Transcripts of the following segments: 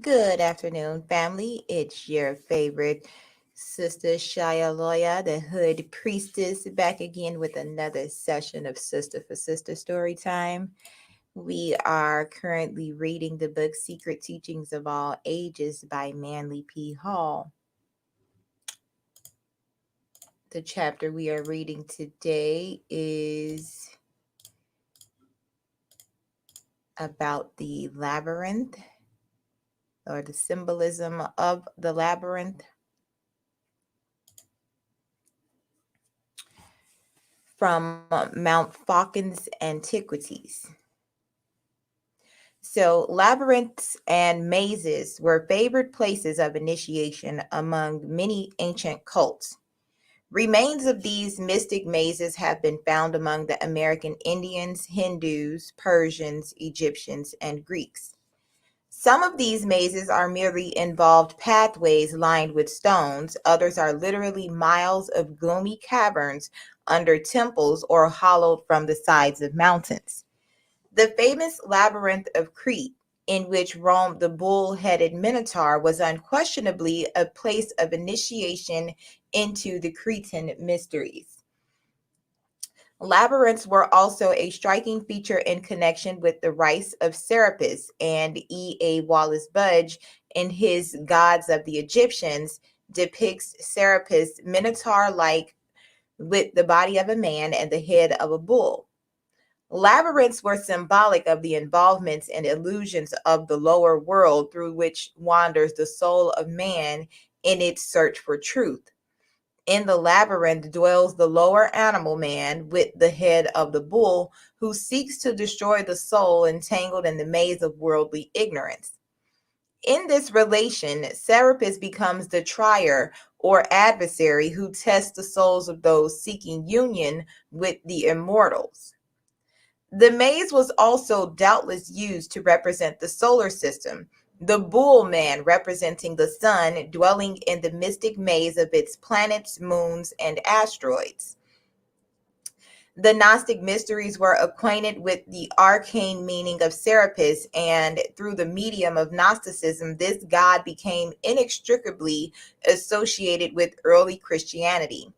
Good afternoon, family. It's your favorite sister ChayaFyah, the Hood Priestess, back again with another session of Sister for Sister Story Time. We are currently reading the book Secret Teachings of All Ages by Manly P. Hall. The chapter we are reading today is about the labyrinth, or the symbolism of the labyrinth, from Mount Falcon's Antiquities. So, labyrinths and mazes were favored places of initiation among many ancient cults. Remains of these mystic mazes have been found among the American Indians, Hindus, Persians, Egyptians, and Greeks. Some of these mazes are merely involved pathways lined with stones. Others are literally miles of gloomy caverns under temples or hollowed from the sides of mountains. The famous Labyrinth of Crete, in which roamed the bull-headed Minotaur, was unquestionably a place of initiation into the Cretan mysteries. Labyrinths were also a striking feature in connection with the Rites of Serapis, and E.A. Wallace Budge, in his Gods of the Egyptians, depicts Serapis Minotaur-like with the body of a man and the head of a bull. Labyrinths were symbolic of the involvements and illusions of the lower world through which wanders the soul of man in its search for truth. In the labyrinth dwells the lower animal man with the head of the bull, who seeks to destroy the soul entangled in the maze of worldly ignorance. In this relation, Serapis becomes the trier or adversary who tests the souls of those seeking union with the immortals. The maze was also doubtless used to represent the solar system, the bull man representing the sun dwelling in the mystic maze of its planets, moons, and asteroids. The Gnostic mysteries were acquainted with the arcane meaning of Serapis, and through the medium of Gnosticism, this god became inextricably associated with early Christianity.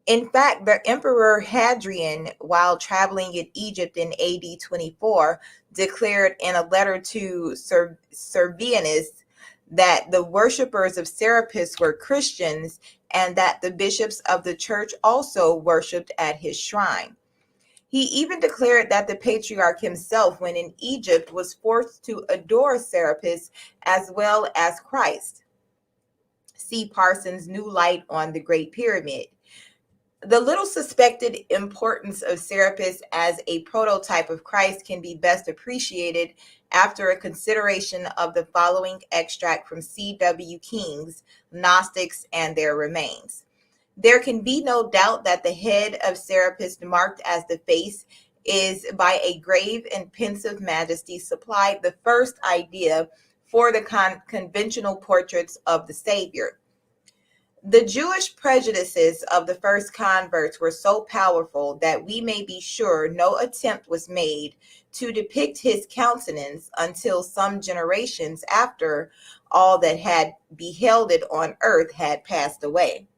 In fact, the Emperor Hadrian, while traveling in Egypt in AD 24, declared in a letter to Servianus that the worshippers of Serapis were Christians and that the bishops of the church also worshipped at his shrine. He even declared that the patriarch himself, when in Egypt, was forced to adore Serapis as well as Christ. See Parsons' New Light on the Great Pyramid. The little suspected importance of Serapis as a prototype of Christ can be best appreciated after a consideration of the following extract from C.W. King's Gnostics and Their Remains. There can be no doubt that the head of Serapis, marked as the face, is by a grave and pensive majesty supplied the first idea for the conventional portraits of the Savior. The Jewish prejudices of the first converts were so powerful that we may be sure no attempt was made to depict his countenance until some generations after all that had beheld it on earth had passed away.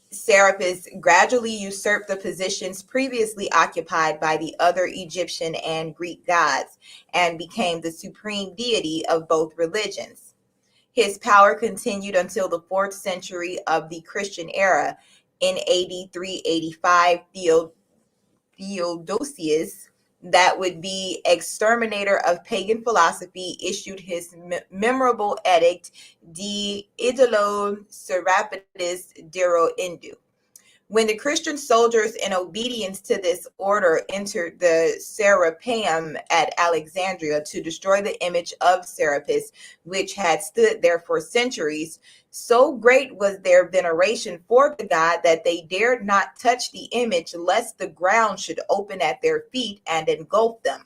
Serapis gradually usurped the positions previously occupied by the other Egyptian and Greek gods and became the supreme deity of both religions. His power continued until the 4th century of the Christian era. In AD 385, Theodosius, that would be exterminator of pagan philosophy, issued his memorable edict, De Idolo Serapis Dero Indu. When the Christian soldiers, in obedience to this order, entered the Serapeum at Alexandria to destroy the image of Serapis, which had stood there for centuries, so great was their veneration for the god that they dared not touch the image lest the ground should open at their feet and engulf them.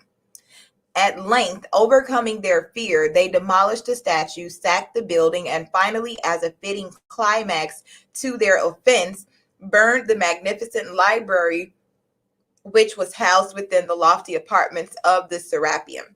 At length, overcoming their fear, they demolished the statue, sacked the building, and finally, as a fitting climax to their offense, burned the magnificent library which was housed within the lofty apartments of the Serapeum.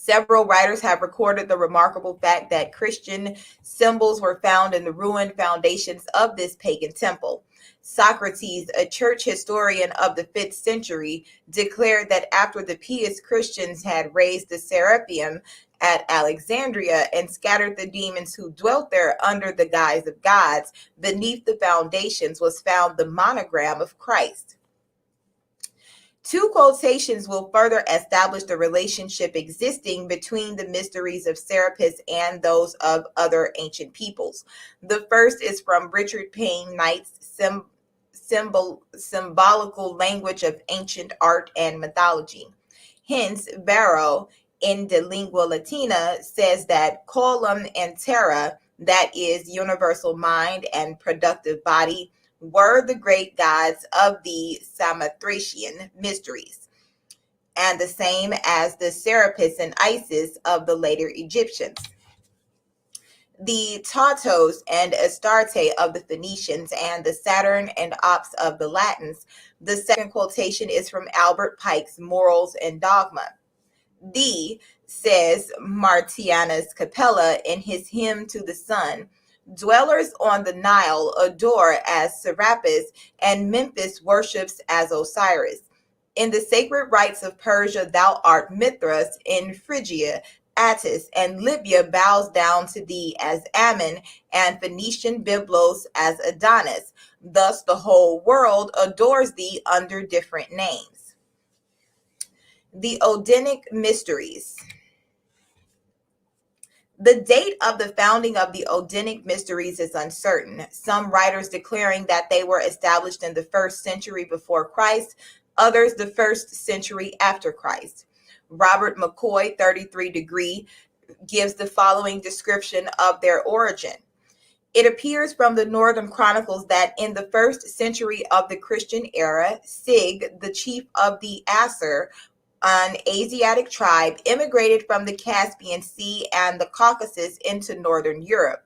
Several writers have recorded the remarkable fact that Christian symbols were found in the ruined foundations of this pagan temple. Socrates, a church historian of the 5th century, declared that after the pious Christians had raised the Serapeum at Alexandria and scattered the demons who dwelt there under the guise of gods, beneath the foundations was found the monogram of Christ. Two quotations will further establish the relationship existing between the mysteries of Serapis and those of other ancient peoples. The first is from Richard Payne Knight's Symbolical Language of Ancient Art and Mythology. Hence, Varro, in De Lingua Latina, says that Coelum and Terra, that is, universal mind and productive body, were the great gods of the Samothracian mysteries, and the same as the Serapis and Isis of the later Egyptians. The Tautos and Astarte of the Phoenicians, and the Saturn and Ops of the Latins. The second quotation is from Albert Pike's Morals and Dogma. Says Martianus Capella in his Hymn to the Sun, dwellers on the Nile adore as Serapis, and Memphis worships as Osiris. In the sacred rites of Persia, thou art Mithras. In Phrygia, Attis, and Libya bows down to thee as Ammon, and Phoenician Byblos as Adonis. Thus the whole world adores thee under different names. The Odynic Mysteries. The date of the founding of the Odynic Mysteries is uncertain, some writers declaring that they were established in the 1st century before Christ, others the 1st century after Christ. Robert McCoy, 33 Degree, gives the following description of their origin. It appears from the Northern Chronicles that in the 1st century of the Christian era, Sig, the chief of the Asser, an Asiatic tribe, immigrated from the Caspian Sea and the Caucasus into northern Europe.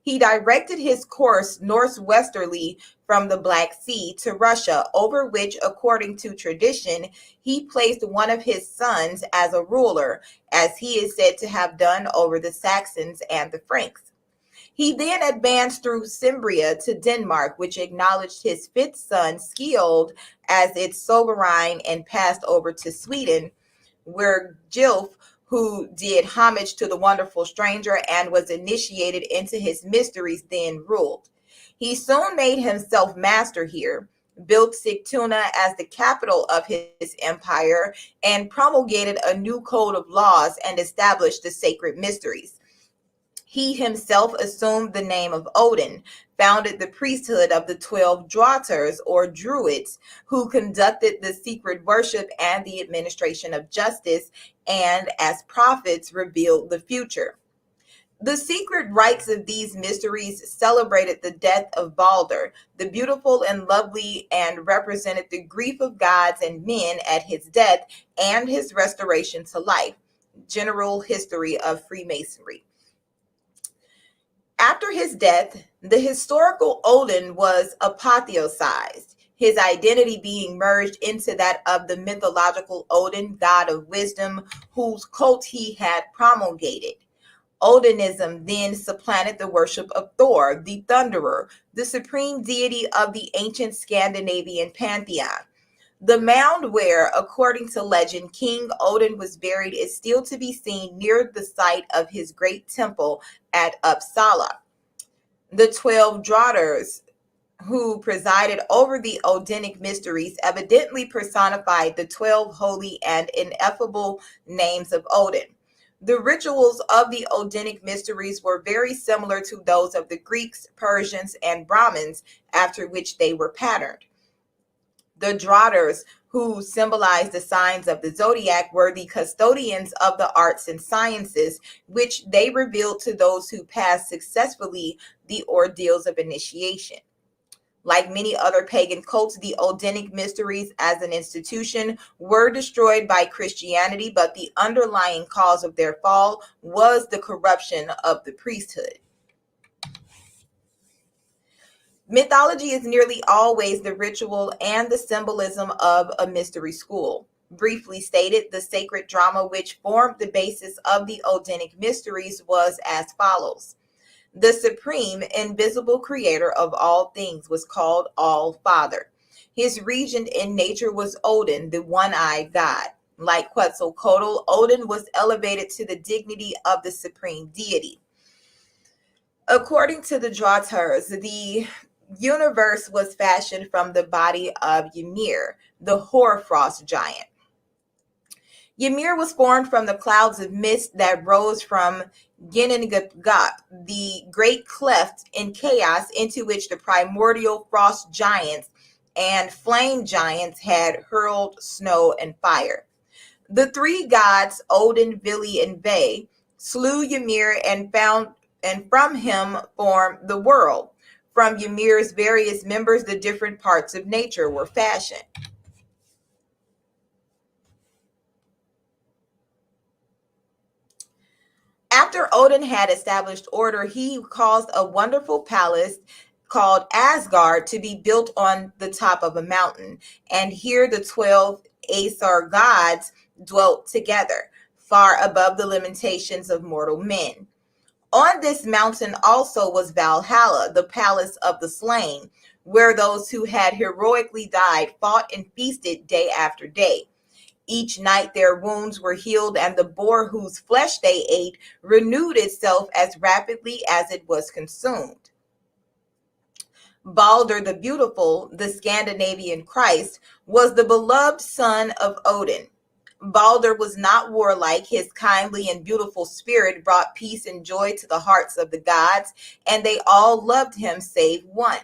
He directed his course northwesterly from the Black Sea to Russia, over which, according to tradition, he placed one of his sons as a ruler, as he is said to have done over the Saxons and the Franks. He then advanced through Cimbria to Denmark, which acknowledged his 5th son, Skjold, as its sovereign, and passed over to Sweden, where Gilf, who did homage to the wonderful stranger and was initiated into his mysteries, then ruled. He soon made himself master here, built Sigtuna as the capital of his empire, and promulgated a new code of laws and established the sacred mysteries. He himself assumed the name of Odin, founded the priesthood of the 12 Drotters or Druids, who conducted the secret worship and the administration of justice, and as prophets revealed the future. The secret rites of these mysteries celebrated the death of Balder, the beautiful and lovely, and represented the grief of gods and men at his death and his restoration to life. General history of Freemasonry. After his death, the historical Odin was apotheosized, his identity being merged into that of the mythological Odin, god of wisdom, whose cult he had promulgated. Odinism then supplanted the worship of Thor, the Thunderer, the supreme deity of the ancient Scandinavian pantheon. The mound where, according to legend, King Odin was buried is still to be seen near the site of his great temple at Uppsala. The 12 Drotters, who presided over the Odynic mysteries, evidently personified the 12 holy and ineffable names of Odin. The rituals of the Odynic mysteries were very similar to those of the Greeks, Persians, and Brahmins, after which they were patterned. The Drotters, who symbolized the signs of the zodiac, were the custodians of the arts and sciences, which they revealed to those who passed successfully the ordeals of initiation. Like many other pagan cults, the Odynic mysteries as an institution were destroyed by Christianity, but the underlying cause of their fall was the corruption of the priesthood. Mythology is nearly always the ritual and the symbolism of a mystery school. Briefly stated, the sacred drama which formed the basis of the Odynic mysteries was as follows. The supreme, invisible creator of all things was called All-Father. His regent in nature was Odin, the one-eyed god. Like Quetzalcoatl, Odin was elevated to the dignity of the supreme deity. According to the Dratars, the universe was fashioned from the body of Ymir, the hoarfrost giant. Ymir was formed from the clouds of mist that rose from Ginnungagap, the great cleft in chaos into which the primordial frost giants and flame giants had hurled snow and fire. The three gods, Odin, Vili, and Ve, slew Ymir and from him formed the world. From Ymir's various members, the different parts of nature were fashioned. After Odin had established order, he caused a wonderful palace called Asgard to be built on the top of a mountain. And here the 12 Aesir gods dwelt together, far above the limitations of mortal men. On this mountain also was Valhalla, the palace of the slain, where those who had heroically died fought and feasted day after day. Each night their wounds were healed, and the boar whose flesh they ate renewed itself as rapidly as it was consumed. Balder the Beautiful, the Scandinavian Christ, was the beloved son of Odin. Balder was not warlike. His kindly and beautiful spirit brought peace and joy to the hearts of the gods, and they all loved him save one.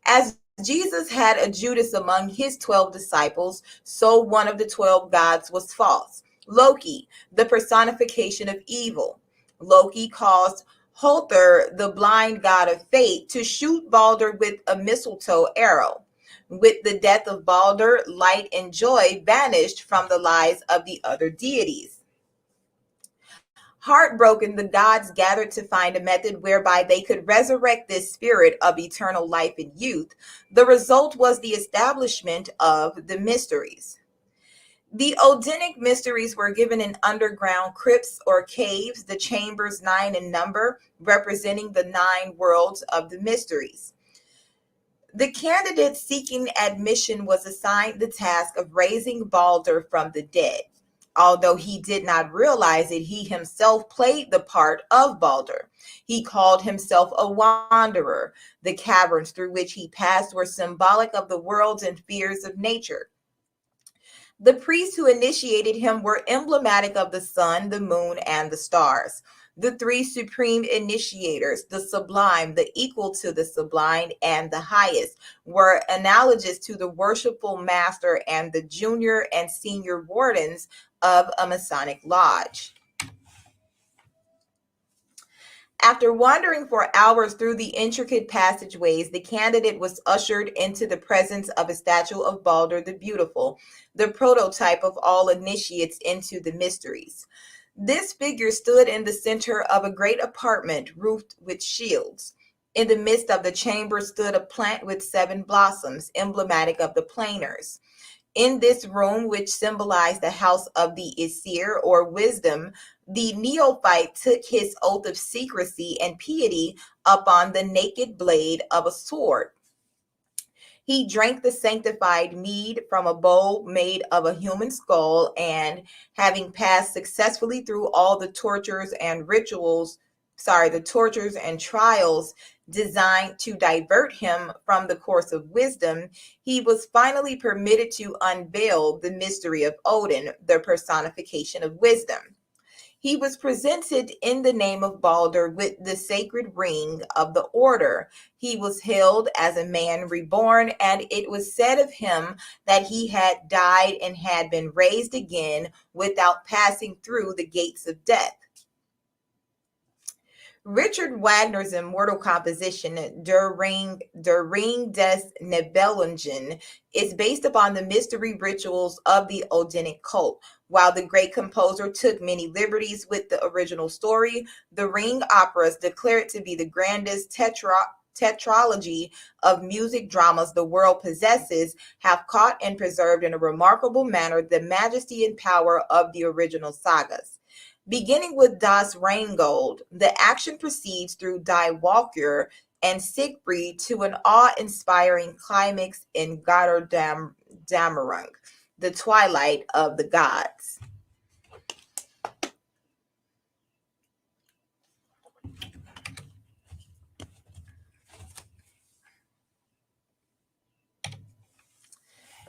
As Jesus had a Judas among his 12 disciples, so one of the 12 gods was false. Loki, the personification of evil. Loki caused Hother, the blind god of fate, to shoot Balder with a mistletoe arrow. With the death of Balder, light and joy vanished from the lives of the other deities. Heartbroken, the gods gathered to find a method whereby they could resurrect this spirit of eternal life and youth. The result was the establishment of the mysteries. The Odynic mysteries were given in underground crypts or caves, the chambers 9 in number, representing the 9 worlds of the mysteries. The candidate seeking admission was assigned the task of raising Balder from the dead. Although he did not realize it, he himself played the part of Balder. He called himself a wanderer. The caverns through which he passed were symbolic of the worlds and fears of nature. The priests who initiated him were emblematic of the sun, the moon, and the stars. The 3 supreme initiators, the sublime, the equal to the sublime, and the highest, were analogous to the worshipful master and the junior and senior wardens of a Masonic lodge. After wandering for hours through the intricate passageways, the candidate was ushered into the presence of a statue of Balder the Beautiful, the prototype of all initiates into the mysteries. This figure stood in the center of a great apartment roofed with shields. In the midst of the chamber stood a plant with 7 blossoms, emblematic of the planers. In this room, which symbolized the house of the Aesir or wisdom, the neophyte took his oath of secrecy and piety upon the naked blade of a sword. He drank the sanctified mead from a bowl made of a human skull, and having passed successfully through all the tortures and trials designed to divert him from the course of wisdom, he was finally permitted to unveil the mystery of Odin, the personification of wisdom. He was presented in the name of Balder with the sacred ring of the order. He was hailed as a man reborn, and it was said of him that he had died and had been raised again without passing through the gates of death. Richard Wagner's immortal composition, Der Ring des Nibelungen, is based upon the mystery rituals of the Odynic cult. While the great composer took many liberties with the original story, the Ring operas declare it to be the grandest tetralogy of music dramas the world possesses have caught and preserved in a remarkable manner the majesty and power of the original sagas. Beginning with Das Rheingold, the action proceeds through Die Walküre and Siegfried to an awe-inspiring climax in Götterdämmerung, the twilight of the gods.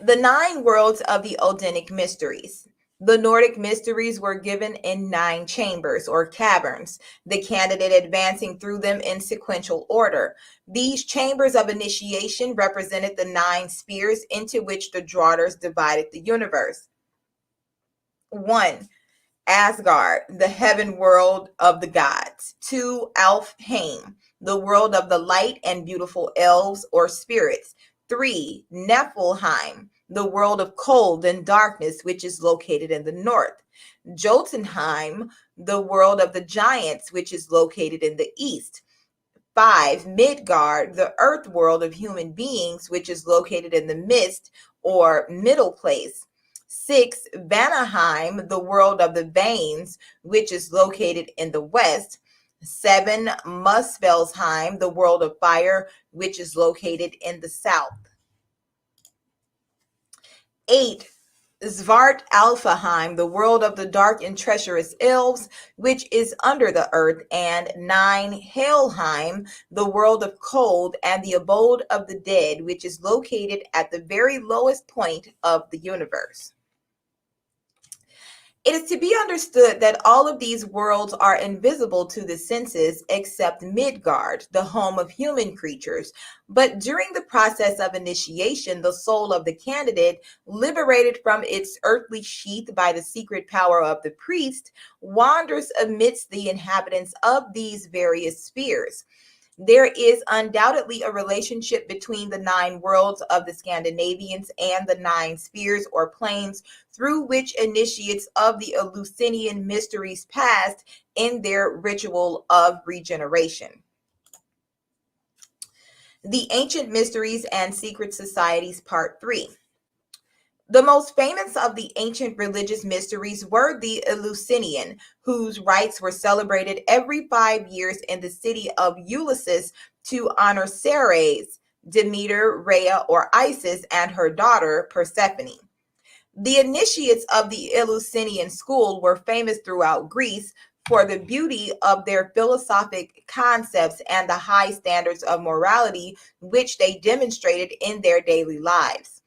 The 9 worlds of the Odynic mysteries. The Nordic mysteries were given in 9 chambers or caverns, the candidate advancing through them in sequential order. These chambers of initiation represented the 9 spheres into which the Draugrs divided the universe. 1. Asgard, the heaven world of the gods. 2. Alfheim, the world of the light and beautiful elves or spirits. 3. Niflheim, the world of cold and darkness, which is located in the north. Jotunheim, the world of the giants, which is located in the east. 5. Midgard, the earth world of human beings, which is located in the mist or middle place. 6. Vanaheim, the world of the veins, which is located in the west. 7. Muspelheim, the world of fire, which is located in the south. 8. Svartalfheim, the world of the dark and treacherous elves, which is under the earth. And 9. Helheim, the world of cold and the abode of the dead, which is located at the very lowest point of the universe. It is to be understood that all of these worlds are invisible to the senses except Midgard, the home of human creatures. But during the process of initiation, the soul of the candidate, liberated from its earthly sheath by the secret power of the priest, wanders amidst the inhabitants of these various spheres. There is undoubtedly a relationship between the 9 worlds of the Scandinavians and the 9 spheres or planes through which initiates of the Eleusinian mysteries passed in their ritual of regeneration. The Ancient Mysteries and Secret Societies, Part 3. The most famous of the ancient religious mysteries were the Eleusinian, whose rites were celebrated every 5 years in the city of Ulysses to honor Ceres, Demeter, Rhea, or Isis, and her daughter Persephone. The initiates of the Eleusinian school were famous throughout Greece for the beauty of their philosophic concepts and the high standards of morality which they demonstrated in their daily lives.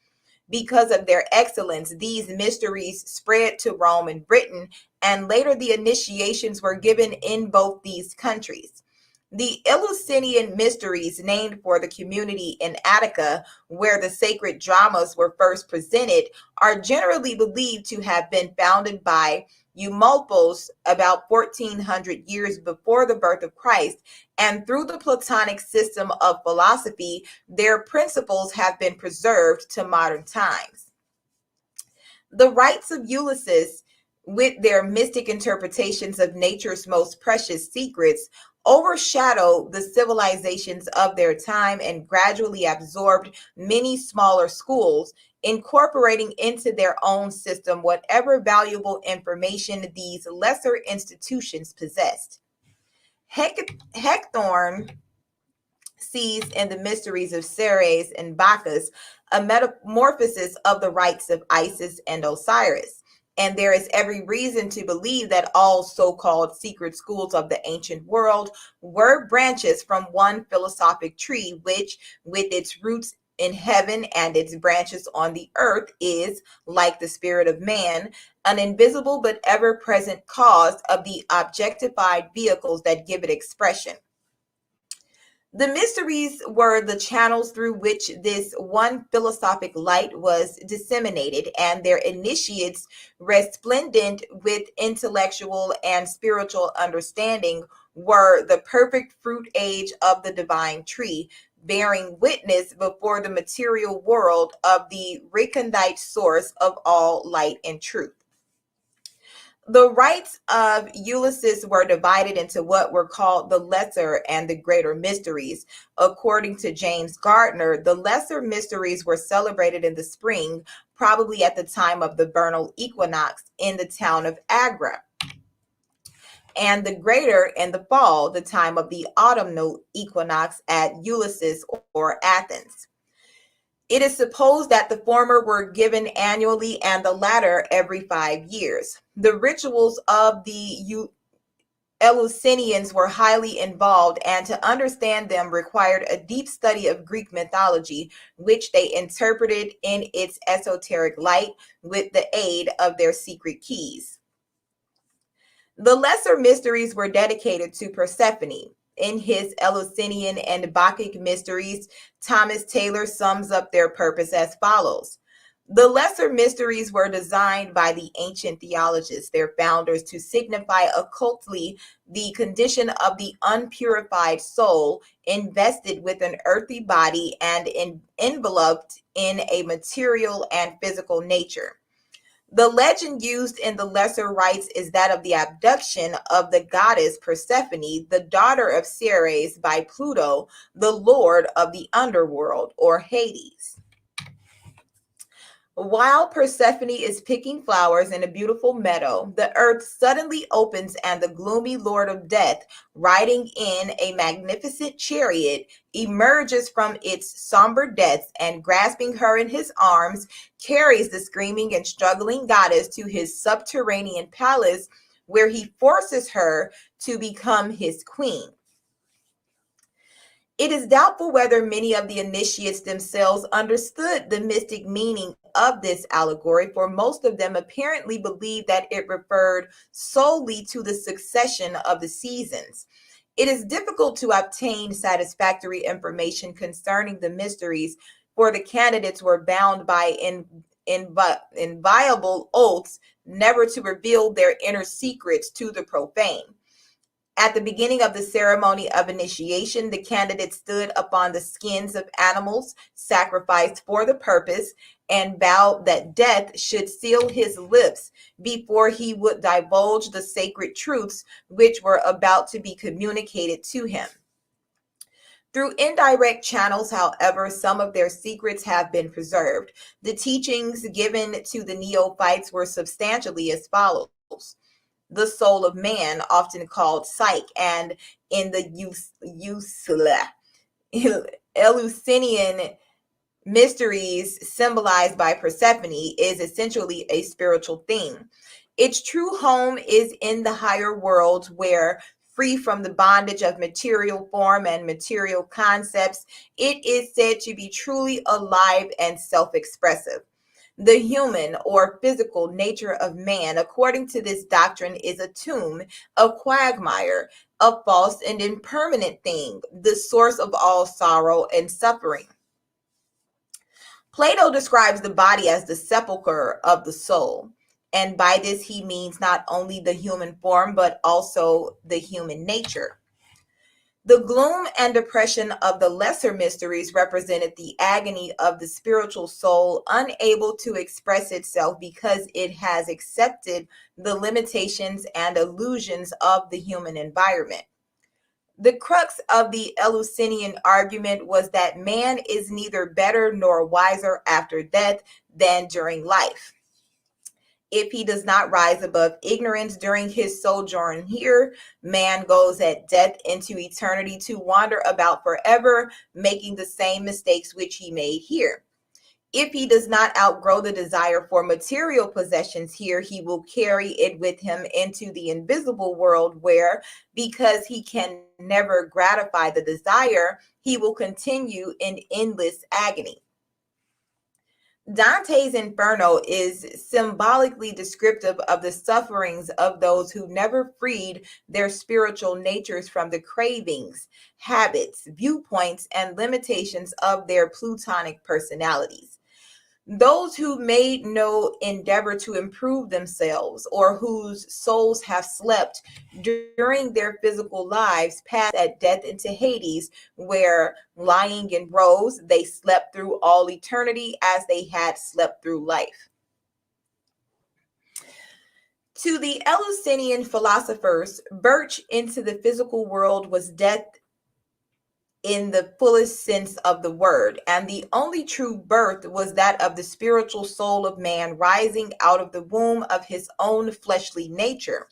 Because of their excellence, these mysteries spread to Rome and Britain, and later the initiations were given in both these countries. The Eleusinian mysteries, named for the community in Attica, where the sacred dramas were first presented, are generally believed to have been founded by Eumolpus about 1400 years before the birth of Christ, and through the Platonic system of philosophy, their principles have been preserved to modern times. The rites of Ulysses, with their mystic interpretations of nature's most precious secrets, overshadowed the civilizations of their time and gradually absorbed many smaller schools, incorporating into their own system whatever valuable information these lesser institutions possessed. Hectorn sees in the mysteries of Ceres and Bacchus a metamorphosis of the rites of Isis and Osiris. And there is every reason to believe that all so-called secret schools of the ancient world were branches from one philosophic tree, which, with its roots in heaven and its branches on the earth, is, like the spirit of man, an invisible but ever-present cause of the objectified vehicles that give it expression. The mysteries were the channels through which this one philosophic light was disseminated, and their initiates, resplendent with intellectual and spiritual understanding, were the perfect fruit age of the divine tree, bearing witness before the material world of the recondite source of all light and truth. The rites of Ulysses were divided into what were called the lesser and the greater mysteries. According to James Gardner, the lesser mysteries were celebrated in the spring, probably at the time of the vernal equinox in the town of Agra, and the greater in the fall, the time of the autumnal equinox at Ulysses or Athens. It is supposed that the former were given annually and the latter every 5 years. The rituals of the Eleusinians were highly involved, and to understand them required a deep study of Greek mythology, which they interpreted in its esoteric light with the aid of their secret keys. The lesser mysteries were dedicated to Persephone. In his Eleusinian and Bacchic mysteries, Thomas Taylor sums up their purpose as follows. The lesser mysteries were designed by the ancient theologists, their founders, to signify occultly the condition of the unpurified soul invested with an earthly body and enveloped in a material and physical nature. The legend used in the lesser rites is that of the abduction of the goddess Persephone, the daughter of Ceres, by Pluto, the lord of the underworld or Hades. While Persephone is picking flowers in a beautiful meadow, the earth suddenly opens and the gloomy lord of death, riding in a magnificent chariot, emerges from its somber depths and, grasping her in his arms, carries the screaming and struggling goddess to his subterranean palace, where he forces her to become his queen. It is doubtful whether many of the initiates themselves understood the mystic meaning of this allegory, for most of them apparently believed that it referred solely to the succession of the seasons. It is difficult to obtain satisfactory information concerning the mysteries, for the candidates were bound by inviolable oaths never to reveal their inner secrets to the profane. At the beginning of the ceremony of initiation, the candidate stood upon the skins of animals sacrificed for the purpose and vowed that death should seal his lips before he would divulge the sacred truths which were about to be communicated to him. Through indirect channels, however, some of their secrets have been preserved. The teachings given to the neophytes were substantially as follows. The soul of man, often called psyche, and in the Eleusinian mysteries symbolized by Persephone, is essentially a spiritual theme. Its true home is in the higher world, where, free from the bondage of material form and material concepts, it is said to be truly alive and self-expressive. The human or physical nature of man, according to this doctrine, is a tomb, a quagmire, a false and impermanent thing, the source of all sorrow and suffering. Plato describes the body as the sepulcher of the soul, and by this he means not only the human form, but also the human nature. The gloom and depression of the lesser mysteries represented the agony of the spiritual soul, unable to express itself because it has accepted the limitations and illusions of the human environment. The crux of the Eleusinian argument was that man is neither better nor wiser after death than during life. If he does not rise above ignorance during his sojourn here, man goes at death into eternity to wander about forever, making the same mistakes which he made here. If he does not outgrow the desire for material possessions here, he will carry it with him into the invisible world, where, because he can never gratify the desire, he will continue in endless agony. Dante's Inferno is symbolically descriptive of the sufferings of those who never freed their spiritual natures from the cravings, habits, viewpoints, and limitations of their Plutonic personalities. Those who made no endeavor to improve themselves, or whose souls have slept during their physical lives, pass at death into Hades, where, lying in rows, they slept through all eternity as they had slept through life. To the Eleusinian philosophers, birth into the physical world was death in the fullest sense of the word, and the only true birth was that of the spiritual soul of man rising out of the womb of his own fleshly nature.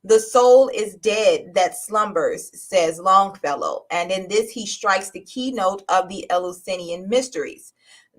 The soul is dead that slumbers, says Longfellow, and in this he strikes the keynote of the Eleusinian mysteries.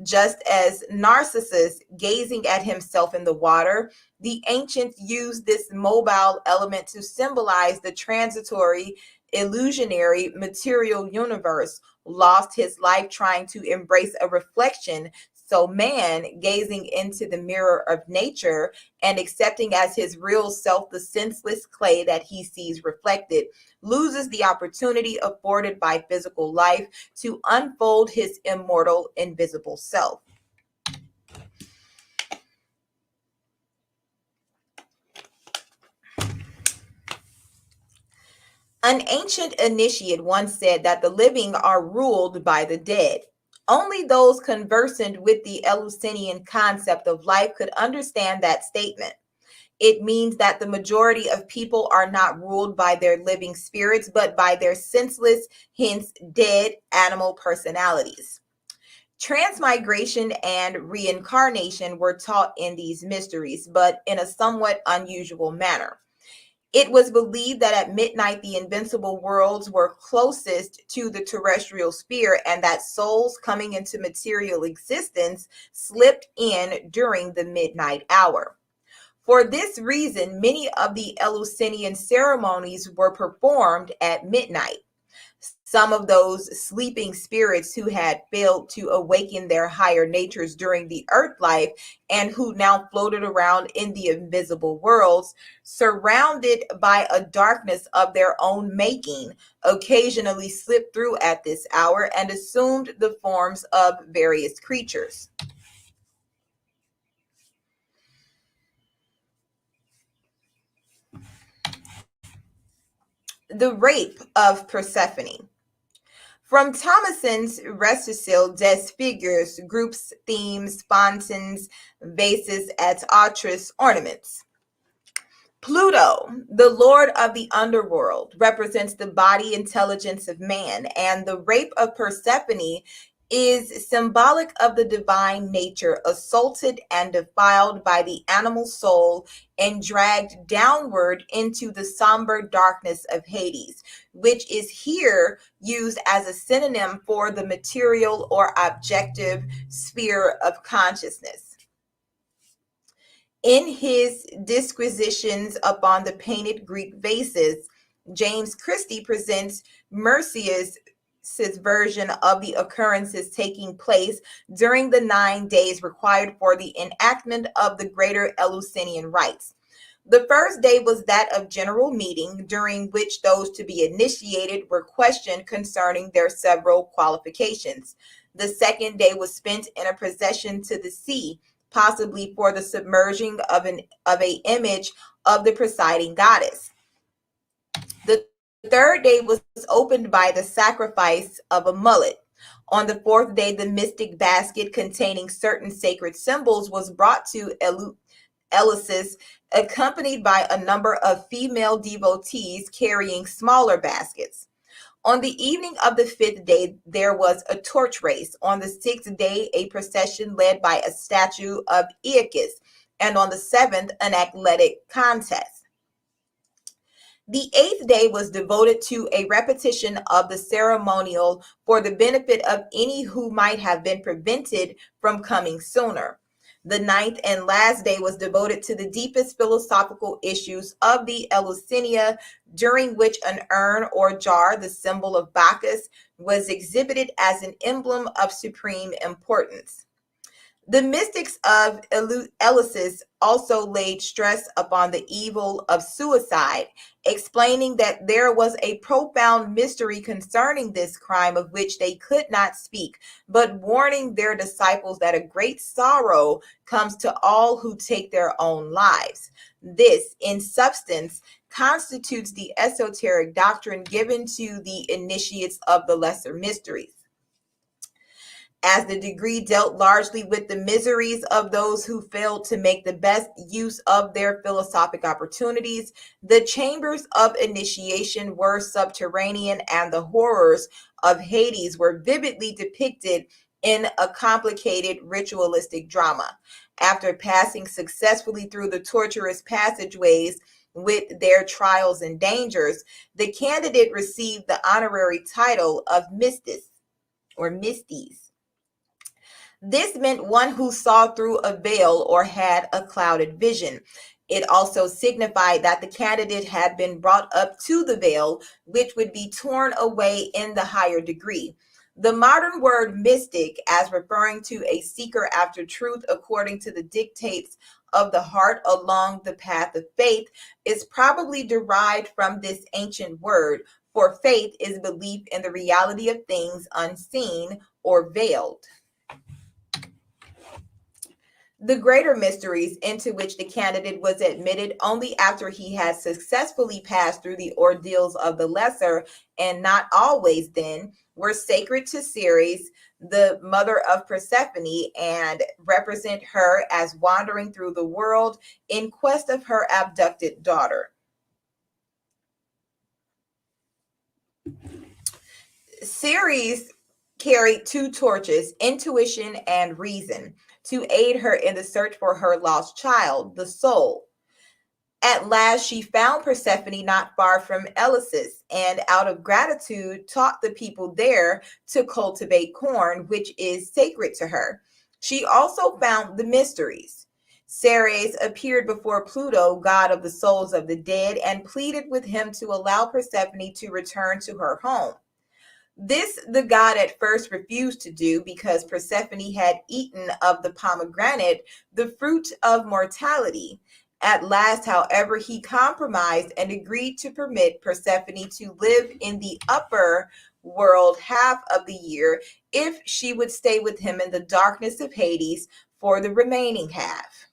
Just as Narcissus gazing at himself in the water, the ancients used this mobile element to symbolize the transitory, illusionary material universe, lost his life trying to embrace a reflection. So man, gazing into the mirror of nature and accepting as his real self the senseless clay that he sees reflected, loses the opportunity afforded by physical life to unfold his immortal, invisible self. An ancient initiate once said that the living are ruled by the dead. Only those conversant with the Eleusinian concept of life could understand that statement. It means that the majority of people are not ruled by their living spirits, but by their senseless, hence dead animal personalities. Transmigration and reincarnation were taught in these mysteries, but in a somewhat unusual manner. It was believed that at midnight the invincible worlds were closest to the terrestrial sphere, and that souls coming into material existence slipped in during the midnight hour. For this reason, many of the Eleusinian ceremonies were performed at midnight. Some of those sleeping spirits who had failed to awaken their higher natures during the earth life and who now floated around in the invisible worlds, surrounded by a darkness of their own making, occasionally slipped through at this hour and assumed the forms of various creatures. The Rape of Persephone. From Thomason's Reticule des Figures, groups, themes, fountains, vases, et autres ornaments. Pluto, the lord of the underworld, represents the body intelligence of man, and the rape of Persephone is symbolic of the divine nature assaulted and defiled by the animal soul and dragged downward into the somber darkness of Hades, which is here used as a synonym for the material or objective sphere of consciousness. In his disquisitions upon the painted Greek vases, James Christie presents Mercius' version of the occurrences taking place during the 9 days required for the enactment of the greater Eleusinian rites. The first day was that of general meeting, during which those to be initiated were questioned concerning their several qualifications. The second day was spent in a procession to the sea, possibly for the submerging of an image of the presiding goddess. The third day was opened by the sacrifice of a mullet. On the fourth day, the mystic basket containing certain sacred symbols was brought to Eleusis, accompanied by a number of female devotees carrying smaller baskets. On the evening of the fifth day, there was a torch race. On the sixth day, a procession led by a statue of Aeacus, and on the seventh, an athletic contest. The eighth day was devoted to a repetition of the ceremonial for the benefit of any who might have been prevented from coming sooner. The ninth and last day was devoted to the deepest philosophical issues of the Eleusinia, during which an urn or jar, the symbol of Bacchus, was exhibited as an emblem of supreme importance. The mystics of Eleusis also laid stress upon the evil of suicide, explaining that there was a profound mystery concerning this crime of which they could not speak, but warning their disciples that a great sorrow comes to all who take their own lives. This, in substance, constitutes the esoteric doctrine given to the initiates of the lesser mysteries. As the degree dealt largely with the miseries of those who failed to make the best use of their philosophic opportunities, the chambers of initiation were subterranean, and the horrors of Hades were vividly depicted in a complicated ritualistic drama. After passing successfully through the torturous passageways with their trials and dangers, the candidate received the honorary title of Mistis or Misties. This meant one who saw through a veil or had a clouded vision. It also signified that the candidate had been brought up to the veil, which would be torn away in the higher degree. The modern word mystic, as referring to a seeker after truth according to the dictates of the heart along the path of faith, is probably derived from this ancient word, for faith is belief in the reality of things unseen or veiled. The greater mysteries, into which the candidate was admitted only after he had successfully passed through the ordeals of the lesser, and not always then, were sacred to Ceres, the mother of Persephone, and represent her as wandering through the world in quest of her abducted daughter. Ceres carried two torches, intuition and reason, to aid her in the search for her lost child, the soul. At last, she found Persephone not far from Eleusis, and out of gratitude taught the people there to cultivate corn, which is sacred to her. She also found the mysteries. Ceres appeared before Pluto, god of the souls of the dead, and pleaded with him to allow Persephone to return to her home. This the god at first refused to do because Persephone had eaten of the pomegranate, the fruit of mortality. At last, however, he compromised and agreed to permit Persephone to live in the upper world half of the year if she would stay with him in the darkness of Hades for the remaining half.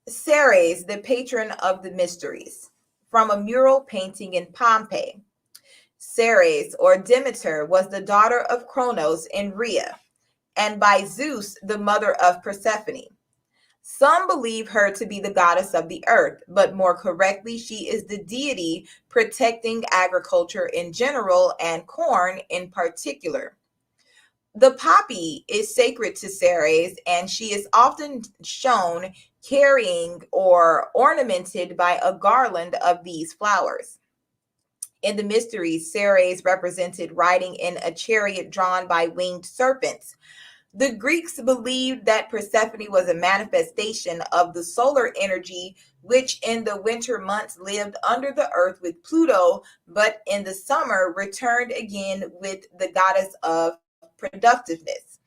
Ceres, the patron of the mysteries, from a mural painting in Pompeii. Ceres, or Demeter, was the daughter of Cronos in Rhea, and by Zeus, the mother of Persephone. Some believe her to be the goddess of the earth, but more correctly, she is the deity protecting agriculture in general and corn in particular. The poppy is sacred to Ceres, and she is often shown carrying or ornamented by a garland of these flowers. In the mysteries, Ceres represented riding in a chariot drawn by winged serpents. The Greeks believed that Persephone was a manifestation of the solar energy, which in the winter months lived under the earth with Pluto, but in the summer returned again with the goddess of productiveness.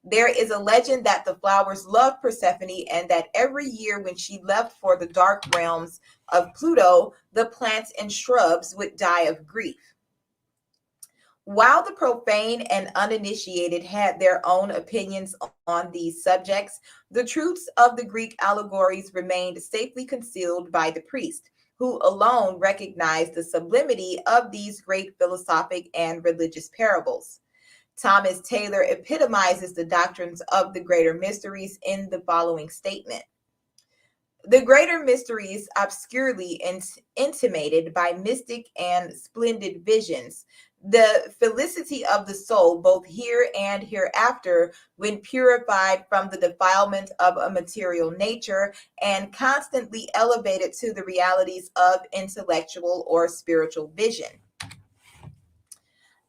There is a legend that the flowers loved Persephone, and that every year when she left for the dark realms of Pluto, the plants and shrubs would die of grief. While the profane and uninitiated had their own opinions on these subjects, the truths of the Greek allegories remained safely concealed by the priest, who alone recognized the sublimity of these great philosophic and religious parables. Thomas Taylor epitomizes the doctrines of the greater mysteries in the following statement. The greater mysteries, obscurely intimated by mystic and splendid visions, the felicity of the soul, both here and hereafter, when purified from the defilement of a material nature and constantly elevated to the realities of intellectual or spiritual vision.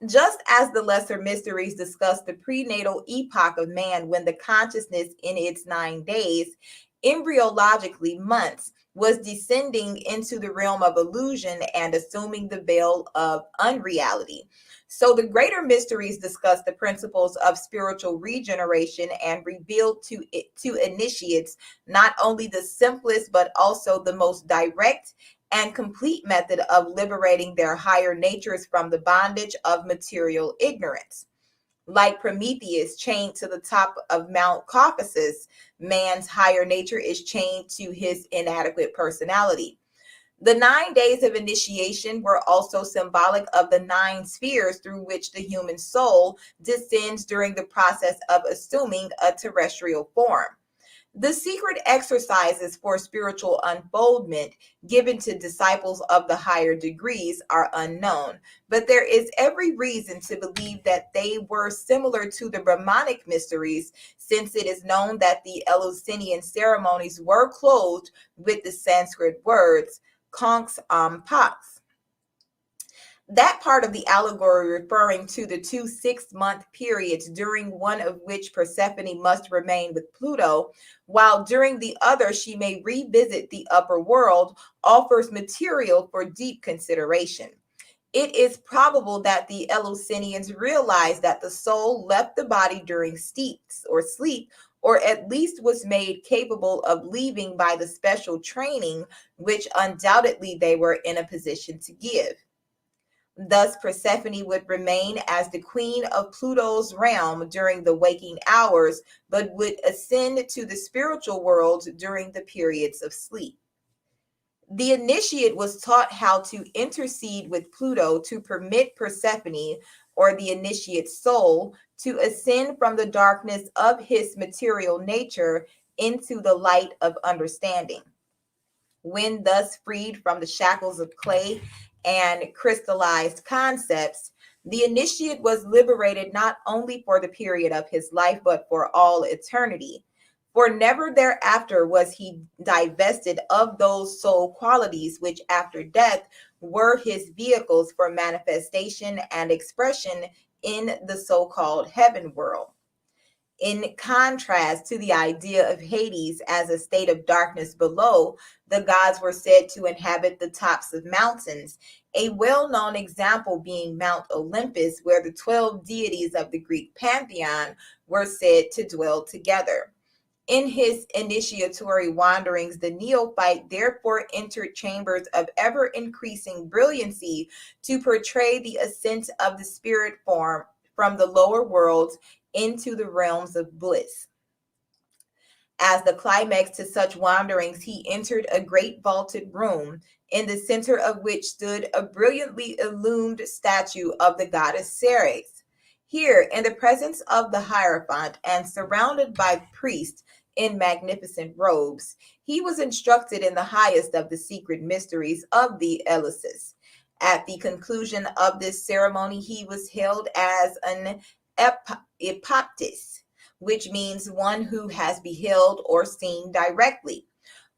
Just as the lesser mysteries discuss the prenatal epoch of man, when the consciousness in its 9 days, embryologically months, was descending into the realm of illusion and assuming the veil of unreality, so the greater mysteries discuss the principles of spiritual regeneration and reveal to initiates not only the simplest but also the most direct and complete method of liberating their higher natures from the bondage of material ignorance. Like Prometheus chained to the top of Mount Caucasus, man's higher nature is chained to his inadequate personality. The 9 days of initiation were also symbolic of the 9 spheres through which the human soul descends during the process of assuming a terrestrial form. The secret exercises for spiritual unfoldment given to disciples of the higher degrees are unknown, but there is every reason to believe that they were similar to the Brahmanic mysteries, since it is known that the Eleusinian ceremonies were clothed with the Sanskrit words Konks Pax. That part of the allegory referring to the 2 6-month periods, during one of which Persephone must remain with Pluto, while during the other she may revisit the upper world, offers material for deep consideration. It is probable that the Eleusinians realized that the soul left the body during sleep, or at least was made capable of leaving by the special training which undoubtedly they were in a position to give. Thus, Persephone would remain as the queen of Pluto's realm during the waking hours, but would ascend to the spiritual world during the periods of sleep. The initiate was taught how to intercede with Pluto to permit Persephone, or the initiate's soul, to ascend from the darkness of his material nature into the light of understanding. When thus freed from the shackles of clay and crystallized concepts, the initiate was liberated not only for the period of his life, but for all eternity. For never thereafter was he divested of those soul qualities which after death were his vehicles for manifestation and expression in the so-called heaven world. In contrast to the idea of Hades as a state of darkness below, the gods were said to inhabit the tops of mountains, a well-known example being Mount Olympus, where the 12 deities of the Greek pantheon were said to dwell together. In his initiatory wanderings, the neophyte therefore entered chambers of ever-increasing brilliancy to portray the ascent of the spirit form from the lower worlds into the realms of bliss. As the climax to such wanderings, he entered a great vaulted room, in the center of which stood a brilliantly illumined statue of the goddess Ceres. Here, in the presence of the Hierophant and surrounded by priests in magnificent robes, he was instructed in the highest of the secret mysteries of the Eleusis. At the conclusion of this ceremony, he was hailed as an Epoptis, which means one who has beheld or seen directly.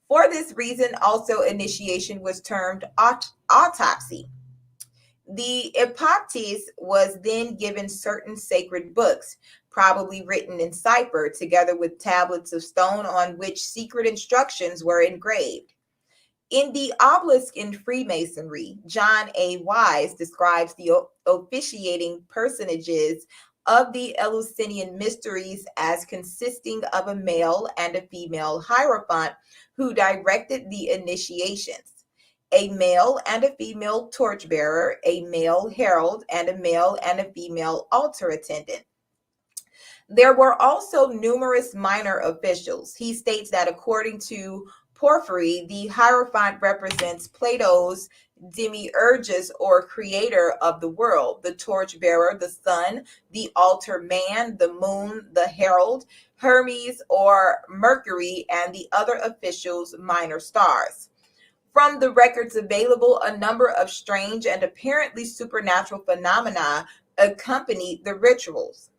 For this reason, also initiation was termed autopsy. The Epoptis was then given certain sacred books, probably written in cipher, together with tablets of stone on which secret instructions were engraved. In the obelisk in Freemasonry, John A. Wise describes the officiating personages of the Eleusinian mysteries as consisting of a male and a female hierophant who directed the initiations, a male and a female torchbearer, a male herald, and a male and a female altar attendant. There were also numerous minor officials. He states that according to Porphyry, the Hierophant represents Plato's demiurgus, or creator of the world, the torchbearer, the sun, the altar man, the moon, the herald, Hermes or Mercury, and the other officials, minor stars. From the records available, a number of strange and apparently supernatural phenomena accompanied the rituals.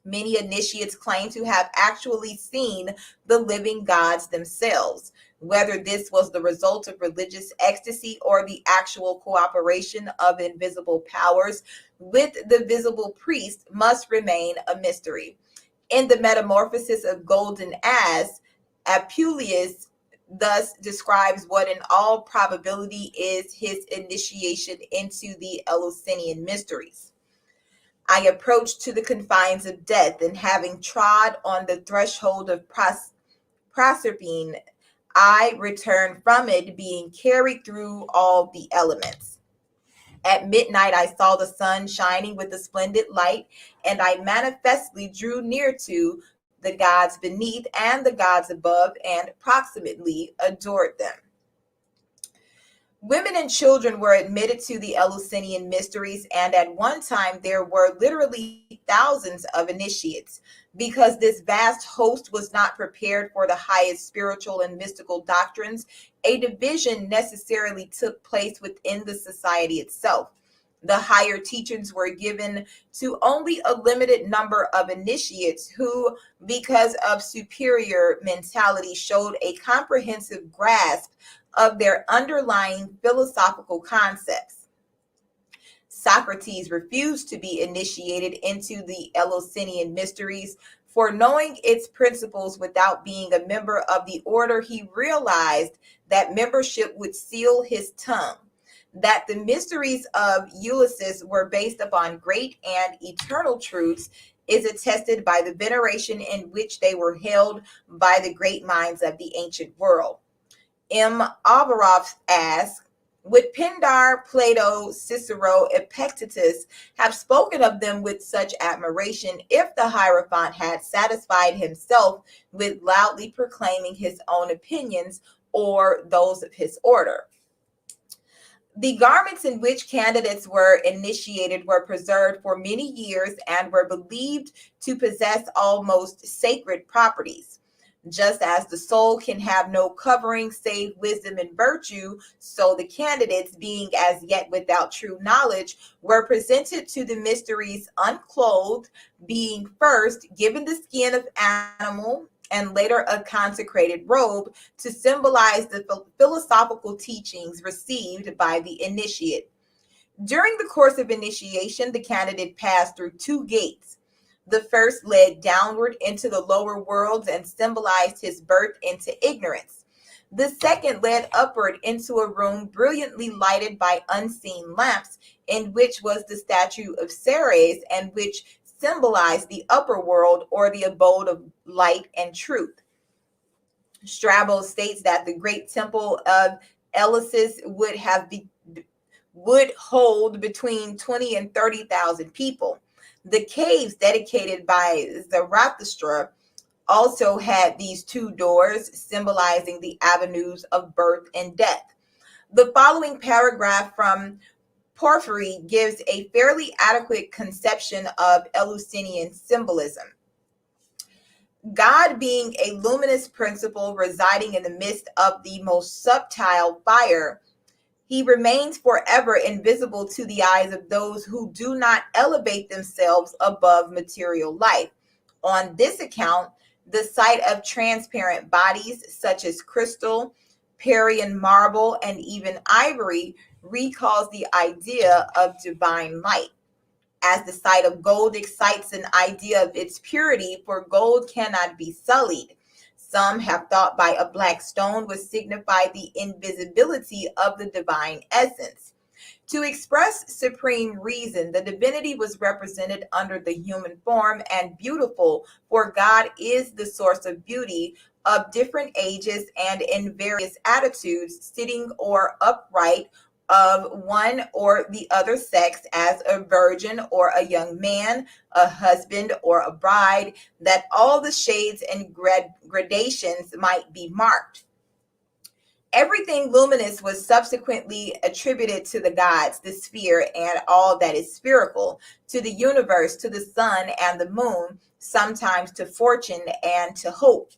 Many initiates claim to have actually seen the living gods themselves. Whether this was the result of religious ecstasy or the actual cooperation of invisible powers with the visible priest must remain a mystery. In the Metamorphosis of Golden Ass, Apuleius thus describes what in all probability is his initiation into the Eleusinian mysteries. I approached to the confines of death, and having trod on the threshold of Proserpine, I returned from it, being carried through all the elements. At midnight, I saw the sun shining with a splendid light, and I manifestly drew near to the gods beneath and the gods above, and proximately adored them. Women and children were admitted to the Eleusinian mysteries, and at one time there were literally thousands of initiates. Because this vast host was not prepared for the highest spiritual and mystical doctrines, a division necessarily took place within the society itself. The higher teachings were given to only a limited number of initiates who, because of superior mentality, showed a comprehensive grasp of their underlying philosophical concepts. Socrates refused to be initiated into the Eleusinian mysteries, for knowing its principles without being a member of the order, he realized that membership would seal his tongue. That the mysteries of Ulysses were based upon great and eternal truths is attested by the veneration in which they were held by the great minds of the ancient world. M. Averroff asks, would Pindar, Plato, Cicero, Epictetus have spoken of them with such admiration if the Hierophant had satisfied himself with loudly proclaiming his own opinions or those of his order? The garments in which candidates were initiated were preserved for many years and were believed to possess almost sacred properties. Just as the soul can have no covering save wisdom and virtue, so the candidates, being as yet without true knowledge, were presented to the mysteries unclothed, being first given the skin of animal and later a consecrated robe to symbolize the philosophical teachings received by the initiate. During the course of initiation, the candidate passed through two gates. The first led downward into the lower worlds and symbolized his birth into ignorance. The second led upward into a room brilliantly lighted by unseen lamps, in which was the statue of Ceres, and which symbolized the upper world or the abode of light and truth. Strabo states that the great temple of Eleusis would hold between 20 and 30,000 people. The caves dedicated by Zarathustra also had these two doors, symbolizing the avenues of birth and death. The following paragraph from Porphyry gives a fairly adequate conception of Eleusinian symbolism. God being a luminous principle residing in the midst of the most subtle fire, he remains forever invisible to the eyes of those who do not elevate themselves above material life. On this account, the sight of transparent bodies such as crystal, Parian marble, and even ivory recalls the idea of divine light. As the sight of gold excites an idea of its purity, for gold cannot be sullied. Some have thought by a black stone would signify the invisibility of the divine essence. To express supreme reason, the divinity was represented under the human form and beautiful, for God is the source of beauty, of different ages and in various attitudes, sitting or upright, of one or the other sex, as a virgin or a young man, a husband or a bride, that all the shades and gradations might be marked. Everything luminous was subsequently attributed to the gods, the sphere, and all that is spherical, to the universe, to the sun and the moon, sometimes to fortune and to hope.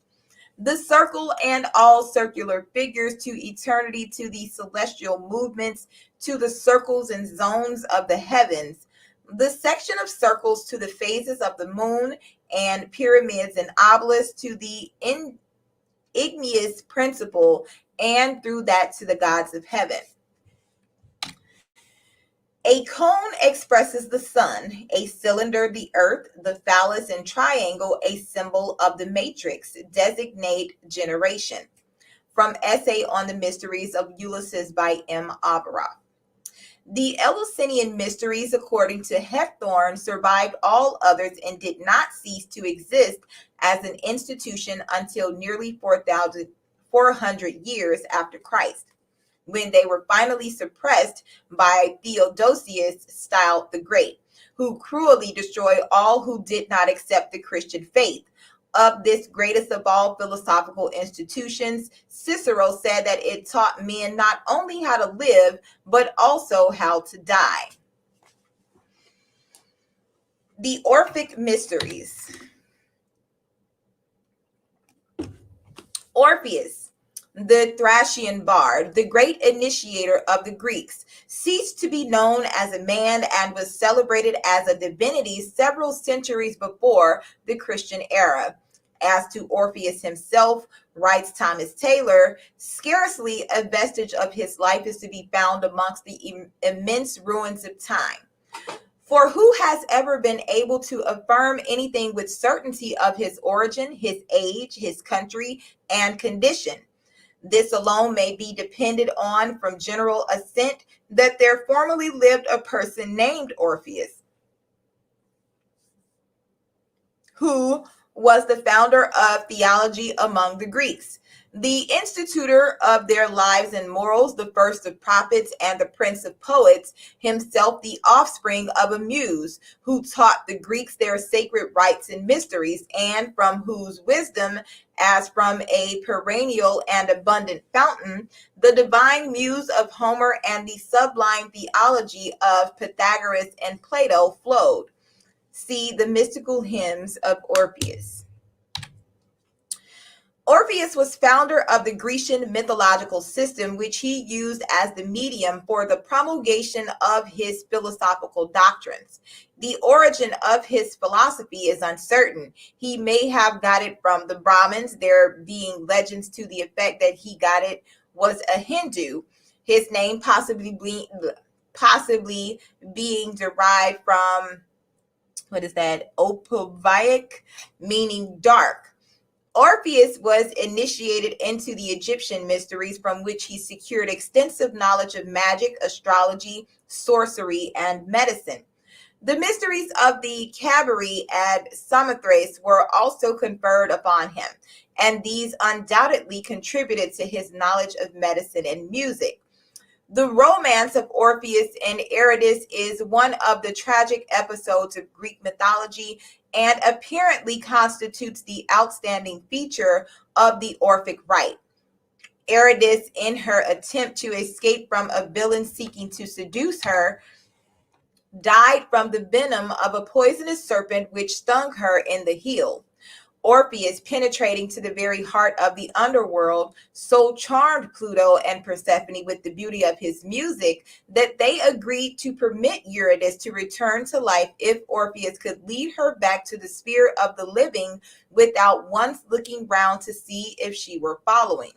The circle and all circular figures, to eternity, to the celestial movements, to the circles and zones of the heavens. The section of circles to the phases of the moon, and pyramids and obelisks to the igneous principle, and through that to the gods of heaven. A cone expresses the sun, a cylinder the earth, the phallus and triangle a symbol of the matrix, designate generation. From Essay on the Mysteries of Ulysses by M. Averroff. The Eleusinian mysteries, according to Heffthorn, survived all others and did not cease to exist as an institution until nearly 400 years after Christ, when they were finally suppressed by Theodosius, styled the Great, who cruelly destroyed all who did not accept the Christian faith. of this greatest of all philosophical institutions, Cicero said that it taught men not only how to live, but also how to die. The Orphic Mysteries. Orpheus, the Thracian bard, the great initiator of the Greeks, ceased to be known as a man and was celebrated as a divinity several centuries before the Christian era. As to Orpheus himself, writes Thomas Taylor, scarcely a vestige of his life is to be found amongst the immense ruins of time. For who has ever been able to affirm anything with certainty of his origin, his age, his country, and condition? This alone may be depended on from general assent that there formerly lived a person named Orpheus, who was the founder of theology among the Greeks, the institutor of their lives and morals, the first of prophets and the prince of poets, himself the offspring of a muse, who taught the Greeks their sacred rites and mysteries, and from whose wisdom, as from a perennial and abundant fountain, the divine muse of Homer and the sublime theology of Pythagoras and Plato flowed. See the mystical hymns of Orpheus. Orpheus was founder of the Grecian mythological system, which he used as the medium for the promulgation of his philosophical doctrines. The origin of his philosophy is uncertain. He may have got it from the Brahmins, there being legends to the effect that he got it was a Hindu. His name possibly being derived from, Opavaic, meaning dark. Orpheus was initiated into the Egyptian mysteries, from which he secured extensive knowledge of magic, astrology, sorcery, and medicine. The mysteries of the Cabiri and Samothrace were also conferred upon him, and these undoubtedly contributed to his knowledge of medicine and music. The romance of Orpheus and Eredis is one of the tragic episodes of Greek mythology and apparently constitutes the outstanding feature of the Orphic rite. Eredis, in her attempt to escape from a villain seeking to seduce her, died from the venom of a poisonous serpent which stung her in the heel. Orpheus, penetrating to the very heart of the underworld, so charmed Pluto and Persephone with the beauty of his music that they agreed to permit Eredis to return to life if Orpheus could lead her back to the sphere of the living without once looking round to see if she were following.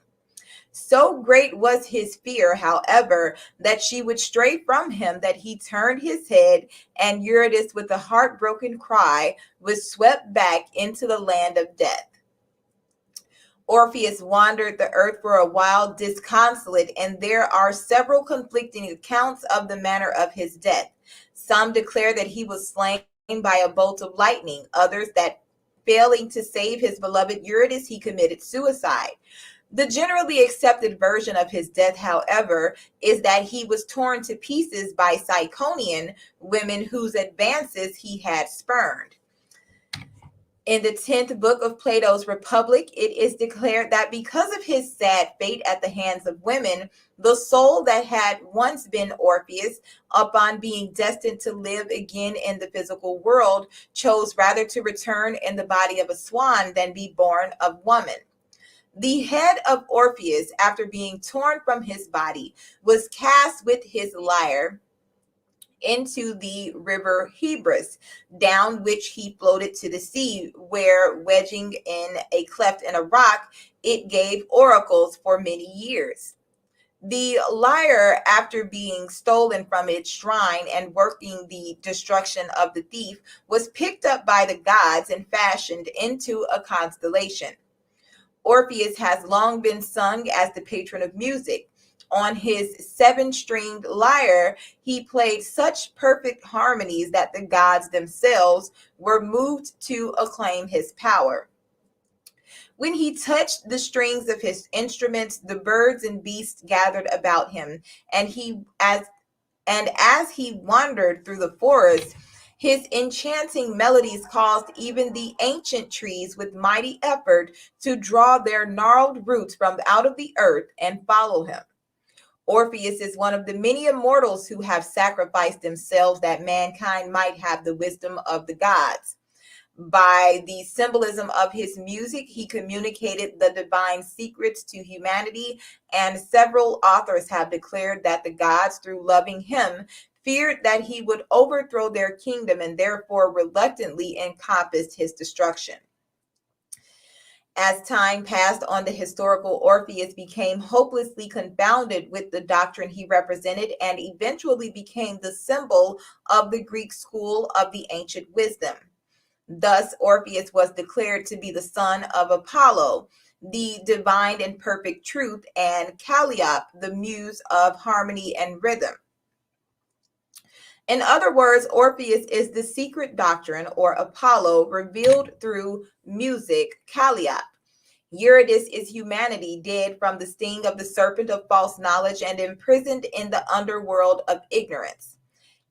So great was his fear, however, that she would stray from him that he turned his head, and Eredis, with a heartbroken cry, was swept back into the land of death. Orpheus wandered the earth for a while disconsolate, and there are several conflicting accounts of the manner of his death. Some declare that he was slain by a bolt of lightning, others that, failing to save his beloved Eredis, he committed suicide. The generally accepted version of his death, however, is that he was torn to pieces by Ciconian women whose advances he had spurned. In the 10th book of Plato's Republic, it is declared that because of his sad fate at the hands of women, the soul that had once been Orpheus, upon being destined to live again in the physical world, chose rather to return in the body of a swan than be born of woman. The head of Orpheus, after being torn from his body, was cast with his lyre into the river Hebrus, down which he floated to the sea, where, wedging in a cleft in a rock, it gave oracles for many years. The lyre, after being stolen from its shrine and working the destruction of the thief, was picked up by the gods and fashioned into a constellation. Orpheus has long been sung as the patron of music. On his 7-stringed lyre, he played such perfect harmonies that the gods themselves were moved to acclaim his power. When he touched the strings of his instruments, the birds and beasts gathered about him, and as he wandered through the forest, His enchanting melodies caused even the ancient trees with mighty effort to draw their gnarled roots from out of the earth and follow him. Orpheus is one of the many immortals who have sacrificed themselves that mankind might have the wisdom of the gods. By the symbolism of his music, he communicated the divine secrets to humanity, and several authors have declared that the gods, through loving him, feared that he would overthrow their kingdom and therefore reluctantly encompassed his destruction. As time passed on, the historical Orpheus became hopelessly confounded with the doctrine he represented and eventually became the symbol of the Greek school of the ancient wisdom. Thus, Orpheus was declared to be the son of Apollo, the divine and perfect truth, and Calliope, the muse of harmony and rhythm. In other words, Orpheus is the secret doctrine, or Apollo, revealed through music, Calliope. Eredis is humanity, dead from the sting of the serpent of false knowledge and imprisoned in the underworld of ignorance.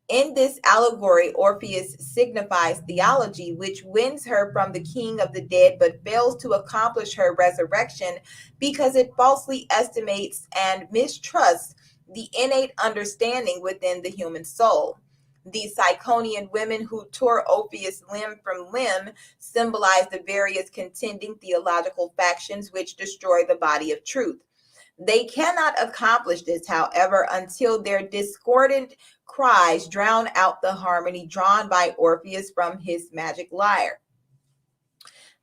In this allegory, Orpheus signifies theology, which wins her from the king of the dead but fails to accomplish her resurrection because it falsely estimates and mistrusts the innate understanding within the human soul. The Ciconian women who tore Orpheus limb from limb symbolize the various contending theological factions which destroy the body of truth. They cannot accomplish this, however, until their discordant cries drown out the harmony drawn by Orpheus from his magic lyre.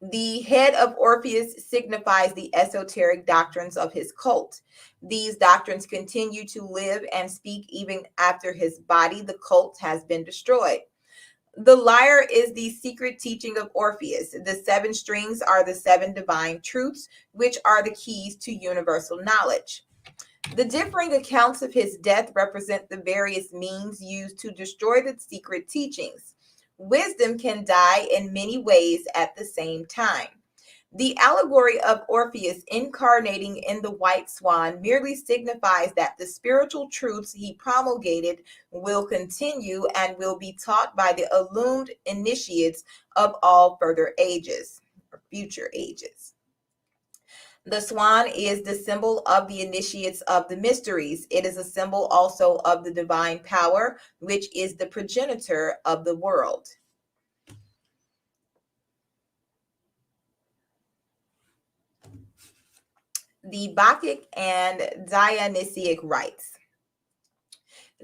The head of Orpheus signifies the esoteric doctrines of his cult. These doctrines continue to live and speak even after his body, the cult, has been destroyed. The lyre is the secret teaching of Orpheus. The 7 strings are the 7 divine truths, which are the keys to universal knowledge. The differing accounts of his death represent the various means used to destroy the secret teachings. Wisdom can die in many ways at the same time. The allegory of Orpheus incarnating in the white swan merely signifies that the spiritual truths he promulgated will continue and will be taught by the illumined initiates of all further ages or future ages. The swan is the symbol of the initiates of the mysteries. It is a symbol also of the divine power, which is the progenitor of the world. The Bacchic and Dionysiac rites.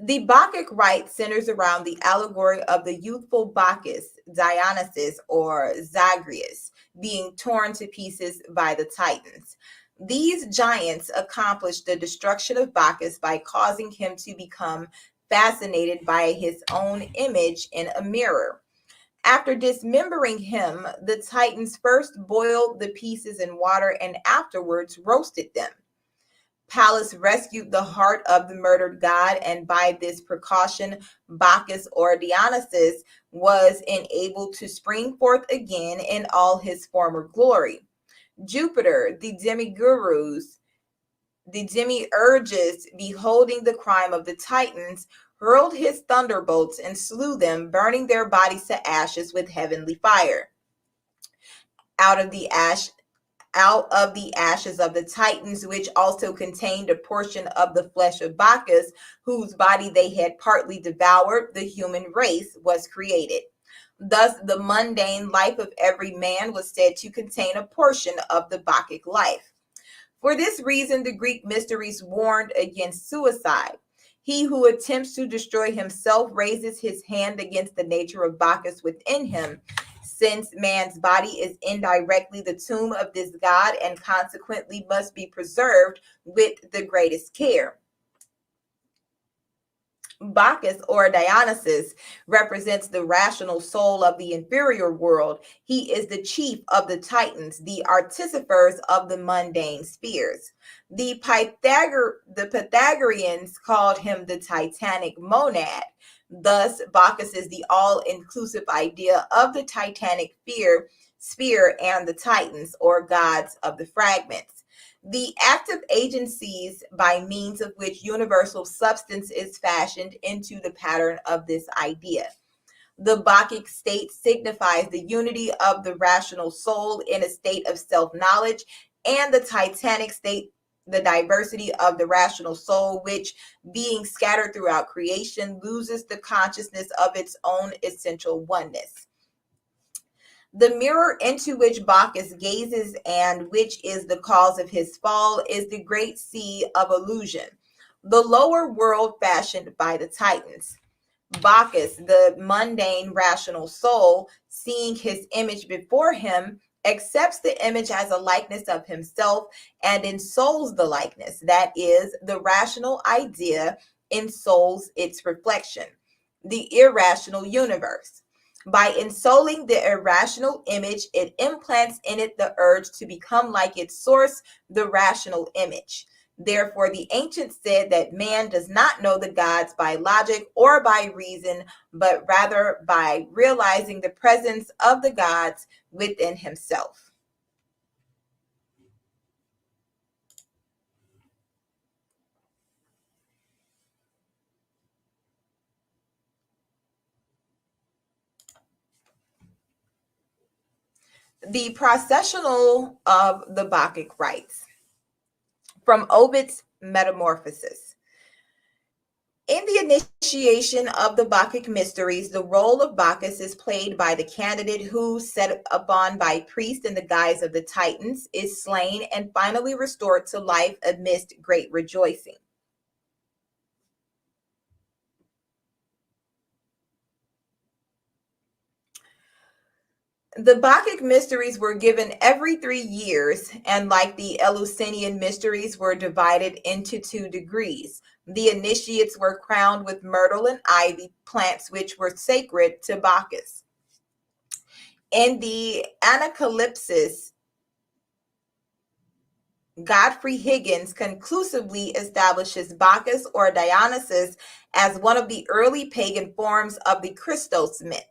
The Bacchic rite centers around the allegory of the youthful Bacchus, Dionysus, or Zagreus, being torn to pieces by the Titans. These giants accomplished the destruction of Bacchus by causing him to become fascinated by his own image in a mirror. After dismembering him, the Titans first boiled the pieces in water and afterwards roasted them. Pallas rescued the heart of the murdered god, and by this precaution, Bacchus or Dionysus was enabled to spring forth again in all his former glory. Jupiter, the demiurges, beholding the crime of the Titans, hurled his thunderbolts and slew them, burning their bodies to ashes with heavenly fire. Out of the ashes of the Titans, which also contained a portion of the flesh of Bacchus, whose body they had partly devoured, the human race was created. Thus, the mundane life of every man was said to contain a portion of the Bacchic life. For this reason, the Greek mysteries warned against suicide. He who attempts to destroy himself raises his hand against the nature of Bacchus within him, since man's body is indirectly the tomb of this god and consequently must be preserved with the greatest care. Bacchus or Dionysus represents the rational soul of the inferior world. He is the chief of the Titans, the artificers of the mundane spheres. The Pythagoreans called him the Titanic monad. Thus, Bacchus is the all-inclusive idea of the Titanic sphere and the Titans, or gods of the fragments. The active agencies by means of which universal substance is fashioned into the pattern of this idea. The Bacchic state signifies the unity of the rational soul in a state of self-knowledge, and the Titanic state, the diversity of the rational soul, which, being scattered throughout creation, loses the consciousness of its own essential oneness. The mirror into which Bacchus gazes, and which is the cause of his fall, is the great sea of illusion, the lower world fashioned by the Titans. Bacchus, the mundane rational soul, seeing his image before him, accepts the image as a likeness of himself and ensouls the likeness. That is, the rational idea ensouls its reflection, the irrational universe. By ensouling the irrational image, it implants in it the urge to become like its source, the rational image. Therefore, the ancients said that man does not know the gods by logic or by reason, but rather by realizing the presence of the gods within himself. The processional of the Bacchic rites. From Ovid's Metamorphosis. In the initiation of the Bacchic mysteries, the role of Bacchus is played by the candidate who, set upon by priests in the guise of the Titans, is slain and finally restored to life amidst great rejoicing. The Bacchic mysteries were given every 3 years, and like the Eleusinian mysteries, were divided into 2 degrees. The initiates were crowned with myrtle and ivy, plants which were sacred to Bacchus. In the Anacalypsis, Godfrey Higgins conclusively establishes Bacchus or Dionysus as one of the early pagan forms of the Christos myth.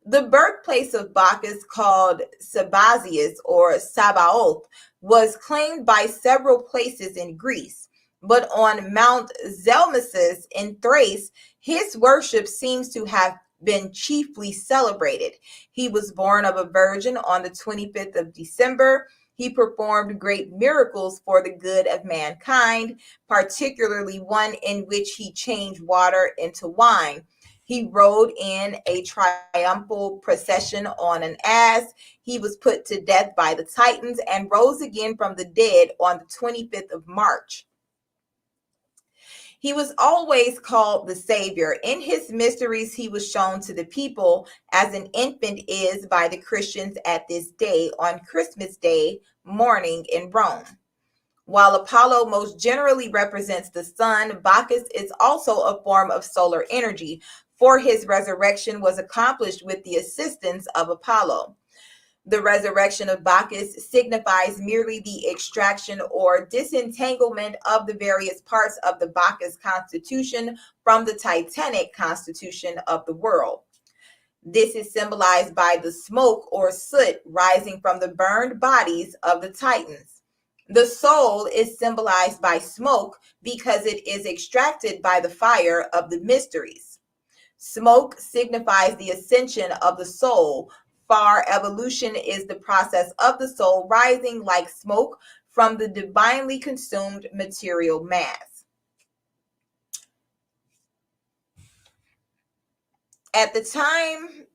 The birthplace of Bacchus, called Sabazius or Sabaoth, was claimed by several places in Greece, but on Mount Zelmissus in Thrace, his worship seems to have been chiefly celebrated. He was born of a virgin on the 25th of December. He performed great miracles for the good of mankind, particularly one in which he changed water into wine. He rode in a triumphal procession on an ass. He was put to death by the Titans and rose again from the dead on the 25th of March. He was always called the Savior. In his mysteries, he was shown to the people as an infant is by the Christians at this day on Christmas Day morning in Rome. While Apollo most generally represents the sun, Bacchus is also a form of solar energy, for his resurrection was accomplished with the assistance of Apollo. The resurrection of Bacchus signifies merely the extraction or disentanglement of the various parts of the Bacchus constitution from the Titanic constitution of the world. This is symbolized by the smoke or soot rising from the burned bodies of the Titans. The soul is symbolized by smoke because it is extracted by the fire of the mysteries. Smoke signifies the ascension of the soul. Far evolution is the process of the soul rising like smoke from the divinely consumed material mass. At the time,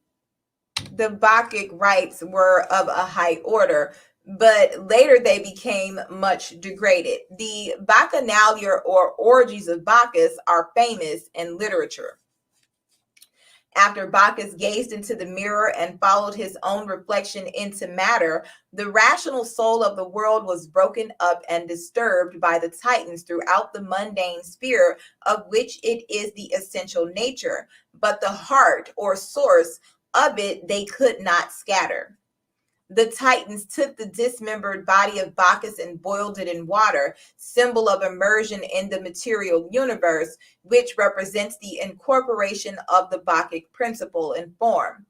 the Bacchic rites were of a high order, but later they became much degraded. The Bacchanalia or orgies of Bacchus are famous in literature. After Bacchus gazed into the mirror and followed his own reflection into matter, the rational soul of the world was broken up and disturbed by the Titans throughout the mundane sphere of which it is the essential nature, but the heart or source of it they could not scatter. The Titans took the dismembered body of Bacchus and boiled it in water, symbol of immersion in the material universe, which represents the incorporation of the Bacchic principle in form.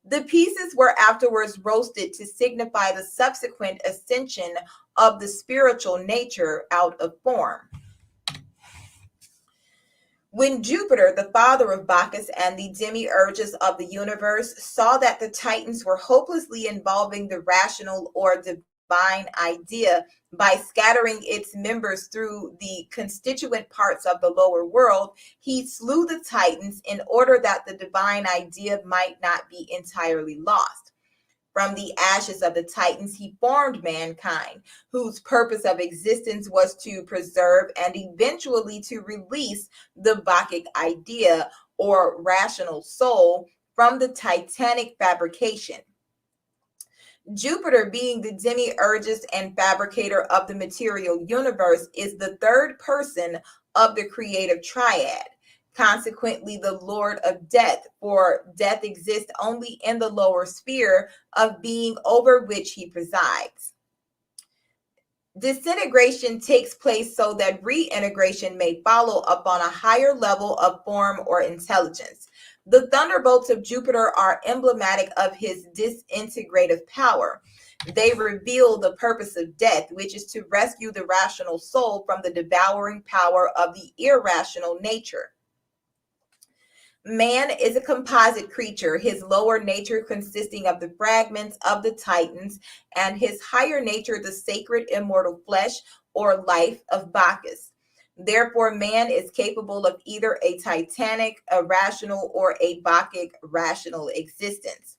The pieces were afterwards roasted to signify the subsequent ascension of the spiritual nature out of form. When Jupiter, the father of Bacchus and the demiurges of the universe, saw that the Titans were hopelessly involving the rational or divine idea by scattering its members through the constituent parts of the lower world, he slew the Titans in order that the divine idea might not be entirely lost. From the ashes of the Titans, he formed mankind, whose purpose of existence was to preserve and eventually to release the Bacchic idea or rational soul from the Titanic fabrication. Jupiter, being the demiurgus and fabricator of the material universe, is the third person of the creative triad. Consequently, the Lord of Death, for death exists only in the lower sphere of being over which he presides. Disintegration takes place so that reintegration may follow upon a higher level of form or intelligence. The thunderbolts of Jupiter are emblematic of his disintegrative power. They reveal the purpose of death, which is to rescue the rational soul from the devouring power of the irrational nature. Man is a composite creature, his lower nature consisting of the fragments of the Titans, and his higher nature the sacred immortal flesh or life of Bacchus. Therefore, man is capable of either a Titanic, a rational, or a Bacchic rational existence.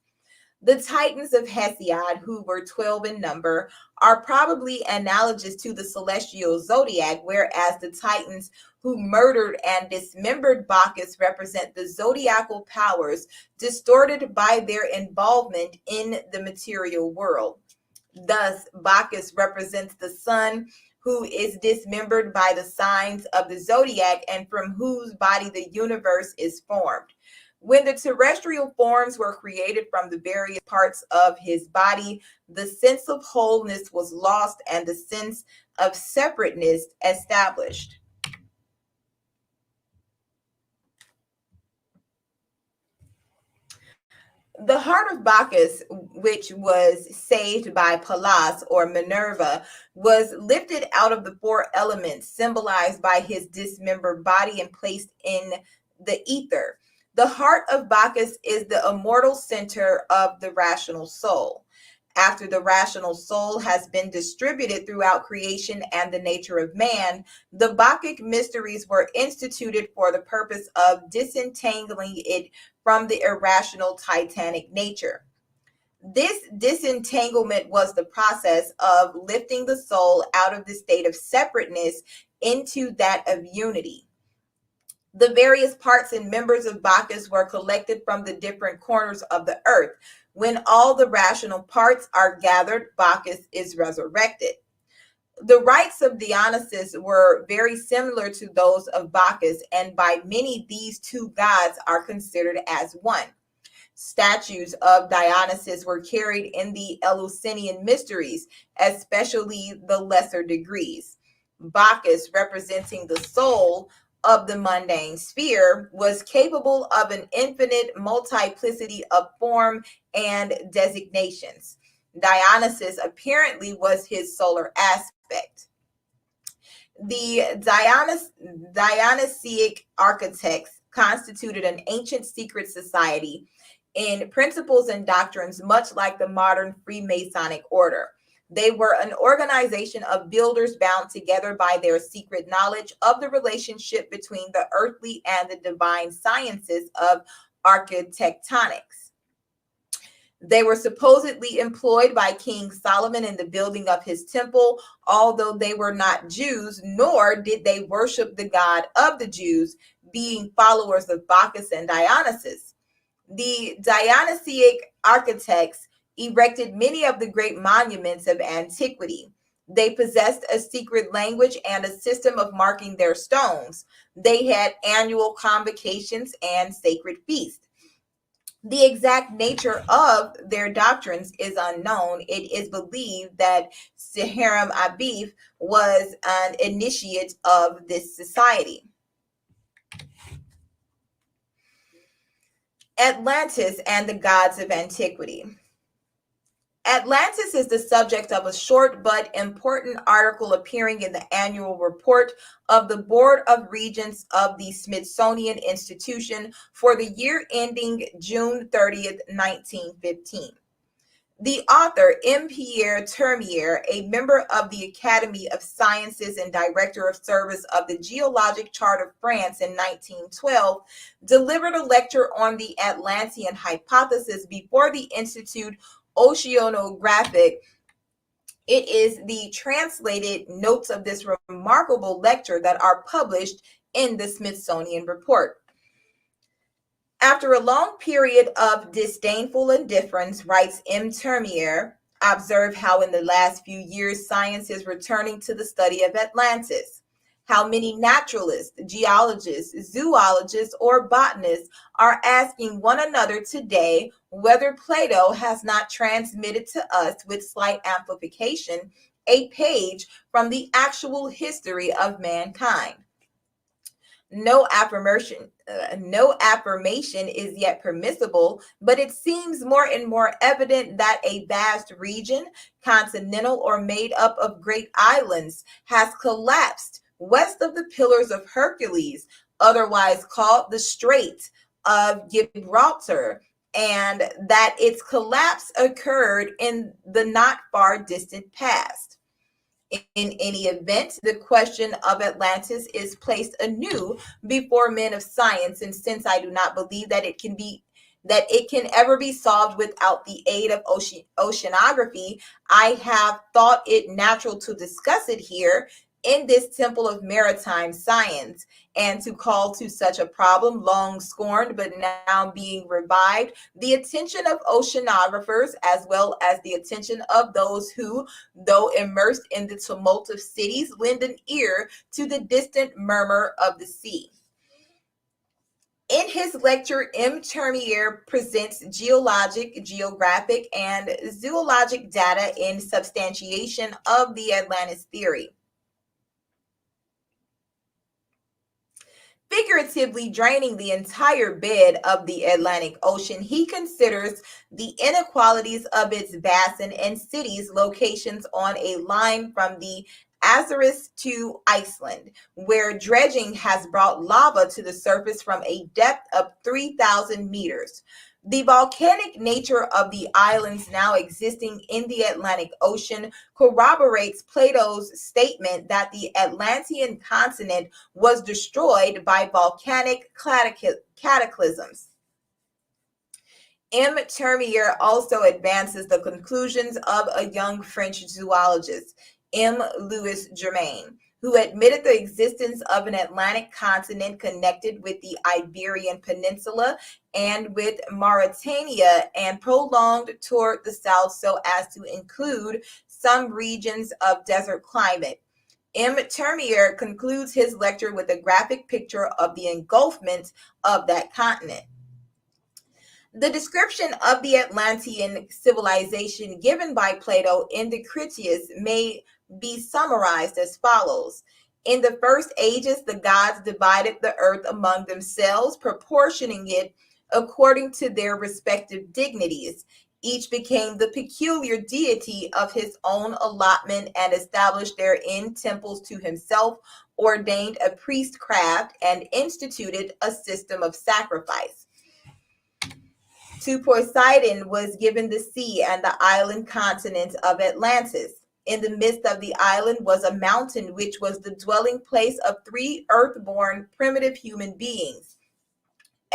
The Titans of Hesiod, who were 12 in number, are probably analogous to the celestial zodiac, whereas the Titans who murdered and dismembered Bacchus represent the zodiacal powers distorted by their involvement in the material world. Thus, Bacchus represents the sun, who is dismembered by the signs of the zodiac and from whose body the universe is formed. When the terrestrial forms were created from the various parts of his body, the sense of wholeness was lost and the sense of separateness established. The heart of Bacchus, which was saved by Pallas or Minerva, was lifted out of the four elements symbolized by his dismembered body and placed in the ether. The heart of Bacchus is the immortal center of the rational soul. After the rational soul has been distributed throughout creation and the nature of man, the Bacchic mysteries were instituted for the purpose of disentangling it from the irrational Titanic nature. This disentanglement was the process of lifting the soul out of the state of separateness into that of unity. The various parts and members of Bacchus were collected from the different corners of the earth. When all the rational parts are gathered, Bacchus is resurrected. The rites of Dionysus were very similar to those of Bacchus, and by many these two gods are considered as one. Statues of Dionysus were carried in the Eleusinian mysteries, especially the lesser degrees. Bacchus, representing the soul of the mundane sphere, was capable of an infinite multiplicity of form and designations. Dionysus apparently was his solar aspect. The Dionysiac architects constituted an ancient secret society in principles and doctrines much like the modern Freemasonic order. They were an organization of builders bound together by their secret knowledge of the relationship between the earthly and the divine sciences of architectonics. They were supposedly employed by King Solomon in the building of his temple, although they were not Jews, nor did they worship the God of the Jews, being followers of Bacchus and Dionysus. The Dionysiac architects erected many of the great monuments of antiquity. They possessed a secret language and a system of marking their stones. They had annual convocations and sacred feasts. The exact nature of their doctrines is unknown. It is believed that Seharam Abif was an initiate of this society. Atlantis and the gods of antiquity. Atlantis is the subject of a short but important article appearing in the annual report of the Board of Regents of the Smithsonian Institution for the year ending June 30th, 1915. The author, M. Pierre Termier, a member of the Academy of Sciences and Director of Service of the Geologic Chart of France in 1912, delivered a lecture on the Atlantean hypothesis before the Institute Oceanographic. It is the translated notes of this remarkable lecture that are published in the Smithsonian Report. After a long period of disdainful indifference, writes M. Termier, observe how in the last few years science is returning to the study of Atlantis. How many naturalists, geologists, zoologists, or botanists are asking one another today whether Plato has not transmitted to us with slight amplification a page from the actual history of mankind. No affirmation is yet permissible, but it seems more and more evident that a vast region, continental or made up of great islands, has collapsed west of the Pillars of Hercules, otherwise called the Strait of Gibraltar, and that its collapse occurred in the not far distant past. In any event, the question of Atlantis is placed anew before men of science, and since I do not believe that it can ever be solved without the aid of oceanography, I have thought it natural to discuss it here in this temple of maritime science, and to call to such a problem, long scorned but now being revived, the attention of oceanographers, as well as the attention of those who, though immersed in the tumult of cities, lend an ear to the distant murmur of the sea. In his lecture, M. Termier presents geologic, geographic, and zoologic data in substantiation of the Atlantis theory. Figuratively draining the entire bed of the Atlantic Ocean, he considers the inequalities of its basin and cities' locations on a line from the Azores to Iceland, where dredging has brought lava to the surface from a depth of 3,000 meters. The volcanic nature of the islands now existing in the Atlantic Ocean corroborates Plato's statement that the Atlantean continent was destroyed by volcanic cataclysms. M. Termier also advances the conclusions of a young French zoologist, M. Louis Germain, who admitted the existence of an Atlantic continent connected with the Iberian Peninsula and with Mauritania and prolonged toward the south so as to include some regions of desert climate. M. Termier concludes his lecture with a graphic picture of the engulfment of that continent. The description of the Atlantean civilization given by Plato in the Critias may be summarized as follows. In the first ages, the gods divided the earth among themselves, proportioning it according to their respective dignities. Each became the peculiar deity of his own allotment and established therein temples to himself, ordained a priestcraft, and instituted a system of sacrifice. To Poseidon was given the sea and the island continent of Atlantis. In the midst of the island was a mountain which was the dwelling place of three earthborn primitive human beings,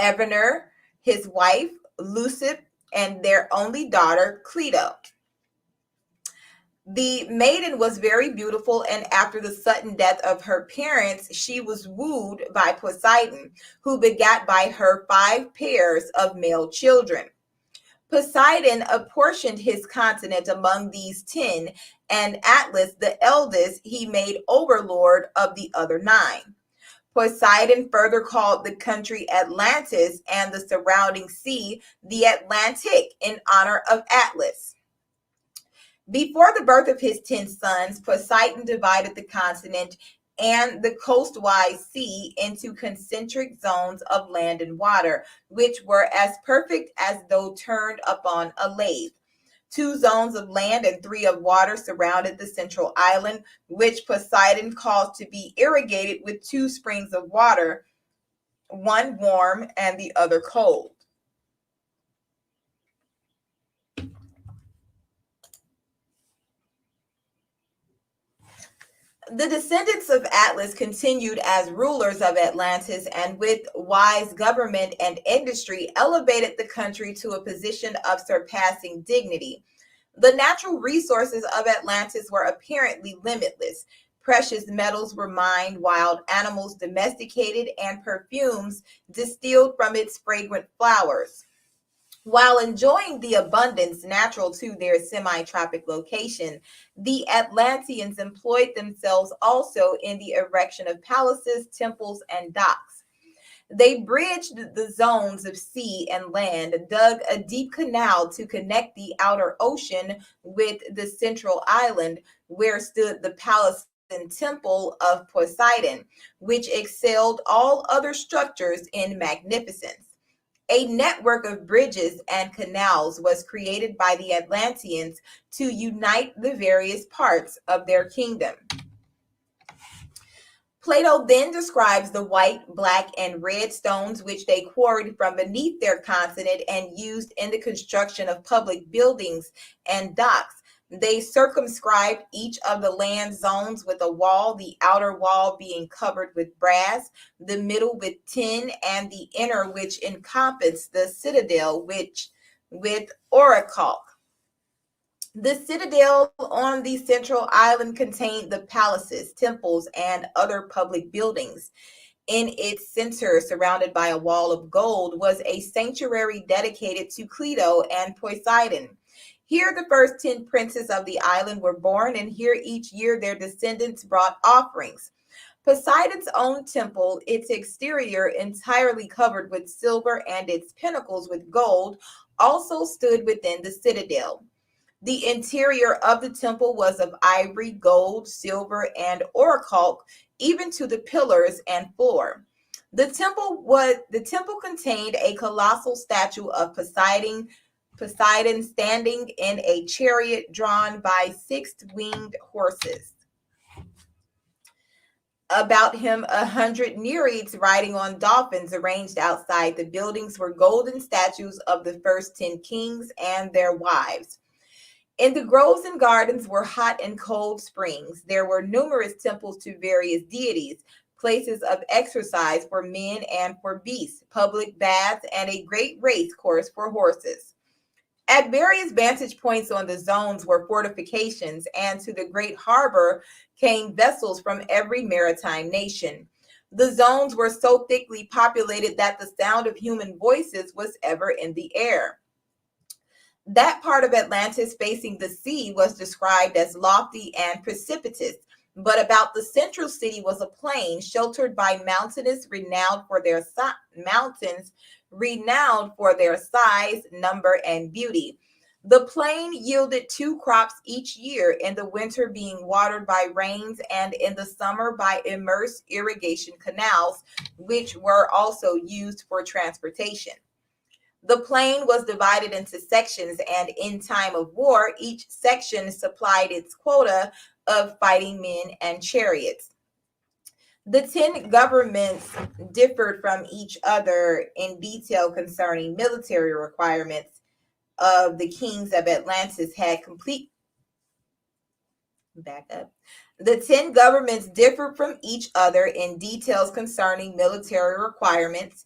Evener, his wife, Leucip, and their only daughter, Cleito. The maiden was very beautiful, and after the sudden death of her parents, she was wooed by Poseidon, who begat by her 5 pairs of male children. Poseidon apportioned his continent among these 10, and Atlas, the eldest, he made overlord of the other 9. Poseidon further called the country Atlantis and the surrounding sea the Atlantic in honor of Atlas. Before the birth of his 10 sons, Poseidon divided the continent and the coastwise sea into concentric zones of land and water, which were as perfect as though turned upon a lathe. 2 zones of land and 3 of water surrounded the central island, which Poseidon caused to be irrigated with 2 springs of water, one warm and the other cold. The descendants of Atlas continued as rulers of Atlantis, and with wise government and industry elevated the country to a position of surpassing dignity. The natural resources of Atlantis were apparently limitless. Precious metals were mined, wild animals domesticated, and perfumes distilled from its fragrant flowers. While enjoying the abundance natural to their semi-tropic location, the Atlanteans employed themselves also in the erection of palaces, temples, and docks. They bridged the zones of sea and land, dug a deep canal to connect the outer ocean with the central island, where stood the palace and temple of Poseidon, which excelled all other structures in magnificence. A network of bridges and canals was created by the Atlanteans to unite the various parts of their kingdom. Plato then describes the white, black, and red stones which they quarried from beneath their continent and used in the construction of public buildings and docks. They circumscribed each of the land zones with a wall, the outer wall being covered with brass, the middle with tin, and the inner which encompassed the citadel with orichalk. The citadel on the central island contained the palaces, temples, and other public buildings. In its center, surrounded by a wall of gold, was a sanctuary dedicated to Pluto and Poseidon. Here the first 10 princes of the island were born, and here each year their descendants brought offerings. Poseidon's own temple, its exterior entirely covered with silver and its pinnacles with gold, also stood within the citadel. The interior of the temple was of ivory, gold, silver, and orichalk, even to the pillars and floor. The temple contained a colossal statue of Poseidon standing in a chariot drawn by 6 winged horses. About him, 100 Nereids riding on dolphins arranged outside the buildings were golden statues of the first 10 kings and their wives. In the groves and gardens were hot and cold springs. There were numerous temples to various deities, places of exercise for men and for beasts, public baths, and a great race course for horses. At various vantage points on the zones were fortifications, and to the great harbor came vessels from every maritime nation. The zones were so thickly populated that the sound of human voices was ever in the air. That part of Atlantis facing the sea was described as lofty and precipitous, but about the central city was a plain sheltered by mountains renowned for their size, number, and beauty. The plain yielded 2 crops each year, in the winter being watered by rains and in the summer by immersed irrigation canals, which were also used for transportation. The plain was divided into sections, and in time of war, each section supplied its quota of fighting men and chariots. The 10 governments differed from each other in detail concerning military requirements of the kings of Atlantis had complete. Back up. The 10 governments differed from each other in details concerning military requirements.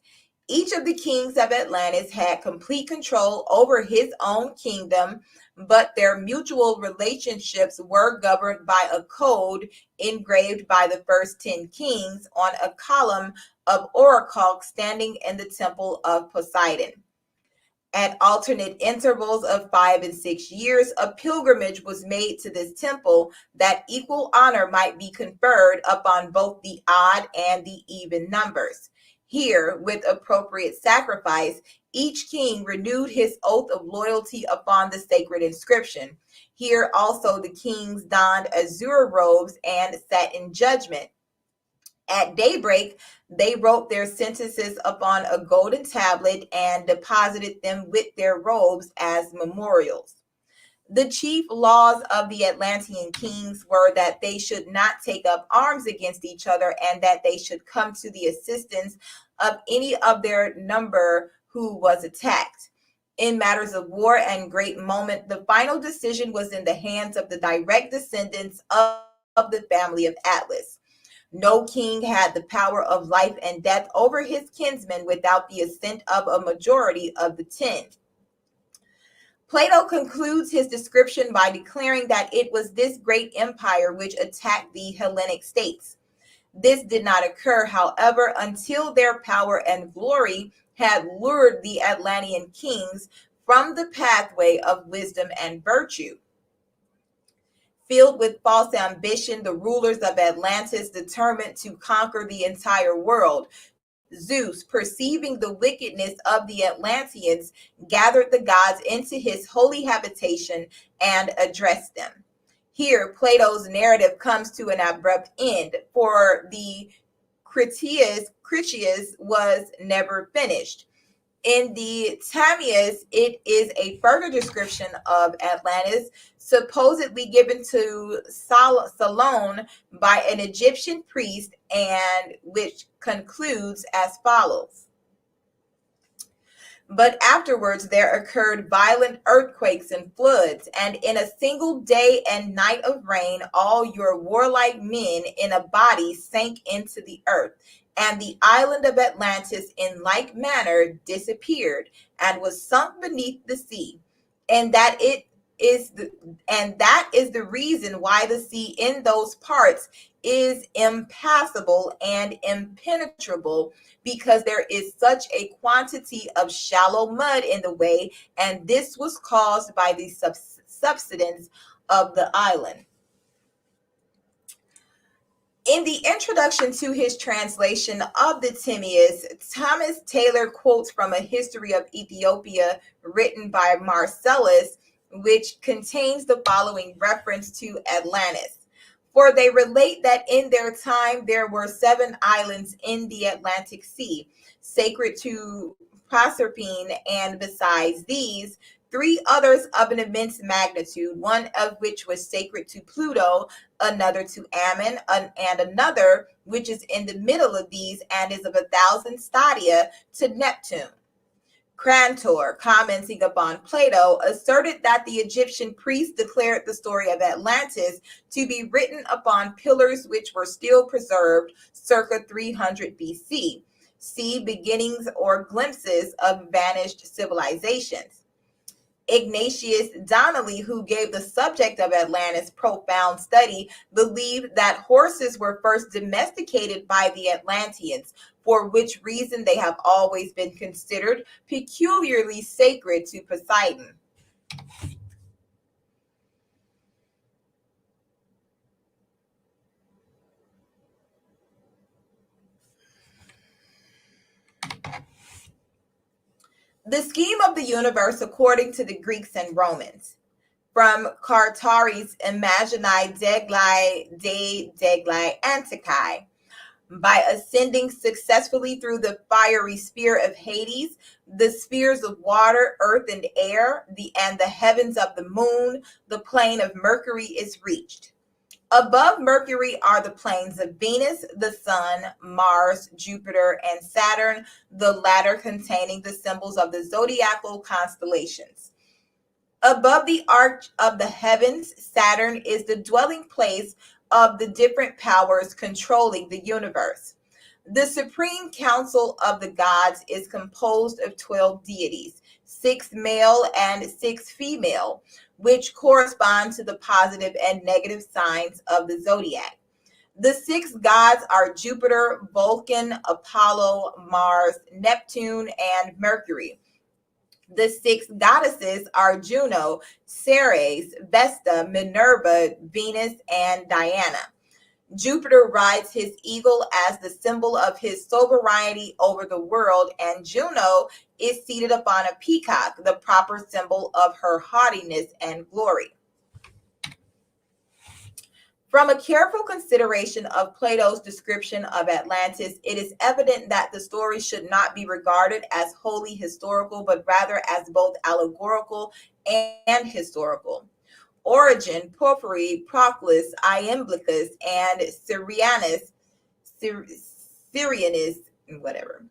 Each of the kings of Atlantis had complete control over his own kingdom, but their mutual relationships were governed by a code engraved by the first 10 kings on a column of orichalk standing in the temple of Poseidon. At alternate intervals of 5 and 6 years, a pilgrimage was made to this temple that equal honor might be conferred upon both the odd and the even numbers. Here, with appropriate sacrifice, each king renewed his oath of loyalty upon the sacred inscription. Here also the kings donned azure robes and sat in judgment. At daybreak, they wrote their sentences upon a golden tablet and deposited them with their robes as memorials. The chief laws of the Atlantean kings were that they should not take up arms against each other and that they should come to the assistance of any of their number who was attacked. In matters of war and great moment, the final decision was in the hands of the direct descendants of the family of Atlas. No king had the power of life and death over his kinsmen without the assent of a majority of the 10. Plato concludes his description by declaring that it was this great empire which attacked the Hellenic states. This did not occur, however, until their power and glory had lured the Atlantean kings from the pathway of wisdom and virtue. Filled with false ambition, the rulers of Atlantis determined to conquer the entire world. Zeus, perceiving the wickedness of the Atlanteans, gathered the gods into his holy habitation and addressed them. Here, Plato's narrative comes to an abrupt end, for the Critias was never finished. In the Timaeus, it is a further description of Atlantis, supposedly given to Solon by an Egyptian priest, and which concludes as follows. But afterwards there occurred violent earthquakes and floods, and in a single day and night of rain, all your warlike men in a body sank into the earth, and the island of Atlantis in like manner disappeared and was sunk beneath the sea. And that is the reason why the sea in those parts is impassable and impenetrable, because there is such a quantity of shallow mud in the way, and this was caused by the subsidence of the island. In the introduction to his translation of the Timaeus, Thomas Taylor quotes from a history of Ethiopia written by Marcellus, which contains the following reference to Atlantis. For they relate that in their time there were 7 islands in the Atlantic Sea, sacred to Proserpine, and besides these, 3 others of an immense magnitude, one of which was sacred to Pluto, another to Ammon, and another, which is in the middle of these and is of 1,000 stadia, to Neptune. Crantor, commenting upon Plato, asserted that the Egyptian priests declared the story of Atlantis to be written upon pillars which were still preserved circa 300 BC. See beginnings or glimpses of vanished civilizations. Ignatius Donnelly, who gave the subject of Atlantis profound study, believed that horses were first domesticated by the Atlanteans, for which reason they have always been considered peculiarly sacred to Poseidon. The scheme of the universe according to the Greeks and Romans. From Cartari's Imaginae Degli Antici. By ascending successfully through the fiery sphere of Hades, the spheres of water, earth, and air, and the heavens of the moon, the plane of Mercury is reached. Above Mercury are the planes of Venus, the Sun, Mars, Jupiter, and Saturn, the latter containing the symbols of the zodiacal constellations. Above the arch of the heavens, Saturn is the dwelling place of the different powers controlling the universe. The supreme council of the gods is composed of 12 deities, 6 male and 6 female, which correspond to the positive and negative signs of the zodiac. The 6 gods are Jupiter, Vulcan, Apollo, Mars, Neptune, and Mercury. The 6 goddesses are Juno, Ceres, Vesta, Minerva, Venus, and Diana. Jupiter rides his eagle as the symbol of his sovereignty over the world, and Juno is seated upon a peacock, the proper symbol of her haughtiness and glory. From a careful consideration of Plato's description of Atlantis, it is evident that the story should not be regarded as wholly historical, but rather as both allegorical and historical. Origen, Porphyry, Proclus, Iamblichus, and Syrianus, whatever,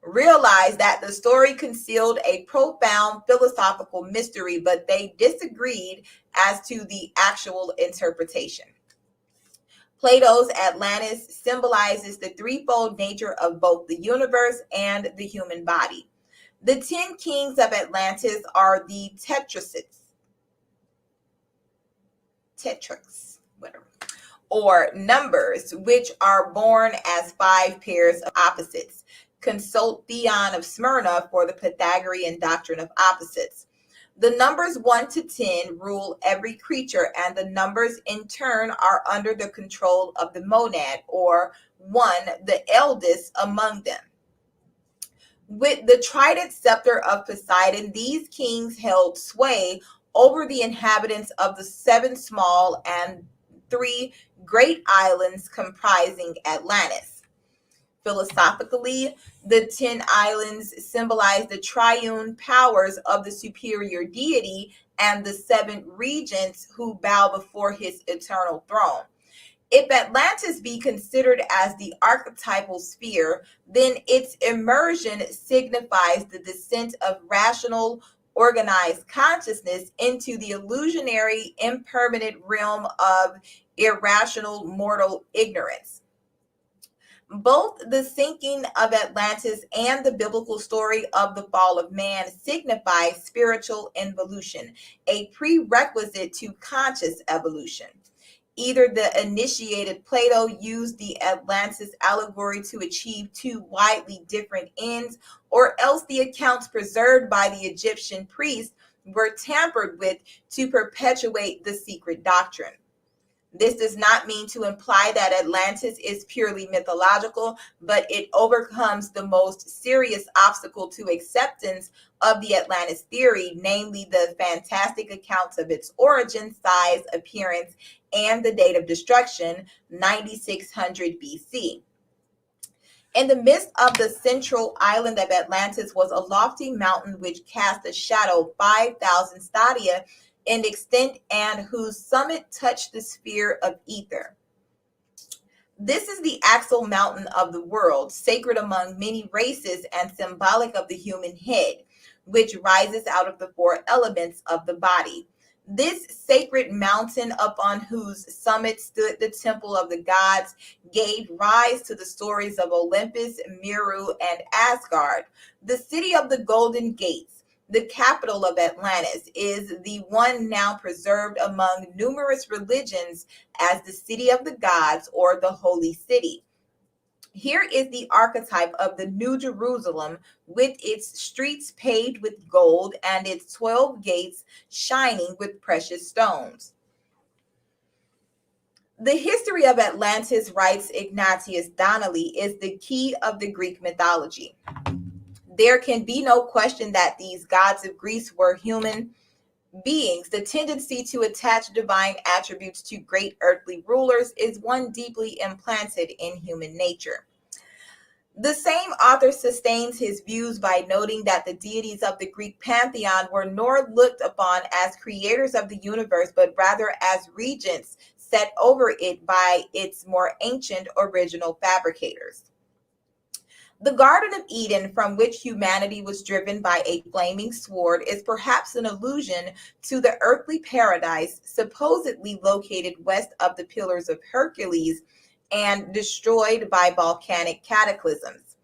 realized that the story concealed a profound philosophical mystery, but they disagreed as to the actual interpretation. Plato's Atlantis symbolizes the threefold nature of both the universe and the human body. The 10 kings of Atlantis are the tetraks, whatever, or numbers, which are born as 5 pairs of opposites. Consult Theon of Smyrna for the Pythagorean doctrine of opposites. The numbers 1 to 10 rule every creature, and the numbers in turn are under the control of the monad, or one, the eldest among them. With the trident scepter of Poseidon, these kings held sway over the inhabitants of the 7 small and 3 great islands comprising Atlantis. Philosophically, the 10 islands symbolize the triune powers of the superior deity and the 7 regents who bow before his eternal throne. If Atlantis be considered as the archetypal sphere, then its immersion signifies the descent of rational, organized consciousness into the illusionary, impermanent realm of irrational mortal ignorance. Both the sinking of Atlantis and the biblical story of the fall of man signify spiritual involution, a prerequisite to conscious evolution. Either the initiated Plato used the Atlantis allegory to achieve 2 widely different ends, or else the accounts preserved by the Egyptian priests were tampered with to perpetuate the secret doctrine. This does not mean to imply that Atlantis is purely mythological, but it overcomes the most serious obstacle to acceptance of the Atlantis theory, namely the fantastic accounts of its origin, size, appearance, and the date of destruction, 9600 BC. In the midst of the central island of Atlantis was a lofty mountain which cast a shadow 5,000 stadia in extent and whose summit touched the sphere of ether. This is the axle mountain of the world, sacred among many races and symbolic of the human head, which rises out of the 4 elements of the body. This sacred mountain, upon whose summit stood the temple of the gods, gave rise to the stories of Olympus, Meru, and Asgard. The city of the Golden Gates, the capital of Atlantis, is the one now preserved among numerous religions as the city of the gods, or the holy city. Here is the archetype of the New Jerusalem, with its streets paved with gold and its 12 gates shining with precious stones. The history of Atlantis, writes Ignatius Donnelly, is the key of the Greek mythology. There can be no question that these gods of Greece were human beings. The tendency to attach divine attributes to great earthly rulers is one deeply implanted in human nature. The same author sustains his views by noting that the deities of the Greek pantheon were nor looked upon as creators of the universe, but rather as regents set over it by its more ancient original fabricators. The Garden of Eden, from which humanity was driven by a flaming sword, is perhaps an allusion to the earthly paradise supposedly located west of the Pillars of Hercules and destroyed by volcanic cataclysms.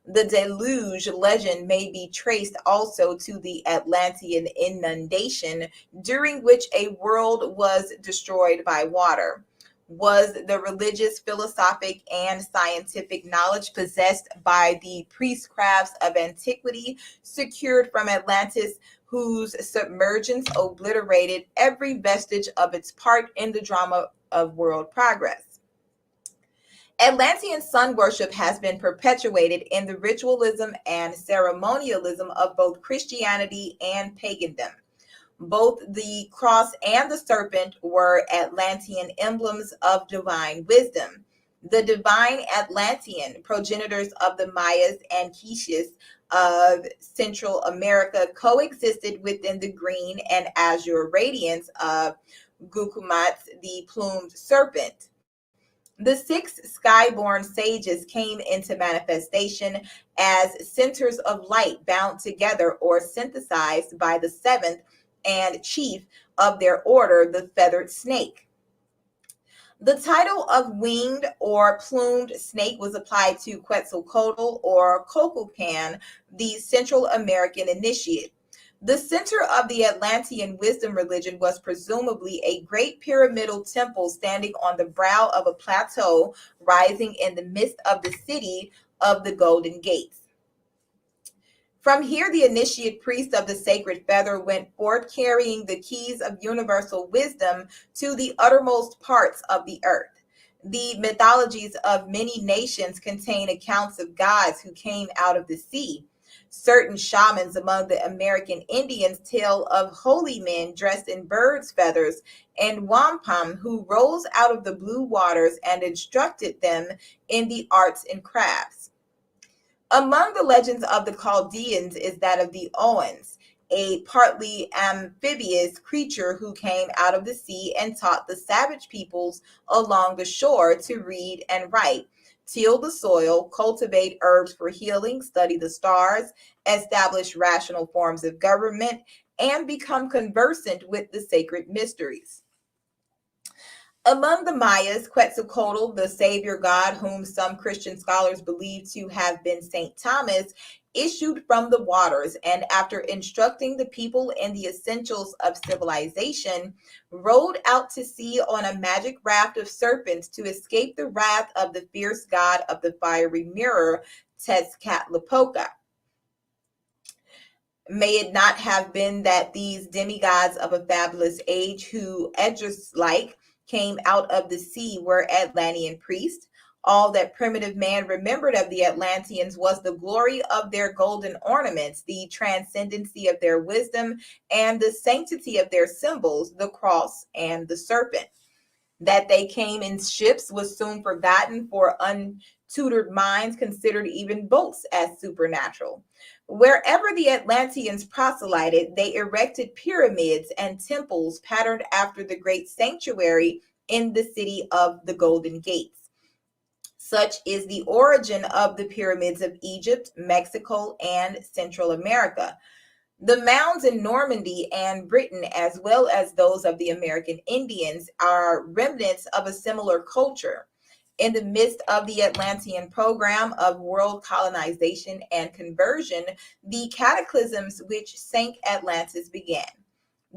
The deluge legend may be traced also to the Atlantean inundation, during which a world was destroyed by water. Was the religious, philosophic, and scientific knowledge possessed by the priestcrafts of antiquity secured from Atlantis, whose submergence obliterated every vestige of its part in the drama of world progress? Atlantean sun worship has been perpetuated in the ritualism and ceremonialism of both Christianity and pagandom. Both the cross and the serpent were Atlantean emblems of divine wisdom. The divine Atlantean progenitors of the Mayas and Quiches of Central America coexisted within the green and azure radiance of Gukumat, the plumed serpent. The six skyborn sages came into manifestation as centers of light bound together or synthesized by the seventh and chief of their order, the feathered snake. The title of winged or plumed snake was applied to Quetzalcoatl or Cococan, the Central American initiate. The center of the Atlantean wisdom religion was presumably a great pyramidal temple standing on the brow of a plateau rising in the midst of the city of the Golden Gates. From here, the initiate priest of the sacred feather went forth carrying the keys of universal wisdom to the uttermost parts of the earth. The mythologies of many nations contain accounts of gods who came out of the sea. Certain shamans among the American Indians tell of holy men dressed in birds' feathers and wampum who rose out of the blue waters and instructed them in the arts and crafts. Among the legends of the Chaldeans is that of the Owens, a partly amphibious creature who came out of the sea and taught the savage peoples along the shore to read and write, till the soil, cultivate herbs for healing, study the stars, establish rational forms of government, and become conversant with the sacred mysteries. Among the Mayas, Quetzalcoatl, the savior god whom some Christian scholars believe to have been St. Thomas, issued from the waters and after instructing the people in the essentials of civilization, rode out to sea on a magic raft of serpents to escape the wrath of the fierce god of the fiery mirror, Tezcatlipoca. May it not have been that these demigods of a fabulous age who Eredis-like came out of the sea were Atlantean priests? All that primitive man remembered of the Atlanteans was the glory of their golden ornaments, the transcendency of their wisdom, and the sanctity of their symbols, the cross and the serpent. That they came in ships was soon forgotten, for untutored minds considered even boats as supernatural. Wherever the Atlanteans proselyted, they erected pyramids and temples patterned after the great sanctuary in the city of the Golden Gates. Such is the origin of the pyramids of Egypt, Mexico, and Central America. The mounds in Normandy and Britain, as well as those of the American Indians, are remnants of a similar culture. In the midst of the Atlantean program of world colonization and conversion, the cataclysms which sank Atlantis began.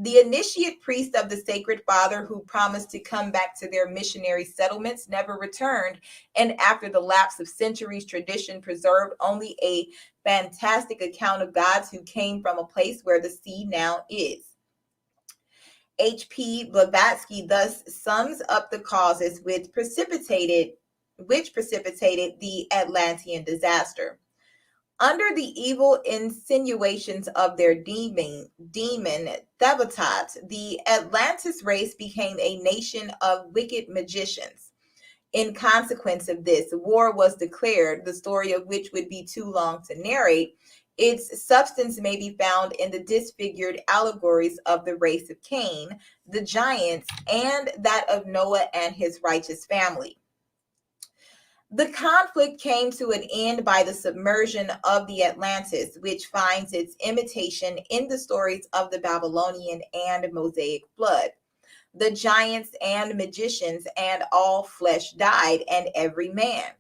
The initiate priest of the Sacred Father who promised to come back to their missionary settlements never returned, and after the lapse of centuries, tradition preserved only a fantastic account of gods who came from a place where the sea now is. H.P. Blavatsky thus sums up the causes which precipitated the Atlantean disaster. Under the evil insinuations of their demon Thebatot, the Atlantis race became a nation of wicked magicians. In consequence of this, war was declared, the story of which would be too long to narrate. Its substance may be found in the disfigured allegories of the race of Cain, the giants, and that of Noah and his righteous family. The conflict came to an end by the submersion of the Atlantis, which finds its imitation in the stories of the Babylonian and Mosaic flood. The giants and magicians and all flesh died, and every man,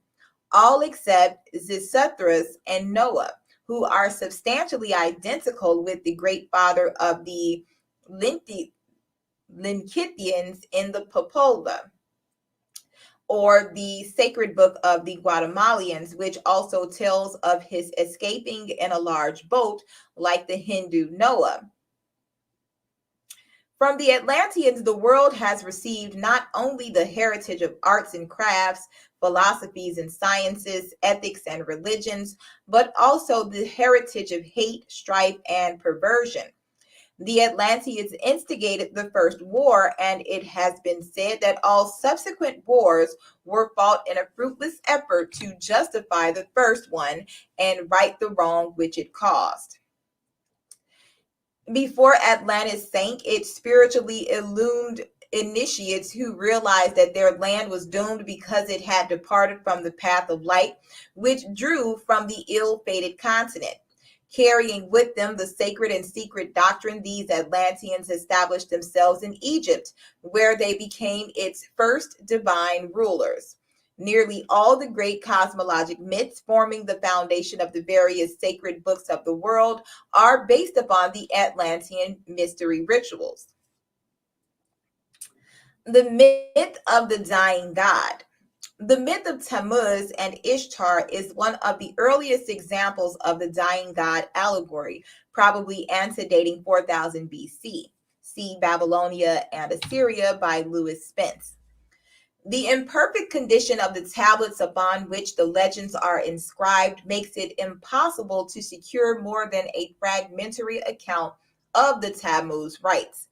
all except Xisuthros and Noah, who are substantially identical with the great father of the Linkithians in the Popola, or the sacred book of the Guatemalans, which also tells of his escaping in a large boat like the Hindu Noah. From the Atlanteans, the world has received not only the heritage of arts and crafts, philosophies and sciences, ethics and religions, but also the heritage of hate, strife, and perversion. The Atlanteans instigated the first war, and it has been said that all subsequent wars were fought in a fruitless effort to justify the first one and right the wrong which it caused. Before Atlantis sank, it spiritually illumined initiates who realized that their land was doomed because it had departed from the path of light, which drew from the ill-fated continent. Carrying with them the sacred and secret doctrine, these Atlanteans established themselves in Egypt, where they became its first divine rulers. Nearly all the great cosmologic myths forming the foundation of the various sacred books of the world are based upon the Atlantean mystery rituals. The myth of the dying god. The myth of Tammuz and Ishtar is one of the earliest examples of the dying god allegory, probably antedating 4000 BC. See Babylonia and Assyria by Lewis Spence. The imperfect condition of the tablets upon which the legends are inscribed makes it impossible to secure more than a fragmentary account of the Tammuz rites.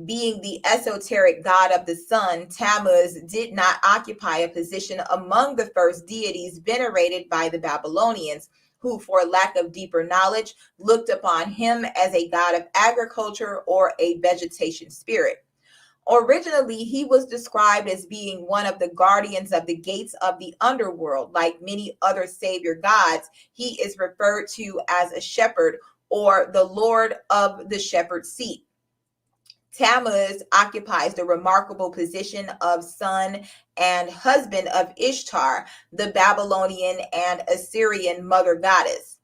Being the esoteric god of the sun, Tammuz did not occupy a position among the first deities venerated by the Babylonians, who, for lack of deeper knowledge, looked upon him as a god of agriculture or a vegetation spirit. Originally, he was described as being one of the guardians of the gates of the underworld. Like many other savior gods, he is referred to as a shepherd or the lord of the shepherd's seat. Tammuz occupies the remarkable position of son and husband of Ishtar, the Babylonian and Assyrian mother goddess.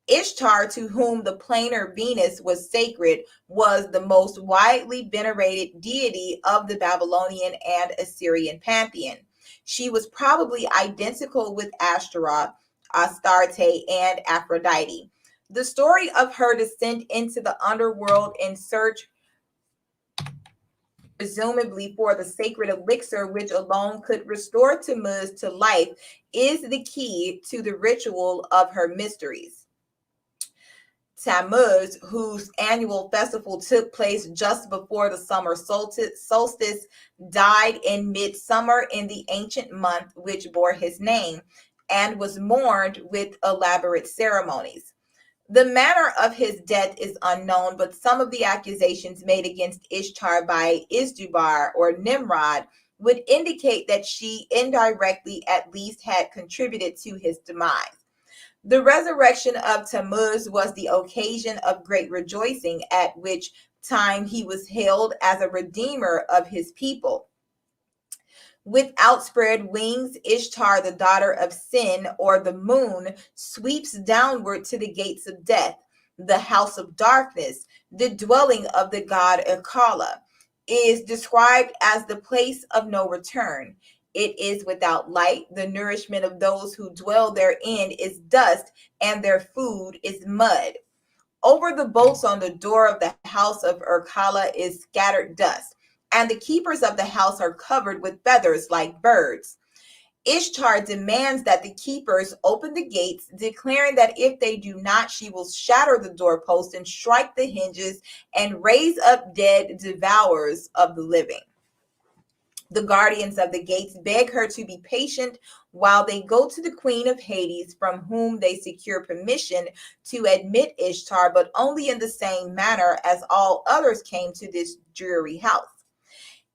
Ishtar, to whom the planar Venus was sacred, was the most widely venerated deity of the Babylonian and Assyrian pantheon. She was probably identical with Ashtaroth, Astarte, and Aphrodite. The story of her descent into the underworld in search presumably for the sacred elixir which alone could restore Tammuz to life is the key to the ritual of her mysteries. Tammuz, whose annual festival took place just before the summer solstice, died in midsummer in the ancient month which bore his name and was mourned with elaborate ceremonies. The manner of his death is unknown, but some of the accusations made against Ishtar by Izdubar or Nimrod would indicate that she indirectly at least had contributed to his demise. The resurrection of Tammuz was the occasion of great rejoicing, at which time he was hailed as a redeemer of his people. With outspread wings, Ishtar, the daughter of Sin, or the moon, sweeps downward to the gates of death, the house of darkness, the dwelling of the god Erkala. Is described as the place of no return. It is without light. The nourishment of those who dwell therein is dust, and their food is mud. Over the bolts on the door of the house of Erkala is scattered dust, and the keepers of the house are covered with feathers like birds. Ishtar demands that the keepers open the gates, declaring that if they do not, she will shatter the doorpost and strike the hinges and raise up dead devourers of the living. The guardians of the gates beg her to be patient while they go to the queen of Hades, from whom they secure permission to admit Ishtar, but only in the same manner as all others came to this dreary house.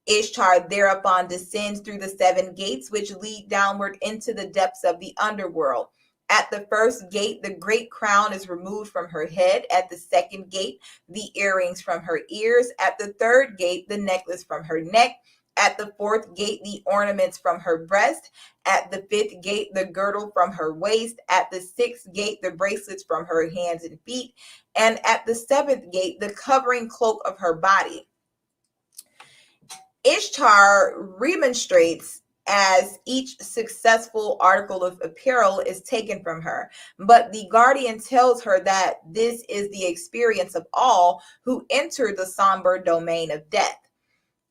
Ishtar thereupon descends through the 7 gates which lead downward into the depths of the underworld. At the first gate, the great crown is removed from her head. At the second gate, the earrings from her ears. At the third gate, the necklace from her neck. At the 4th gate, the ornaments from her breast. At the 5th gate, the girdle from her waist. At the 6th gate, the bracelets from her hands and feet. And at the 7th gate, the covering cloak of her body. Ishtar remonstrates as each successful article of apparel is taken from her, but the guardian tells her that this is the experience of all who enter the somber domain of death.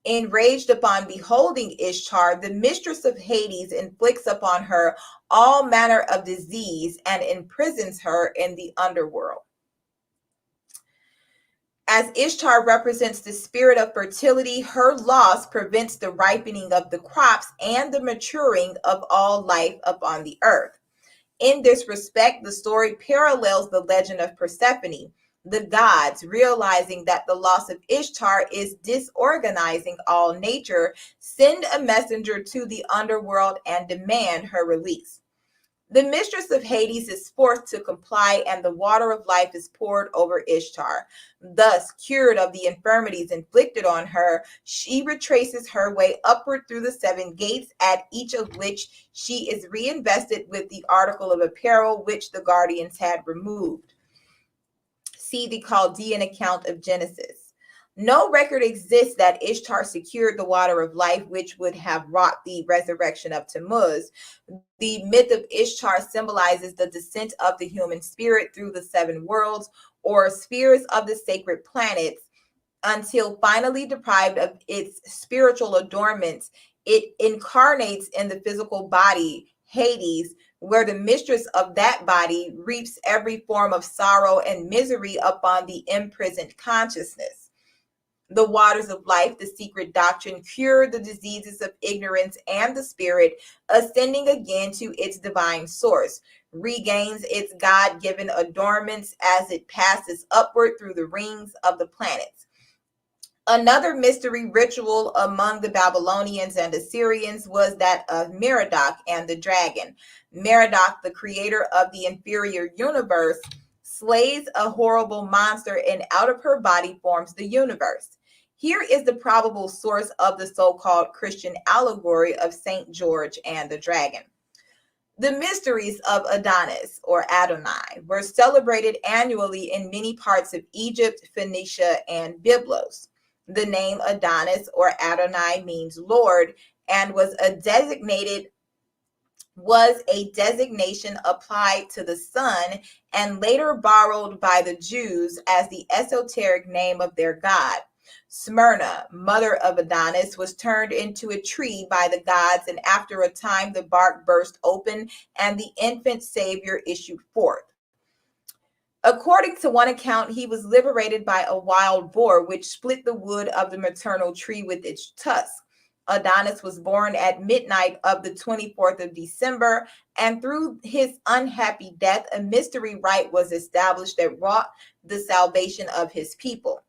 Enraged upon beholding Ishtar, the mistress of Hades inflicts upon her all manner of disease and imprisons her in the underworld. As Ishtar represents the spirit of fertility, her loss prevents the ripening of the crops and the maturing of all life upon the earth. In this respect, the story parallels the legend of Persephone, The gods, realizing that the loss of Ishtar is disorganizing all nature, send a messenger to the underworld and demand her release. The mistress of Hades is forced to comply, and the water of life is poured over Ishtar. Thus, cured of the infirmities inflicted on her, she retraces her way upward through the seven gates, at each of which she is reinvested with the article of apparel which the guardians had removed. See the Chaldean account of Genesis. No record exists that Ishtar secured the water of life, which would have wrought the resurrection of Tammuz. The myth of Ishtar symbolizes the descent of the human spirit through the seven worlds, or spheres of the sacred planets, until finally deprived of its spiritual adornments, it incarnates in the physical body, Hades, where the mistress of that body reaps every form of sorrow and misery upon the imprisoned consciousness. The waters of life, the secret doctrine, cure the diseases of ignorance, and the spirit, ascending again to its divine source, regains its God-given adornments as it passes upward through the rings of the planets. Another mystery ritual among the Babylonians and Assyrians was that of Merodach and the dragon. Merodach, the creator of the inferior universe, slays a horrible monster, and out of her body forms the universe. Here is the probable source of the so-called Christian allegory of Saint George and the dragon. The mysteries of Adonis, or Adonai, were celebrated annually in many parts of Egypt, Phoenicia, and Byblos. The name Adonis, or Adonai, means Lord, and was a designation applied to the sun, and later borrowed by the Jews as the esoteric name of their god. Smyrna, mother of Adonis, was turned into a tree by the gods, and after a time the bark burst open and the infant savior issued forth. According to one account, he was liberated by a wild boar, which split the wood of the maternal tree with its tusk. Adonis was born at midnight of the 24th of December, and through his unhappy death, a mystery rite was established that wrought the salvation of his people.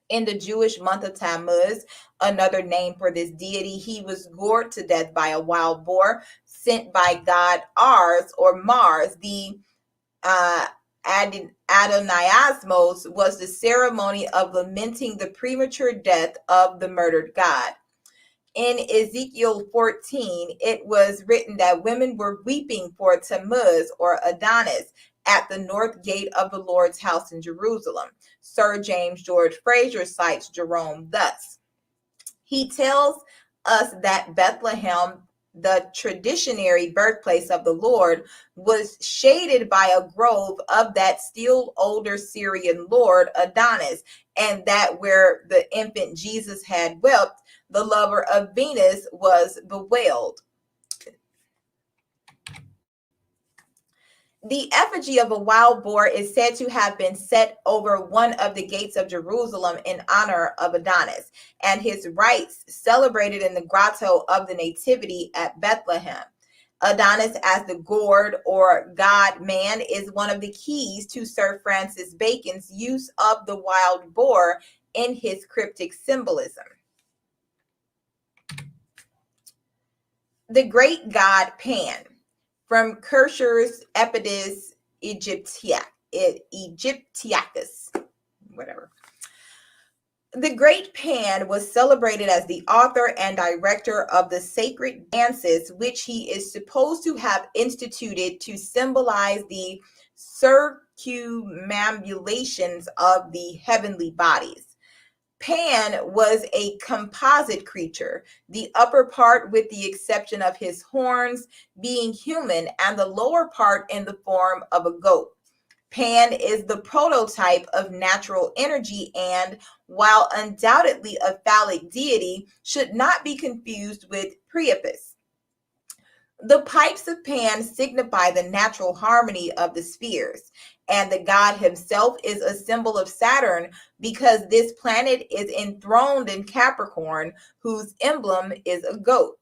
In the Jewish month of Tammuz, another name for this deity, he was gored to death by a wild boar sent by god Ars, or Mars. The Adoniasmos was the ceremony of lamenting the premature death of the murdered god. In Ezekiel 14, it was written that women were weeping for Tammuz, or Adonis, at the north gate of the Lord's house in Jerusalem. Sir James George Fraser cites Jerome thus. He tells us that Bethlehem, the traditionary birthplace of the Lord, was shaded by a grove of that still older Syrian lord Adonis, and that where the infant Jesus had wept, the lover of Venus was bewailed. The effigy of a wild boar is said to have been set over one of the gates of Jerusalem in honor of Adonis, and his rites celebrated in the grotto of the Nativity at Bethlehem. Adonis as the gourd, or God-man, is one of the keys to Sir Francis Bacon's use of the wild boar in his cryptic symbolism. The great god Pan, from Kircher's Eredis Egyptiacus, whatever. The great Pan was celebrated as the author and director of the sacred dances, which he is supposed to have instituted to symbolize the circumambulations of the heavenly bodies. Pan was a composite creature, the upper part, with the exception of his horns, being human, and the lower part in the form of a goat. Pan is the prototype of natural energy and, while undoubtedly a phallic deity, should not be confused with Priapus. The pipes of Pan signify the natural harmony of the spheres, and the god himself is a symbol of Saturn because this planet is enthroned in Capricorn, whose emblem is a goat.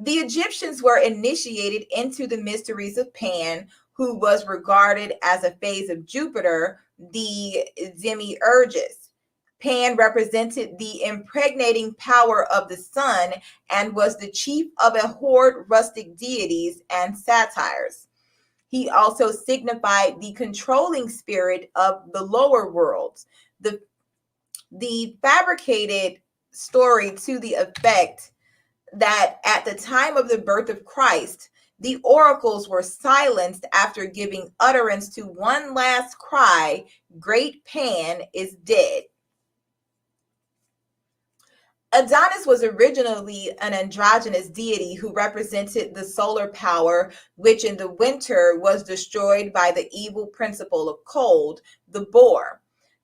The Egyptians were initiated into the mysteries of Pan, who was regarded as a phase of Jupiter, the demiurgus. Pan represented the impregnating power of the sun and was the chief of a horde rustic deities and satyrs. He also signified the controlling spirit of the lower worlds. The fabricated story to the effect that at the time of the birth of Christ, the oracles were silenced after giving utterance to one last cry, "Great Pan is dead." Adonis was originally an androgynous deity who represented the solar power, which in the winter was destroyed by the evil principle of cold, the boar.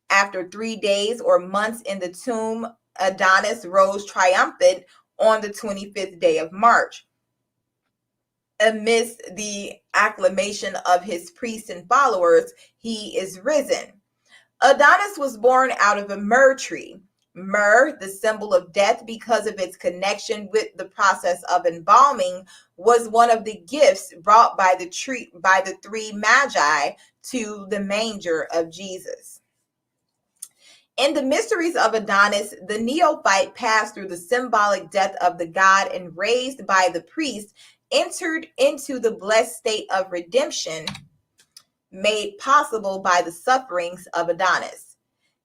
After 3 days or months in the tomb, Adonis rose triumphant on the 25th day of March. Amidst the acclamation of his priests and followers, he is risen. Adonis was born out of a myrrh tree. Myrrh, the symbol of death because of its connection with the process of embalming, was one of the gifts brought by the three magi to the manger of Jesus. In the mysteries of Adonis, the neophyte passed through the symbolic death of the god and, raised by the priest, entered into the blessed state of redemption made possible by the sufferings of Adonis.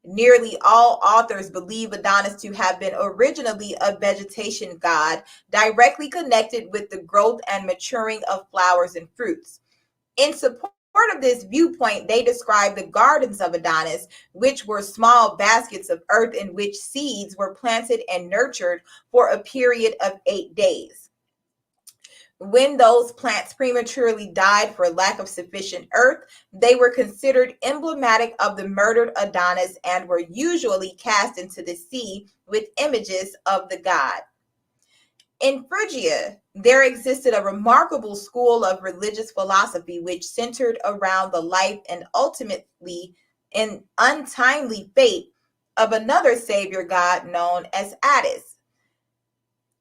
Nearly all authors believe Adonis to have been originally a vegetation god, directly connected with the growth and maturing of flowers and fruits. In support of this viewpoint, they describe the gardens of Adonis, which were small baskets of earth in which seeds were planted and nurtured for a period of 8 days. When those plants prematurely died for lack of sufficient earth, they were considered emblematic of the murdered Adonis and were usually cast into the sea with images of the god. In Phrygia, there existed a remarkable school of religious philosophy which centered around the life and ultimately an untimely fate of another savior god known as Attis,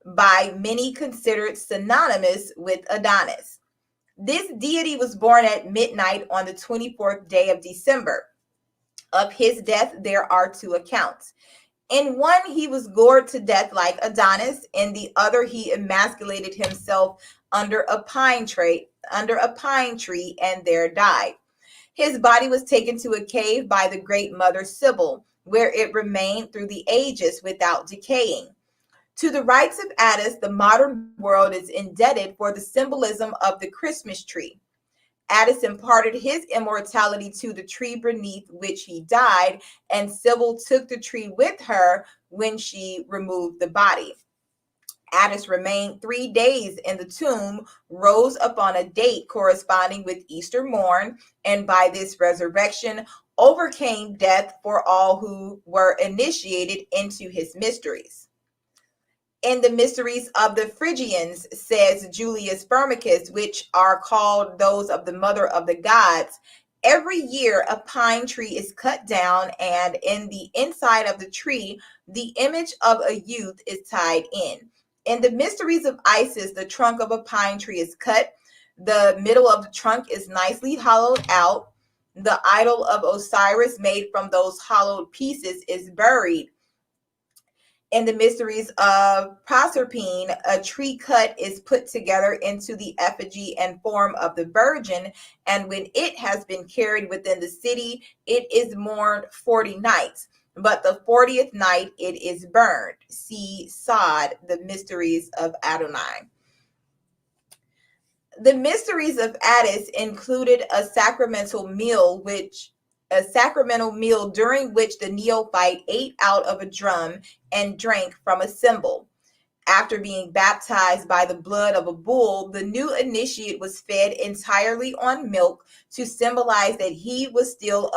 by many considered synonymous with Adonis. This deity was born at midnight on the 24th day of December. Of his death, there are 2 accounts. In one, he was gored to death like Adonis. In the other, he emasculated himself under a pine tree and there died. His body was taken to a cave by the great mother Sibyl, where it remained through the ages without decaying. To the rites of Attis, the modern world is indebted for the symbolism of the Christmas tree. Attis imparted his immortality to the tree beneath which he died, and Sibyl took the tree with her when she removed the body. Attis remained 3 days in the tomb, rose upon a date corresponding with Easter morn, and by this resurrection overcame death for all who were initiated into his mysteries. In the mysteries of the Phrygians, says Julius Firmicus, which are called those of the mother of the gods, every year a pine tree is cut down, and in the inside of the tree, the image of a youth is tied in. In the mysteries of Isis, the trunk of a pine tree is cut. The middle of the trunk is nicely hollowed out. The idol of Osiris, made from those hollowed pieces, is buried. In the mysteries of Proserpine, a tree cut is put together into the effigy and form of the Virgin, and when it has been carried within the city, it is mourned 40 nights. But the 40th night it is burned. See Sod, the mysteries of Adonai. The mysteries of Attis included a sacramental meal during which the neophyte ate out of a drum and drank from a cymbal. After being baptized by the blood of a bull, the new initiate was fed entirely on milk to symbolize that he was still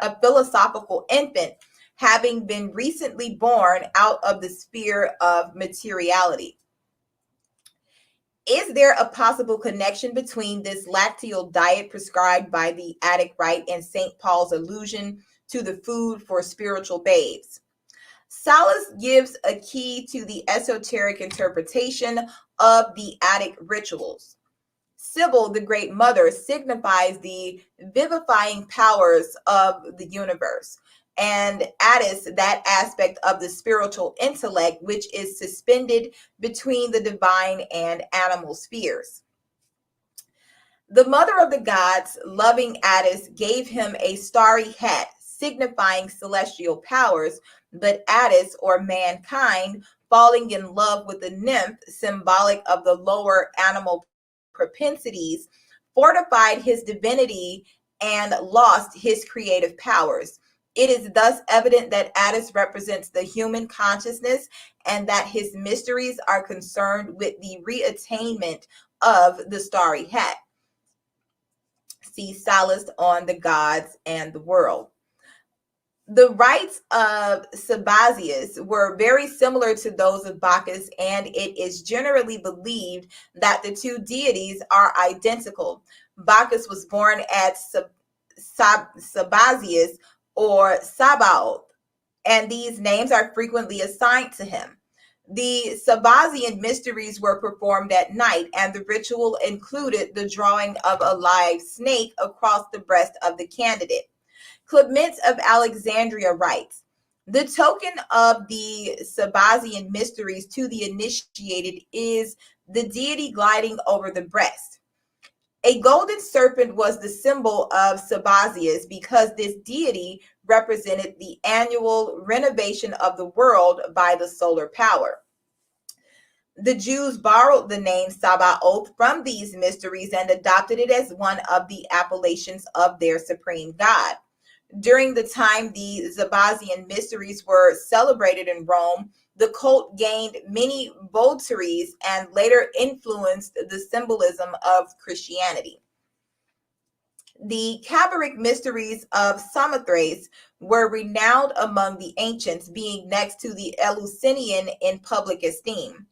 a philosophical infant, having been recently born out of the sphere of materiality. Is there a possible connection between this lacteal diet prescribed by the Attic Rite and St. Paul's allusion to the food for spiritual babes? Sallust gives a key to the esoteric interpretation of the Attic rituals. Sybil, the great mother, signifies the vivifying powers of the universe. And Attis, that aspect of the spiritual intellect, which is suspended between the divine and animal spheres. The mother of the gods, loving Attis, gave him a starry hat, signifying celestial powers, but Attis, or mankind, falling in love with the nymph, symbolic of the lower animal propensities, fortified his divinity and lost his creative powers. It is thus evident that Attis represents the human consciousness and that his mysteries are concerned with the reattainment of the starry hat. See Sallust on the Gods and the World. The rites of Sabazius were very similar to those of Bacchus, and it is generally believed that the two deities are identical. Bacchus was born at Sabazius or Sabaoth, and these names are frequently assigned to him. The Sabazian mysteries were performed at night, and the ritual included the drawing of a live snake across the breast of the candidate. Clement of Alexandria writes, the token of the Sabazian mysteries to the initiated is the deity gliding over the breast. A golden serpent was the symbol of Sabazius because this deity represented the annual renovation of the world by the solar power. The Jews borrowed the name Sabaoth from these mysteries and adopted it as one of the appellations of their supreme god. During the time the Sabazian mysteries were celebrated in Rome, the cult gained many votaries and later influenced the symbolism of Christianity. The Cabiric mysteries of Samothrace were renowned among the ancients, being next to the Eleusinian in public esteem.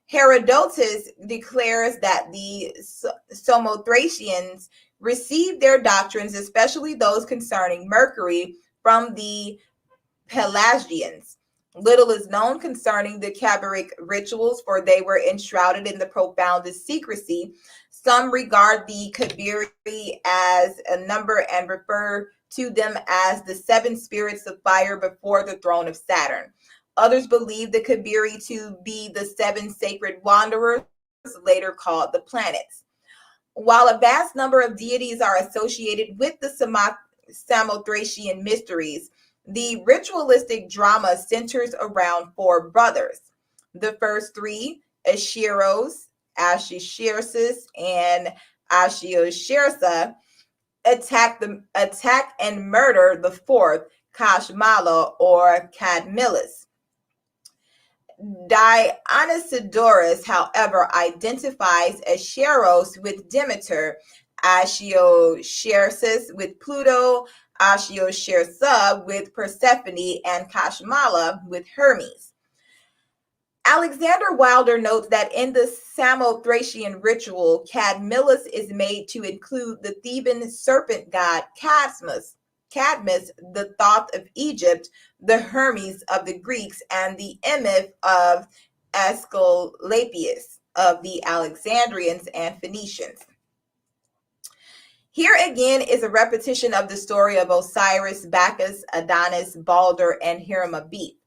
Herodotus declares that the Samothracians received their doctrines, especially those concerning Mercury, from the Pelagians. Little is known concerning the Cabiric rituals, for they were enshrouded in the profoundest secrecy. Some regard the Kabiri as a number and refer to them as the seven spirits of fire before the throne of Saturn. Others believe the Kabiri to be the seven sacred wanderers, later called the planets. While a vast number of deities are associated with the Samothracian mysteries, the ritualistic drama centers around four brothers. The first three, Asheros, Ashishirsis, and Ashioshirsa, attack and murder the fourth, Kashmala or Cadmilus. Dionysiodorus, however, identifies Asheros with Demeter, Ashioshirsis with Pluto, Ashioshirsa with Persephone, and Kashmala with Hermes. Alexander Wilder notes that in the Samothracian ritual, Cadmilus is made to include the Theban serpent god Cadmus, the Thoth of Egypt, the Hermes of the Greeks, and the Emeth of Aesculapius of the Alexandrians and Phoenicians. Here again is a repetition of the story of Osiris, Bacchus, Adonis, Balder, and Hiram-Abeth.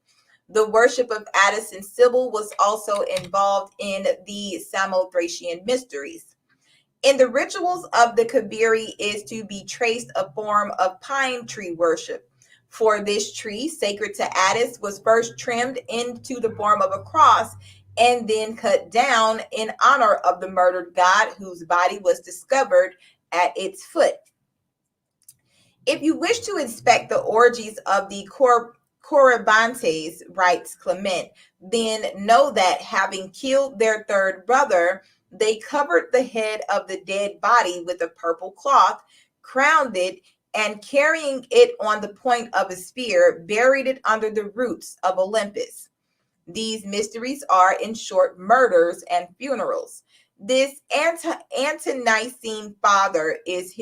The worship of Attis and Sybil was also involved in the Samothracian mysteries. In the rituals of the Kabiri is to be traced a form of pine tree worship. For this tree, sacred to Attis, was first trimmed into the form of a cross and then cut down in honor of the murdered god whose body was discovered at its foot. If you wish to inspect the orgies of the Corybantes, writes Clement, then know that having killed their third brother, they covered the head of the dead body with a purple cloth, crowned it, and carrying it on the point of a spear, buried it under the roots of Olympus. These mysteries are, in short, murders and funerals. This ante-Nicene father is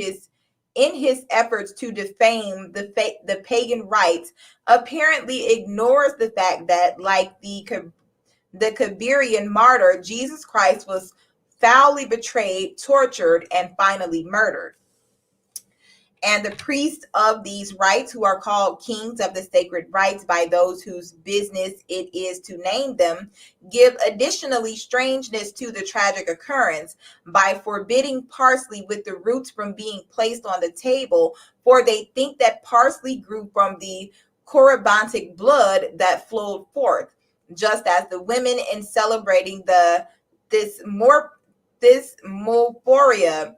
in his efforts to defame the pagan rites, apparently ignores the fact that, like the Kabirian martyr, Jesus Christ was foully betrayed, tortured, and finally murdered. And the priests of these rites, who are called kings of the sacred rites by those whose business it is to name them, give additionally strangeness to the tragic occurrence by forbidding parsley with the roots from being placed on the table, for they think that parsley grew from the corybantic blood that flowed forth, just as the women in celebrating this Morphoria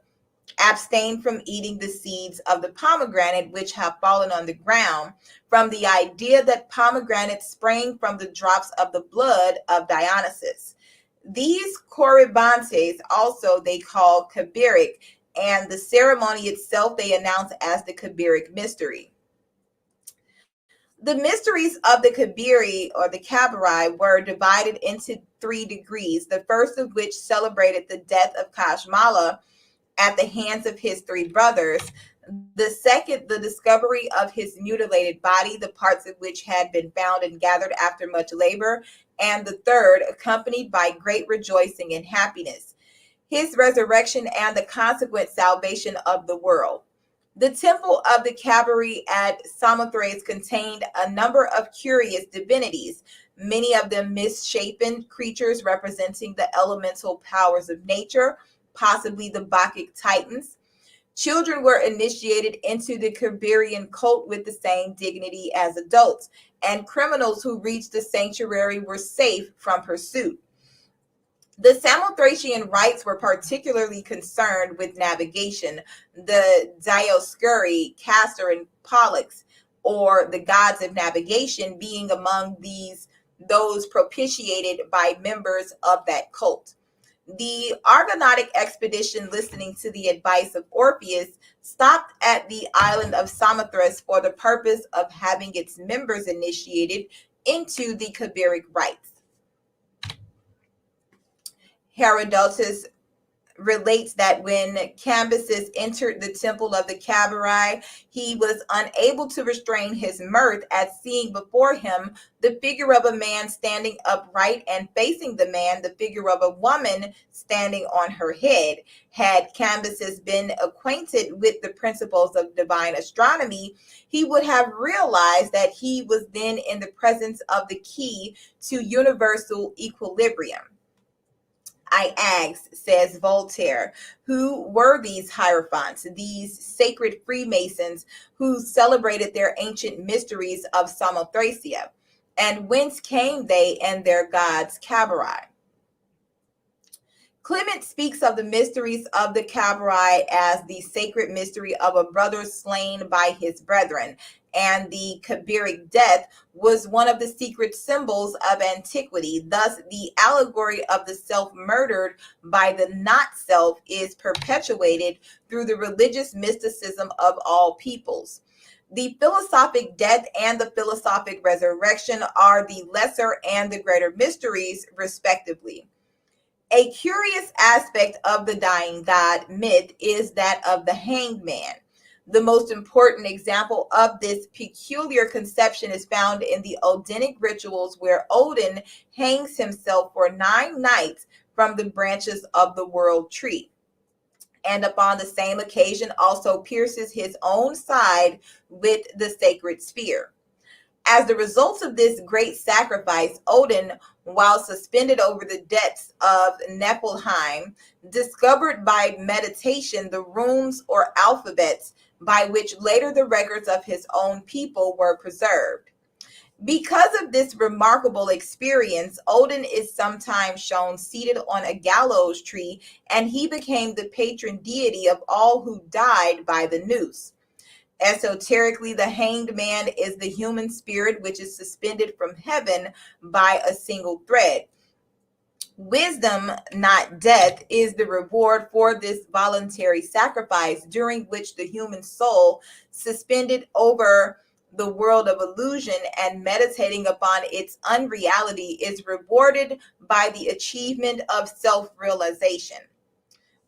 abstain from eating the seeds of the pomegranate which have fallen on the ground, from the idea that pomegranates sprang from the drops of the blood of Dionysus. These corybantes also they call Kabiric, and the ceremony itself they announce as the Kabiric mystery. The mysteries of the Kabiri or the Kabiri were divided into 3 degrees, the first of which celebrated the death of Kashmala at the hands of his 3 brothers. The second, the discovery of his mutilated body, the parts of which had been found and gathered after much labor. And the third, accompanied by great rejoicing and happiness, his resurrection and the consequent salvation of the world. The temple of the Kabiri at Samothrace contained a number of curious divinities, many of them misshapen creatures representing the elemental powers of nature, possibly the Bacchic Titans. Children were initiated into the Kabirian cult with the same dignity as adults, and criminals who reached the sanctuary were safe from pursuit. The Samothracian rites were particularly concerned with navigation. The Dioscuri, Castor, and Pollux, or the gods of navigation, being among those propitiated by members of that cult. The Argonautic expedition, listening to the advice of Orpheus, stopped at the island of Samothrace for the purpose of having its members initiated into the Kabiric rites. Herodotus relates that when Cambyses entered the temple of the Kabiri, he was unable to restrain his mirth at seeing before him the figure of a man standing upright, and facing the man the figure of a woman standing on her head. Had Cambyses been acquainted with the principles of divine astronomy, he would have realized that he was then in the presence of the key to universal equilibrium. I asked, says Voltaire, who were these hierophants, these sacred Freemasons who celebrated their ancient mysteries of Samothracia, and whence came they and their gods Kabiri? Clement speaks of the mysteries of the Kabiri as the sacred mystery of a brother slain by his brethren, and the Kabiric death was one of the secret symbols of antiquity. Thus, the allegory of the self murdered by the not-self is perpetuated through the religious mysticism of all peoples. The philosophic death and the philosophic resurrection are the lesser and the greater mysteries, respectively. A curious aspect of the dying god myth is that of the hanged man. The most important example of this peculiar conception is found in the Odynic rituals, where Odin hangs himself for 9 nights from the branches of the world tree, and upon the same occasion also pierces his own side with the sacred spear. As the result of this great sacrifice, Odin, while suspended over the depths of Niflheim, discovered by meditation the runes or alphabets by which later the records of his own people were preserved. Because of this remarkable experience, Odin is sometimes shown seated on a gallows tree, and he became the patron deity of all who died by the noose. Esoterically, the hanged man is the human spirit which is suspended from heaven by a single thread. Wisdom, not death, is the reward for this voluntary sacrifice, during which the human soul, suspended over the world of illusion and meditating upon its unreality, is rewarded by the achievement of self-realization.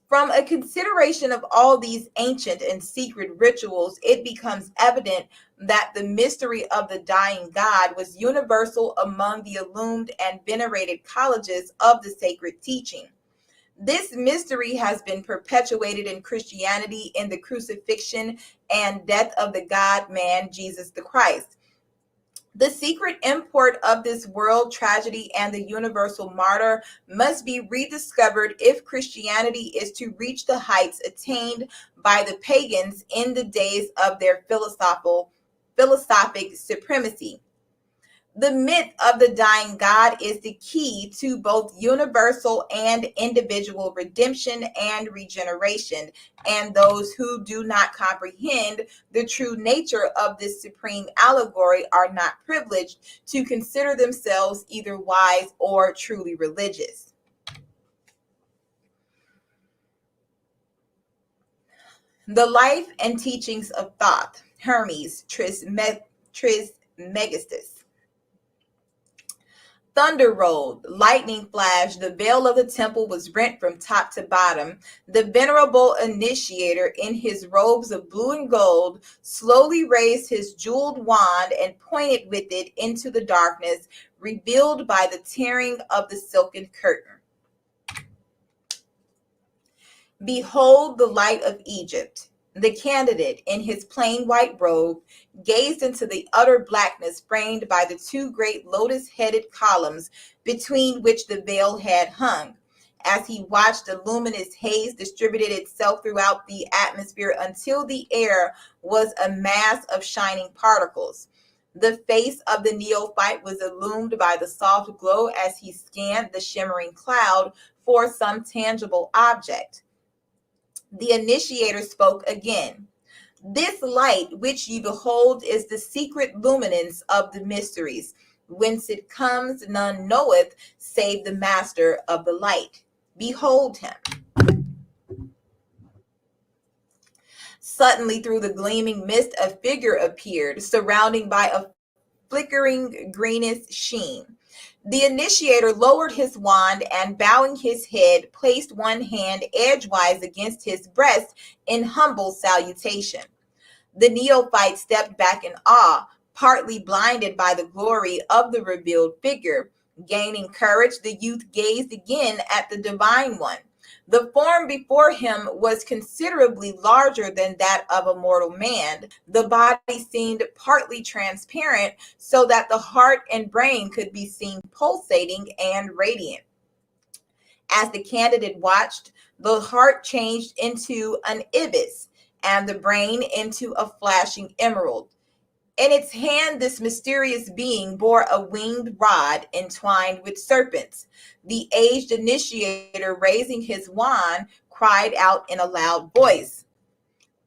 From a consideration of all these ancient and secret rituals, it becomes evident that the mystery of the dying god was universal among the illumined and venerated colleges of the sacred teaching. This mystery has been perpetuated in Christianity in the crucifixion and death of the God-man Jesus the Christ. The secret import of this world tragedy and the universal martyr must be rediscovered if Christianity is to reach the heights attained by the pagans in the days of their philosophic supremacy. The myth of the dying God is the key to both universal and individual redemption and regeneration, and those who do not comprehend the true nature of this supreme allegory are not privileged to consider themselves either wise or truly religious. The life and teachings of Thoth, Hermes Trismegistus. Thunder rolled, lightning flashed, the veil of the temple was rent from top to bottom. The venerable initiator, in his robes of blue and gold, slowly raised his jeweled wand and pointed with it into the darkness, revealed by the tearing of the silken curtain. Behold the light of Egypt. The candidate, in his plain white robe, gazed into the utter blackness framed by the two great lotus-headed columns between which the veil had hung. As he watched, the luminous haze distributed itself throughout the atmosphere until the air was a mass of shining particles. The face of the neophyte was illumined by the soft glow as he scanned the shimmering cloud for some tangible object. The initiator spoke again. This light which you behold is the secret luminance of the mysteries. Whence it comes, none knoweth, save the master of the light. Behold him. Suddenly, through the gleaming mist, a figure appeared, surrounding by a flickering greenish sheen. The initiator lowered his wand and, bowing his head, placed one hand edgewise against his breast in humble salutation. The neophyte stepped back in awe, partly blinded by the glory of the revealed figure. Gaining courage, the youth gazed again at the divine one. The form before him was considerably larger than that of a mortal man. The body seemed partly transparent, so that the heart and brain could be seen pulsating and radiant. As the candidate watched, the heart changed into an ibis, and the brain into a flashing emerald. In its hand, this mysterious being bore a winged rod entwined with serpents. The aged initiator, raising his wand, cried out in a loud voice,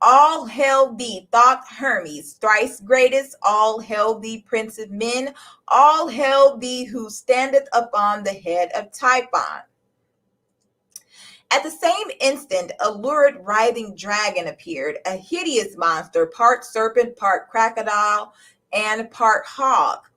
"All hail thee, Thoth Hermes, thrice greatest! All hail thee, Prince of Men! All hail thee who standeth upon the head of Typhon!" At the same instant, a lurid, writhing dragon appeared, a hideous monster, part serpent, part crocodile, and part hog.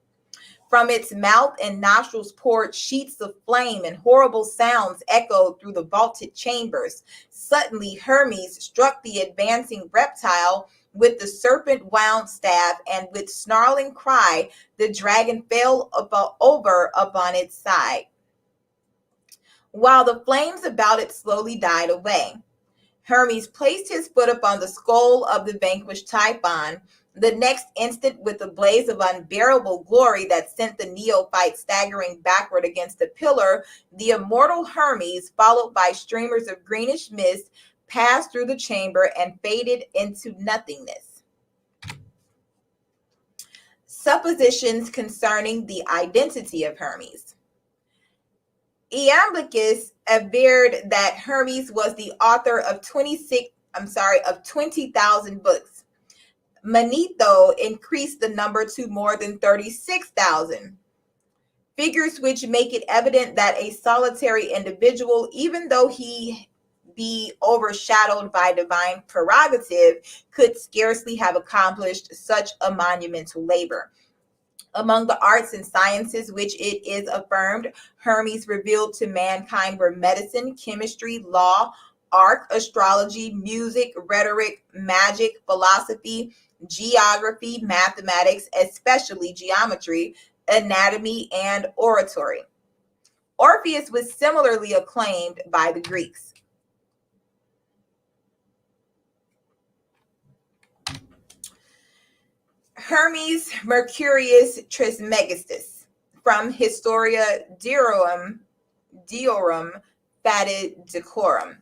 From its mouth and nostrils poured sheets of flame, and horrible sounds echoed through the vaulted chambers. Suddenly, Hermes struck the advancing reptile with the serpent-wound staff, and with snarling cry, the dragon fell over upon its side, while the flames about it slowly died away. Hermes placed his foot upon the skull of the vanquished Typhon. The next instant, with a blaze of unbearable glory that sent the neophyte staggering backward against a pillar, the immortal Hermes, followed by streamers of greenish mist, passed through the chamber and faded into nothingness. Suppositions concerning the identity of Hermes. Iamblichus averred that Hermes was the author of 20,000 books. Manetho increased the number to more than 36,000. Figures which make it evident that a solitary individual, even though he be overshadowed by divine prerogative, could scarcely have accomplished such a monumental labor. Among the arts and sciences which it is affirmed Hermes revealed to mankind were medicine, chemistry, law, art, astrology, music, rhetoric, magic, philosophy, geography, mathematics, especially geometry, anatomy, and oratory. Orpheus was similarly acclaimed by the Greeks. Hermes Mercurius Trismegistus, from Historia Diorum Fatid Decorum.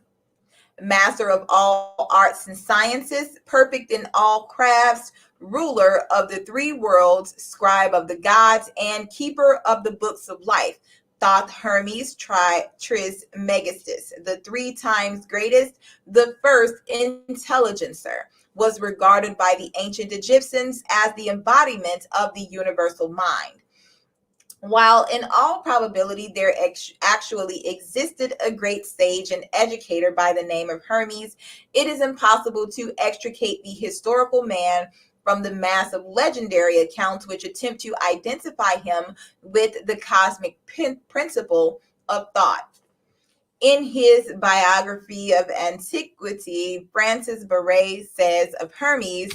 Master of all arts and sciences, perfect in all crafts, ruler of the three worlds, scribe of the gods, and keeper of the books of life. Thoth Hermes Trismegistus, the 3 times greatest, the first intelligencer, was regarded by the ancient Egyptians as the embodiment of the universal mind. While in all probability there actually existed a great sage and educator by the name of Hermes, it is impossible to extricate the historical man from the mass of legendary accounts which attempt to identify him with the cosmic principle of thought. In his biography of Antiquity, Francis Barré says of Hermes,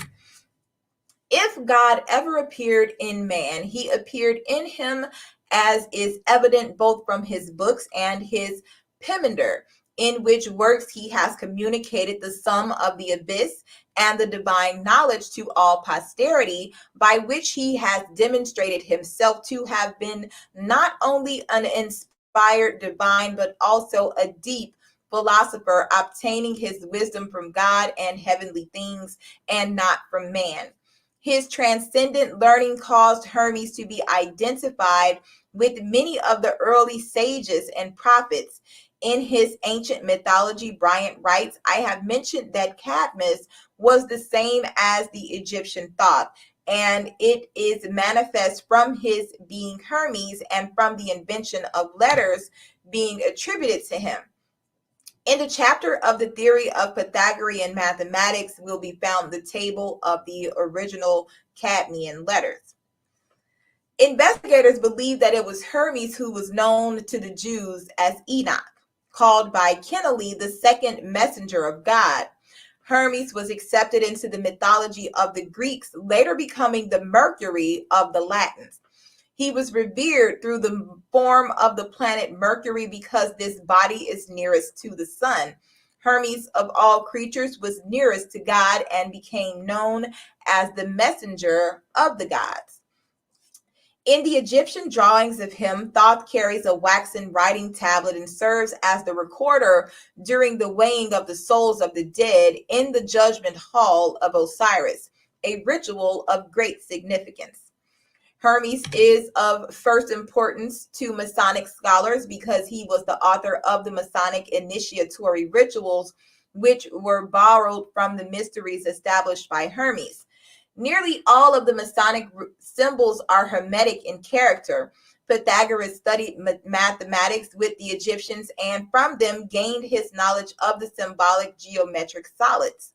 "If God ever appeared in man, he appeared in him, as is evident both from his books and his Pemminder, in which works he has communicated the sum of the abyss and the divine knowledge to all posterity, by which he has demonstrated himself to have been not only an inspired divine, but also a deep philosopher, obtaining his wisdom from God and heavenly things, and not from man. His transcendent learning caused Hermes to be identified with many of the early sages and prophets. In his ancient mythology, Bryant writes, I have mentioned that Cadmus was the same as the Egyptian Thoth, and it is manifest from his being Hermes and from the invention of letters being attributed to him. In the chapter of the theory of Pythagorean mathematics will be found the table of the original Cadmean letters. Investigators believe that it was Hermes who was known to the Jews as Enoch, called by Kennelly the second messenger of God. Hermes was accepted into the mythology of the Greeks, later becoming the Mercury of the Latins. He was revered through the form of the planet Mercury because this body is nearest to the sun. Hermes of all creatures was nearest to God and became known as the messenger of the gods. In the Egyptian drawings of him, Thoth carries a waxen writing tablet and serves as the recorder during the weighing of the souls of the dead in the judgment hall of Osiris, a ritual of great significance. Hermes is of first importance to Masonic scholars because he was the author of the Masonic initiatory rituals, which were borrowed from the mysteries established by Hermes. Nearly all of the Masonic symbols are Hermetic in character. Pythagoras studied mathematics with the Egyptians and from them gained his knowledge of the symbolic geometric solids.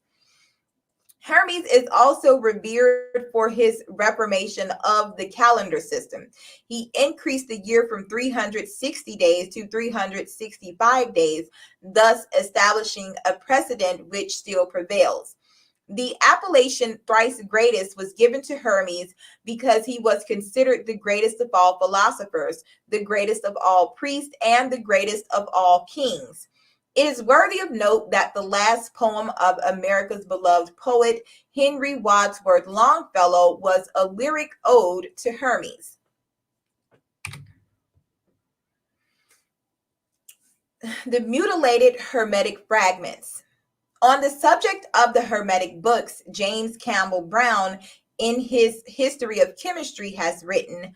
Hermes is also revered for his reformation of the calendar system. He increased the year from 360 days to 365 days, thus establishing a precedent which still prevails. The appellation thrice greatest was given to Hermes because he was considered the greatest of all philosophers, the greatest of all priests, and the greatest of all kings. It is worthy of note that the last poem of America's beloved poet, Henry Wadsworth Longfellow, was a lyric ode to Hermes. The mutilated Hermetic fragments. On the subject of the Hermetic books, James Campbell Brown, in his History of Chemistry, has written,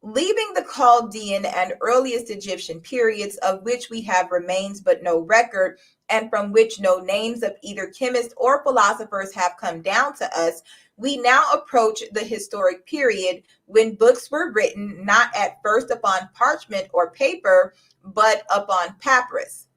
leaving the Chaldean and earliest Egyptian periods, of which we have remains but no record, and from which no names of either chemists or philosophers have come down to us, we now approach the historic period when books were written not at first upon parchment or paper, but upon papyrus.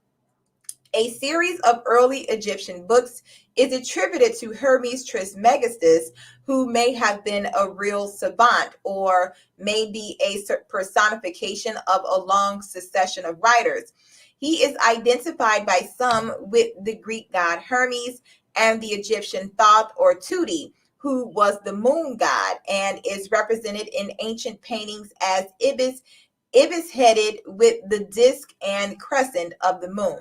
A series of early Egyptian books is attributed to Hermes Trismegistus, who may have been a real savant or may be a personification of a long succession of writers. He is identified by some with the Greek god Hermes and the Egyptian Thoth or Tuti, who was the moon god and is represented in ancient paintings as Ibis ibis-headed with the disk and crescent of the moon.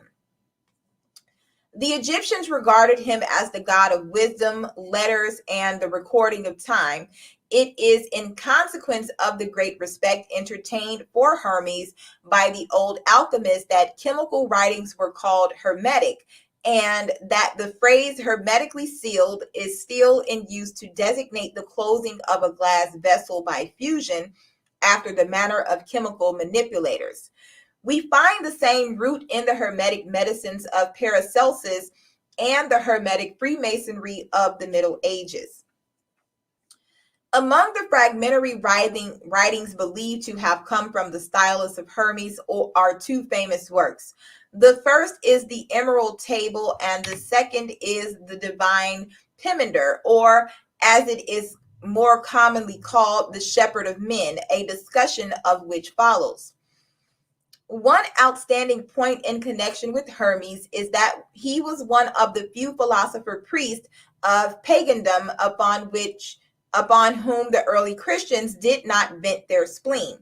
The Egyptians regarded him as the god of wisdom, letters, and the recording of time. It is in consequence of the great respect entertained for Hermes by the old alchemists that chemical writings were called hermetic, and that the phrase hermetically sealed is still in use to designate the closing of a glass vessel by fusion after the manner of chemical manipulators. We find the same root in the Hermetic medicines of Paracelsus and the Hermetic Freemasonry of the Middle Ages. Among the fragmentary writings believed to have come from the stylus of Hermes are two famous works. The first is the Emerald Table, and the second is the Divine Pemminder, or as it is more commonly called, the Shepherd of Men, a discussion of which follows. One outstanding point in connection with Hermes is that he was one of the few philosopher priests of pagandom upon whom the early Christians did not vent their spleen.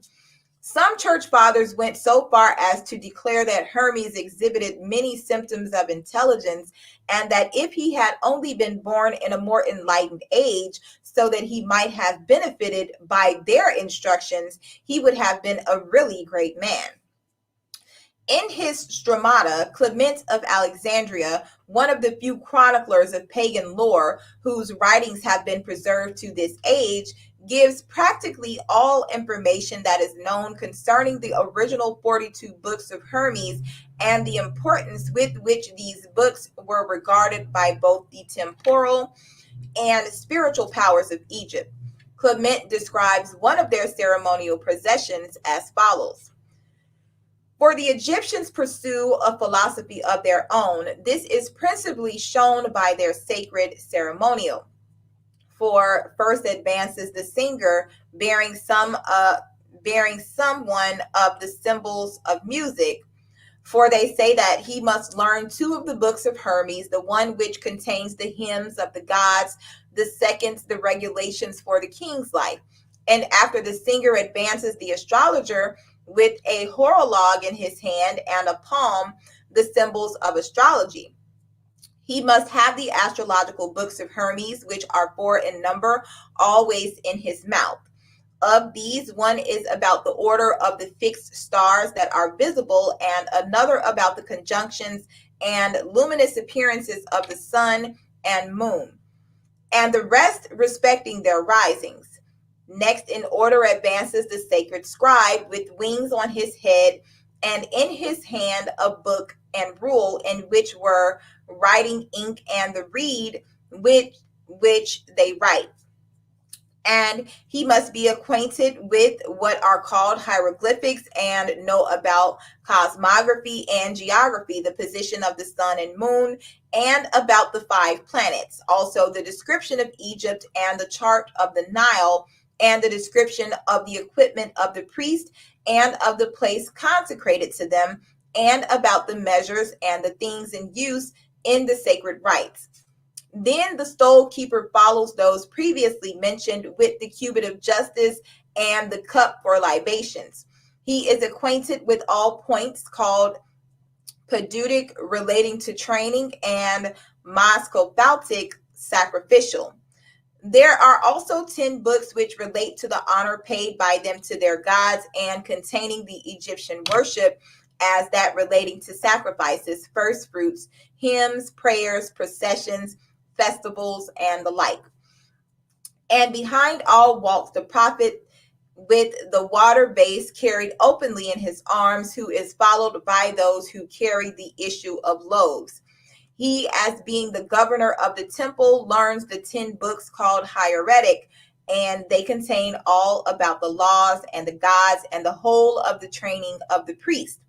Some church fathers went so far as to declare that Hermes exhibited many symptoms of intelligence, and that if he had only been born in a more enlightened age, so that he might have benefited by their instructions, he would have been a really great man. In his Stramata, Clement of Alexandria, one of the few chroniclers of pagan lore whose writings have been preserved to this age, gives practically all information that is known concerning the original 42 books of Hermes and the importance with which these books were regarded by both the temporal and spiritual powers of Egypt. Clement describes one of their ceremonial processions as follows. For the Egyptians pursue a philosophy of their own. This is principally shown by their sacred ceremonial. For first advances the singer bearing someone of the symbols of music. For they say that he must learn two of the books of Hermes, the one which contains the hymns of the gods, the second the regulations for the king's life. And after the singer advances the astrologer with a horologe in his hand and a palm, the symbols of astrology. He must have the astrological books of Hermes, which are 4 in number, always in his mouth. Of these, one is about the order of the fixed stars that are visible, and another about the conjunctions and luminous appearances of the sun and moon, and the rest respecting their risings. Next in order advances the Sacred Scribe with wings on his head, and in his hand a book and rule in which were writing ink and the reed with which they write. And he must be acquainted with what are called hieroglyphics and know about cosmography and geography, the position of the sun and moon, and about the 5 planets. Also the description of Egypt and the chart of the Nile, and the description of the equipment of the priest and of the place consecrated to them, and about the measures and the things in use in the sacred rites. Then the stole keeper follows those previously mentioned with the cubit of justice and the cup for libations. He is acquainted with all points called pedutic relating to training and moschophaltic sacrificial. There are also 10 books which relate to the honor paid by them to their gods and containing the Egyptian worship, as that relating to sacrifices, first fruits, hymns, prayers, processions, festivals, and the like. And behind all walks the prophet with the water vase carried openly in his arms, who is followed by those who carry the issue of loaves. He, as being the governor of the temple, learns the 10 books called hieratic, and they contain all about the laws and the gods and the whole of the training of the priest.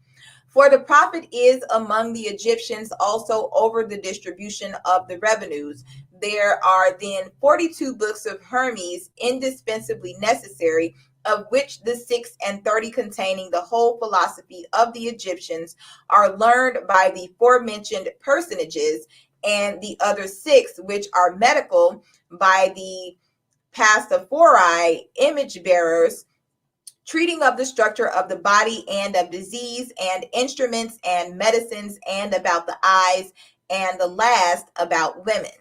For the prophet is among the Egyptians also over the distribution of the revenues. There are then 42 books of Hermes indispensably necessary, of which the 6 and 30 containing the whole philosophy of the Egyptians are learned by the forementioned personages, and the other 6, which are medical, by the pastophori, image bearers, treating of the structure of the body and of disease and instruments and medicines and about the eyes, and the last about women.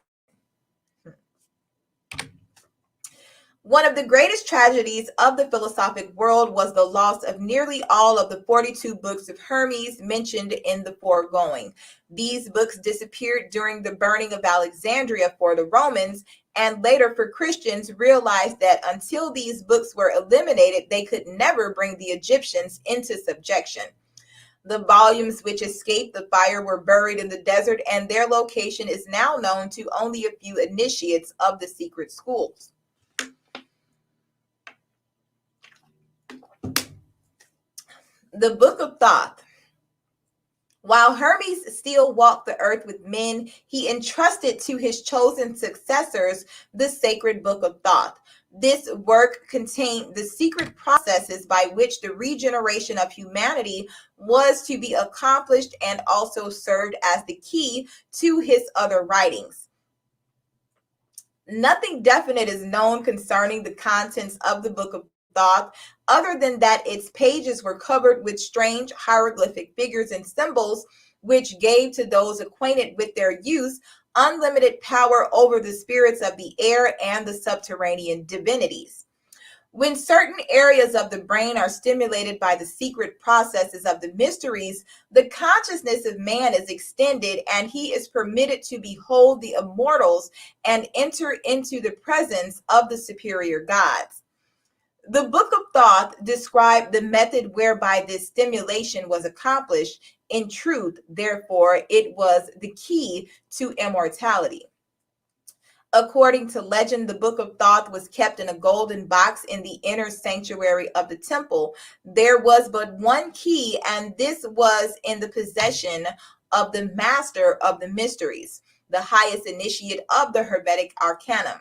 One of the greatest tragedies of the philosophic world was the loss of nearly all of the 42 books of Hermes mentioned in the foregoing. These books disappeared during the burning of Alexandria for the Romans, and later for Christians realized that until these books were eliminated, they could never bring the Egyptians into subjection. The volumes which escaped the fire were buried in the desert, and their location is now known to only a few initiates of the secret schools. The Book of Thoth. While Hermes still walked the earth with men, he entrusted to his chosen successors the sacred Book of Thoth. This work contained the secret processes by which the regeneration of humanity was to be accomplished, and also served as the key to his other writings. Nothing definite is known concerning the contents of the Book of Thoth, other than that its pages were covered with strange hieroglyphic figures and symbols, which gave to those acquainted with their use unlimited power over the spirits of the air and the subterranean divinities. When certain areas of the brain are stimulated by the secret processes of the mysteries, the consciousness of man is extended, and he is permitted to behold the immortals and enter into the presence of the superior gods. The Book of Thoth described the method whereby this stimulation was accomplished. In truth, therefore, it was the key to immortality. According to legend, the Book of Thoth was kept in a golden box in the inner sanctuary of the temple. There was but one key, and this was in the possession of the master of the mysteries, the highest initiate of the Hermetic Arcanum.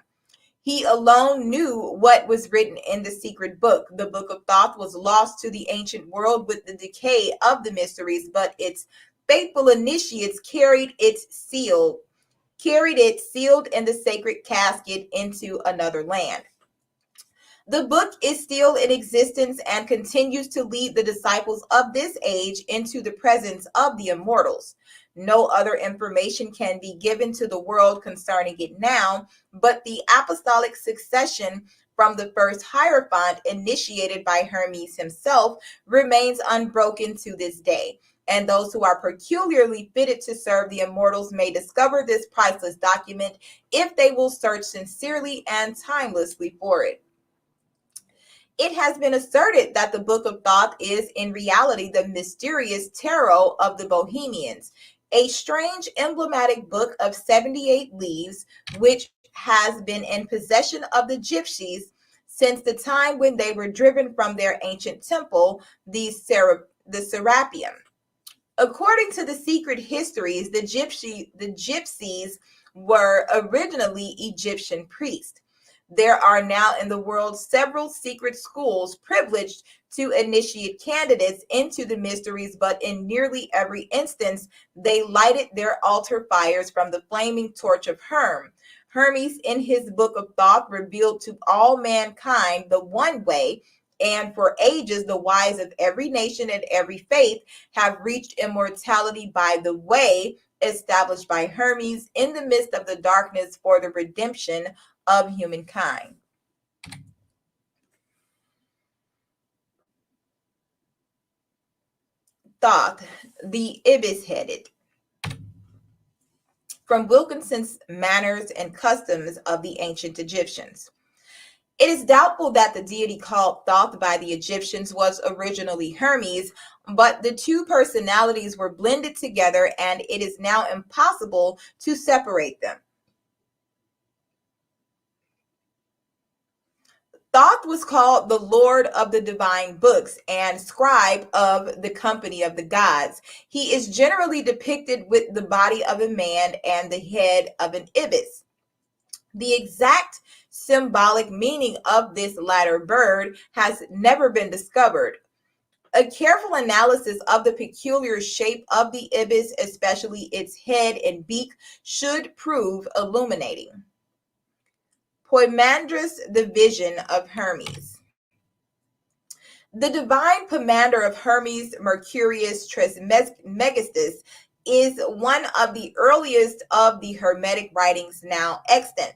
He alone knew what was written in the secret book. The Book of Thoth was lost to the ancient world with the decay of the mysteries, but its faithful initiates carried it sealed in the sacred casket into another land. The book is still in existence and continues to lead the disciples of this age into the presence of the immortals. No other information can be given to the world concerning it now, but the apostolic succession from the first Hierophant, initiated by Hermes himself, remains unbroken to this day. And those who are peculiarly fitted to serve the immortals may discover this priceless document if they will search sincerely and timelessly for it. It has been asserted that the Book of Thoth is in reality the mysterious tarot of the Bohemians, a strange emblematic book of 78 leaves, which has been in possession of the gypsies since the time when they were driven from their ancient temple, the Serapeum. According to the secret histories, the gypsies were originally Egyptian priests. There are now in the world several secret schools privileged to initiate candidates into the mysteries, but in nearly every instance, they lighted their altar fires from the flaming torch of Hermes, in his Book of Thoth, revealed to all mankind the one way, and for ages the wise of every nation and every faith have reached immortality by the way established by Hermes in the midst of the darkness for the redemption of humankind. Thoth, the ibis-headed. From Wilkinson's Manners and Customs of the Ancient Egyptians. It is doubtful that the deity called Thoth by the Egyptians was originally Hermes, but the two personalities were blended together, and it is now impossible to separate them. Thoth was called the Lord of the Divine Books and Scribe of the Company of the Gods. He is generally depicted with the body of a man and the head of an ibis. The exact symbolic meaning of this latter bird has never been discovered. A careful analysis of the peculiar shape of the ibis, especially its head and beak, should prove illuminating. Poimandres, the Vision of Hermes. The divine pomander of Hermes Mercurius Trismegistus is one of the earliest of the Hermetic writings now extant.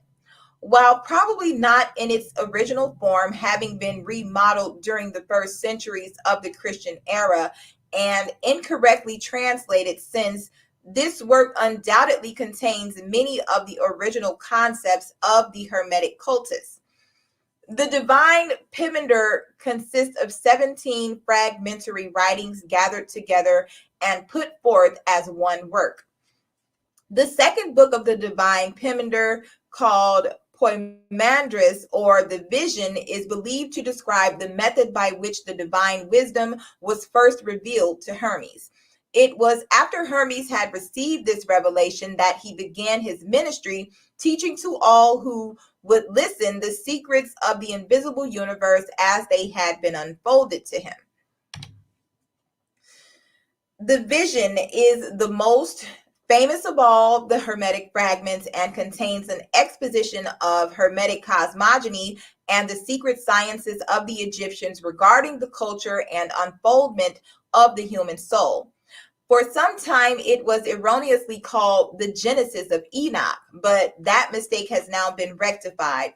While probably not in its original form, having been remodeled during the first centuries of the Christian era and incorrectly translated since, this work undoubtedly contains many of the original concepts of the Hermetic cultus. The divine pomander consists of 17 fragmentary writings gathered together and put forth as one work. The second book of the divine pomander, called Poimandres, or the Vision, is believed to describe the method by which the divine wisdom was first revealed to Hermes. It was after Hermes had received this revelation that he began his ministry, teaching to all who would listen the secrets of the invisible universe as they had been unfolded to him. The Vision is the most famous of all the Hermetic fragments and contains an exposition of Hermetic cosmogony and the secret sciences of the Egyptians regarding the culture and unfoldment of the human soul. For some time, it was erroneously called the Genesis of Enoch, but that mistake has now been rectified.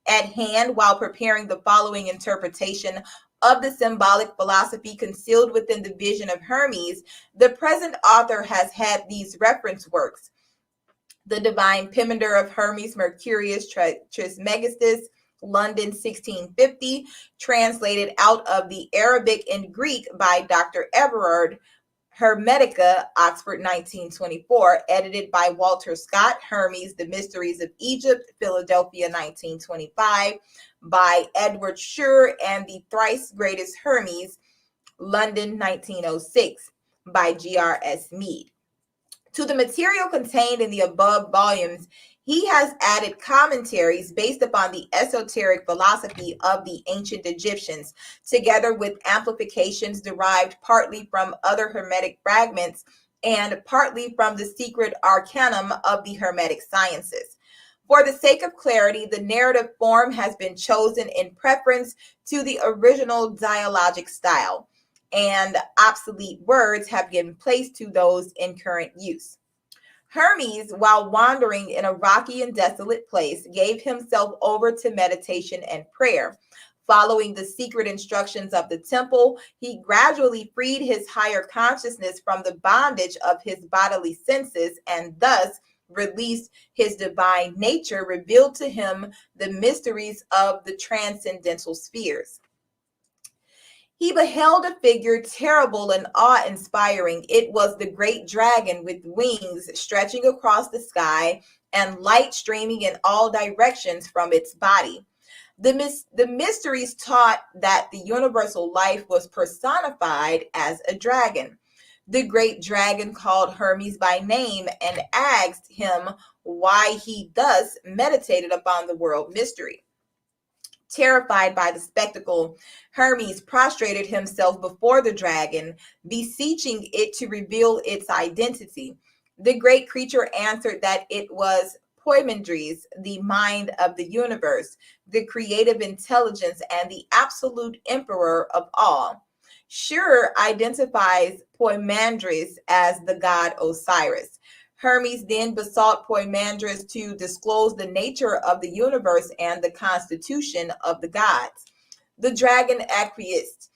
At hand, while preparing the following interpretation of the symbolic philosophy concealed within the Vision of Hermes, the present author has had these reference works: The Divine Pomander of Hermes Mercurius Trismegistus, London 1650, translated out of the Arabic and Greek by Dr. Everard; Hermetica, Oxford 1924, edited by Walter Scott; Hermes, The Mysteries of Egypt, Philadelphia 1925, by Edward Shure; and The Thrice Greatest Hermes, London 1906, by G.R.S. Mead. To the material contained in the above volumes, he has added commentaries based upon the esoteric philosophy of the ancient Egyptians, together with amplifications derived partly from other Hermetic fragments and partly from the secret arcanum of the Hermetic sciences. For the sake of clarity, the narrative form has been chosen in preference to the original dialogic style, and obsolete words have given place to those in current use. Hermes, while wandering in a rocky and desolate place, gave himself over to meditation and prayer. Following the secret instructions of the temple, he gradually freed his higher consciousness from the bondage of his bodily senses and thus released his divine nature, revealed to him the mysteries of the transcendental spheres. He beheld a figure terrible and awe-inspiring. It was the great dragon with wings stretching across the sky and light streaming in all directions from its body. The mysteries taught that the universal life was personified as a dragon. The great dragon called Hermes by name and asked him why he thus meditated upon the world mystery. Terrified by the spectacle, Hermes prostrated himself before the dragon, beseeching it to reveal its identity. The great creature answered that it was Poimandres, the mind of the universe, the creative intelligence, and the absolute emperor of all. Shure identifies Poimandres as the god Osiris. Hermes then besought Poimandres to disclose the nature of the universe and the constitution of the gods. The dragon acquiesced,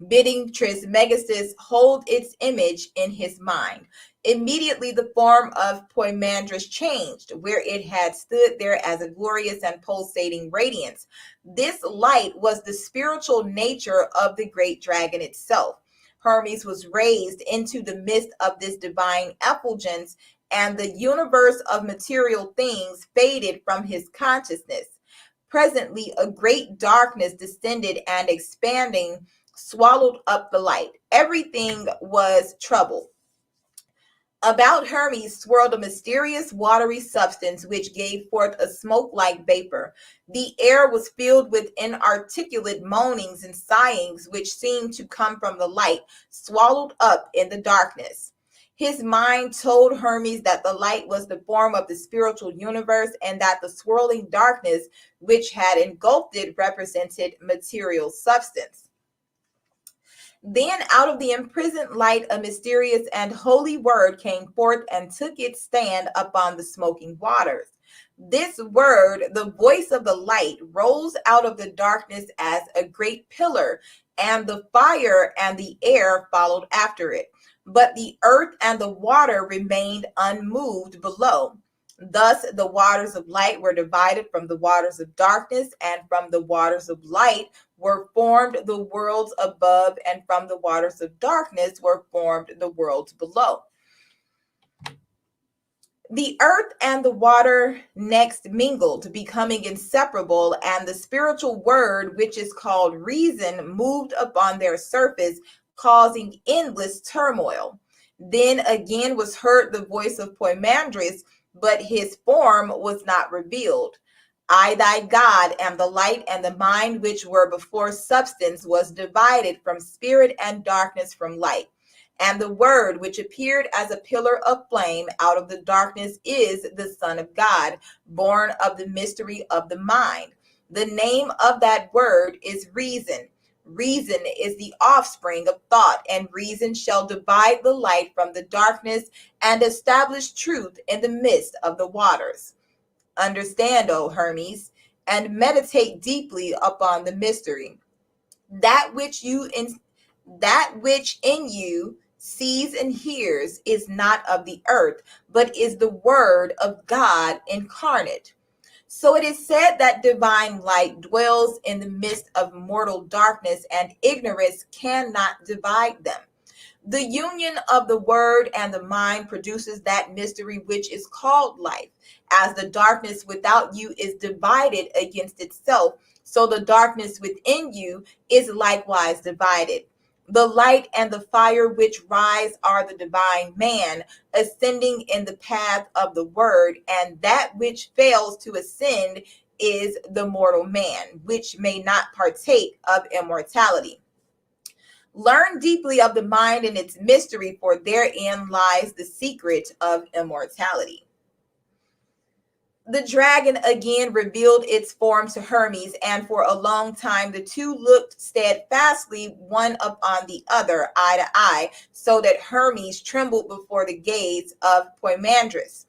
bidding Trismegistus hold its image in his mind. Immediately the form of Poimandres changed, where it had stood there as a glorious and pulsating radiance. This light was the spiritual nature of the great dragon itself. Hermes was raised into the midst of this divine effulgence, and the universe of material things faded from his consciousness. Presently, a great darkness descended and, expanding, swallowed up the light. Everything was troubled. About Hermes swirled a mysterious watery substance which gave forth a smoke-like vapor. The air was filled with inarticulate moanings and sighings which seemed to come from the light, swallowed up in the darkness. His mind told Hermes that the light was the form of the spiritual universe and that the swirling darkness which had engulfed it represented material substance. Then out of the imprisoned light a mysterious and holy word came forth and took its stand upon the smoking waters. This word, the voice of the light, rose out of the darkness as a great pillar, and the fire and the air followed after it. But the earth and the water remained unmoved below. Thus the waters of light were divided from the waters of darkness, and from the waters of light were formed the worlds above, and from the waters of darkness were formed the worlds below. The earth and the water next mingled, becoming inseparable, and the spiritual word, which is called reason, moved upon their surface, causing endless turmoil. Then again was heard the voice of Poimandres, but his form was not revealed. I, thy God, am the light, and the mind which were before substance was divided from spirit, and darkness from light. And the word which appeared as a pillar of flame out of the darkness is the Son of God, born of the mystery of the mind. The name of that word is reason. Reason is the offspring of thought, and reason shall divide the light from the darkness and establish truth in the midst of the waters. Understand, O Hermes, and meditate deeply upon the mystery. That which in you sees and hears is not of the earth, but is the word of God incarnate. So it is said that divine light dwells in the midst of mortal darkness, and ignorance cannot divide them. The union of the word and the mind produces that mystery which is called life. As the darkness without you is divided against itself, so the darkness within you is likewise divided. The light and the fire which rise are the divine man, ascending in the path of the word, and that which fails to ascend is the mortal man, which may not partake of immortality. Learn deeply of the mind and its mystery, for therein lies the secret of immortality. The dragon again revealed its form to Hermes, and for a long time the two looked steadfastly one upon the other, eye to eye, so that Hermes trembled before the gaze of Poimandres.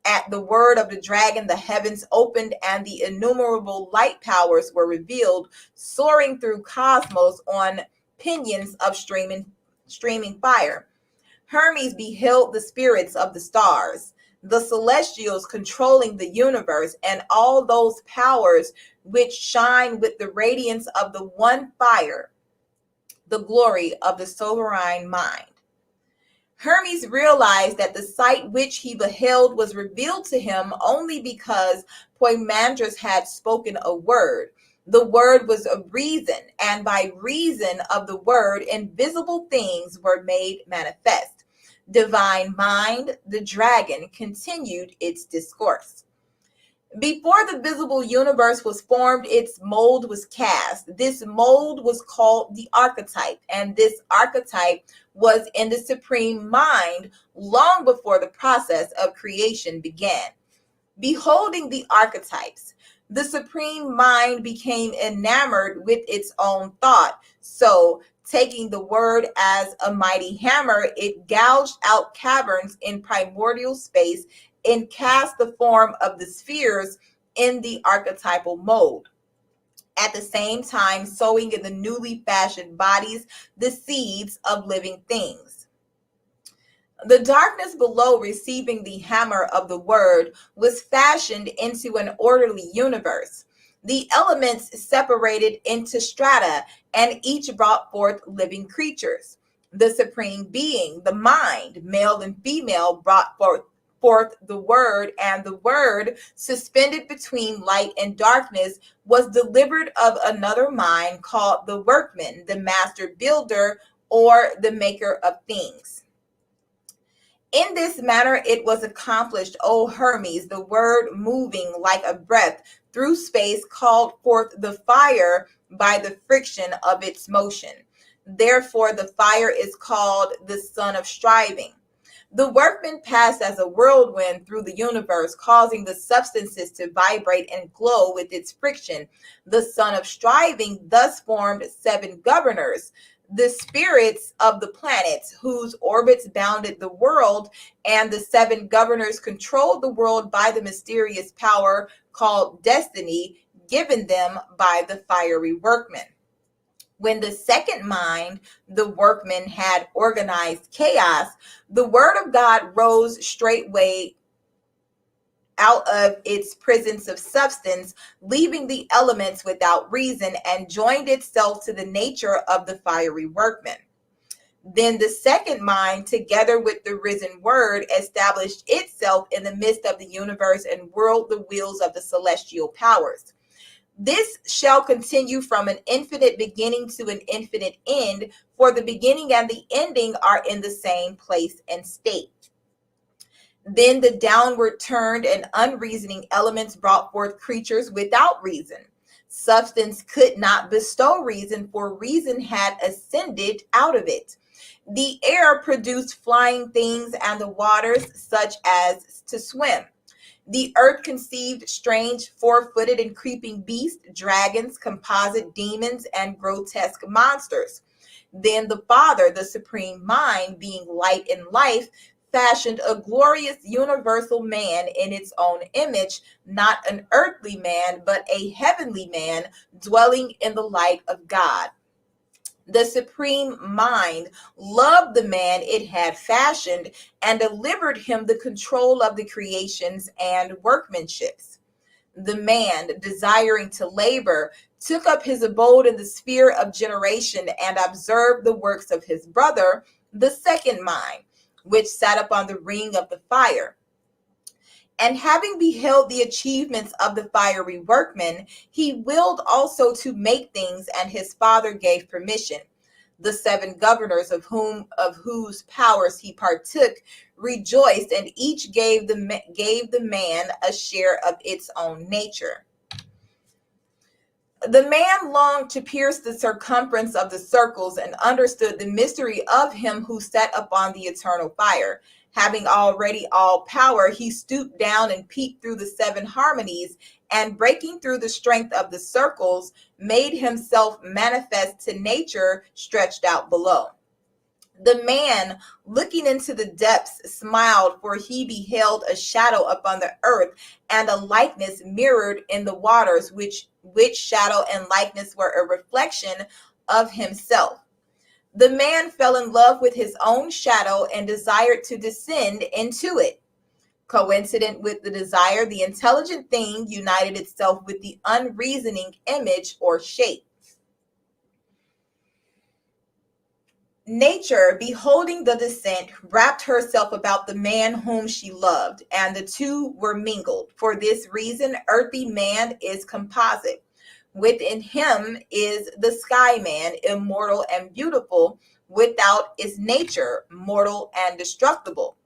At the word of the dragon, the heavens opened, and the innumerable light powers were revealed, soaring through cosmos on pinions of streaming fire. Hermes beheld the spirits of the stars, the celestials controlling the universe, and all those powers which shine with the radiance of the one fire, the glory of the sovereign mind. Hermes realized that the sight which he beheld was revealed to him only because Poimandres had spoken a word. The word was of reason, and by reason of the word, invisible things were made manifest. Divine mind, the dragon, continued its discourse. Before the visible universe was formed, its mold was cast. This mold was called the archetype, and this archetype was in the supreme mind long before the process of creation began. Beholding the archetypes, the supreme mind became enamored with its own thought. So, taking the word as a mighty hammer, it gouged out caverns in primordial space and cast the form of the spheres in the archetypal mold, at the same time sowing in the newly fashioned bodies the seeds of living things. The darkness below, receiving the hammer of the word, was fashioned into an orderly universe. The elements separated into strata, and each brought forth living creatures. The supreme being, the mind, male and female, brought forth the word, and the word, suspended between light and darkness, was delivered of another mind called the workman, the master builder, or the maker of things. In this manner it was accomplished, O Hermes. The word, moving like a breath through space, called forth the fire by the friction of its motion. Therefore the fire is called the son of striving. The workman passed as a whirlwind through the universe, causing the substances to vibrate and glow with its friction. The son of striving thus formed 7 governors. The spirits of the planets whose orbits bounded the world, and the seven governors controlled the world by the mysterious power called destiny, given them by the fiery workmen. When the second mind, the workmen, had organized chaos, the word of God rose straightway out of its prisons of substance, leaving the elements without reason, and joined itself to the nature of the fiery workmen. Then the second mind, together with the risen word, established itself in the midst of the universe and whirled the wheels of the celestial powers. This shall continue from an infinite beginning to an infinite end, for the beginning and the ending are in the same place and state. Then the downward turned and unreasoning elements brought forth creatures without reason. Substance could not bestow reason, for reason had ascended out of it. The air produced flying things, and the waters such as to swim. The earth conceived strange four-footed and creeping beasts, dragons, composite demons, and grotesque monsters. Then the Father, the supreme mind, being light and life, fashioned a glorious universal man in its own image, not an earthly man, but a heavenly man, dwelling in the light of God. The supreme mind loved the man it had fashioned and delivered him the control of the creations and workmanships. The man, desiring to labor, took up his abode in the sphere of generation and observed the works of his brother, the second mind, which sat upon the ring of the fire. And having beheld the achievements of the fiery workmen, he willed also to make things, and his father gave permission. The seven governors of whose powers he partook rejoiced, and each gave the man a share of its own nature. The man longed to pierce the circumference of the circles and understood the mystery of him who sat upon the eternal fire. Having already all power, he stooped down and peeped through the seven harmonies, and breaking through the strength of the circles, made himself manifest to nature stretched out below. The man, looking into the depths, smiled, for he beheld a shadow upon the earth, and a likeness mirrored in the waters, which shadow and likeness were a reflection of himself. The man fell in love with his own shadow and desired to descend into it. Coincident with the desire, the intelligent thing united itself with the unreasoning image or shape. Nature, beholding the descent, wrapped herself about the man whom she loved, and the two were mingled. For this reason, earthly man is composite. Within him is the sky man, immortal and beautiful. Without is nature, mortal and destructible.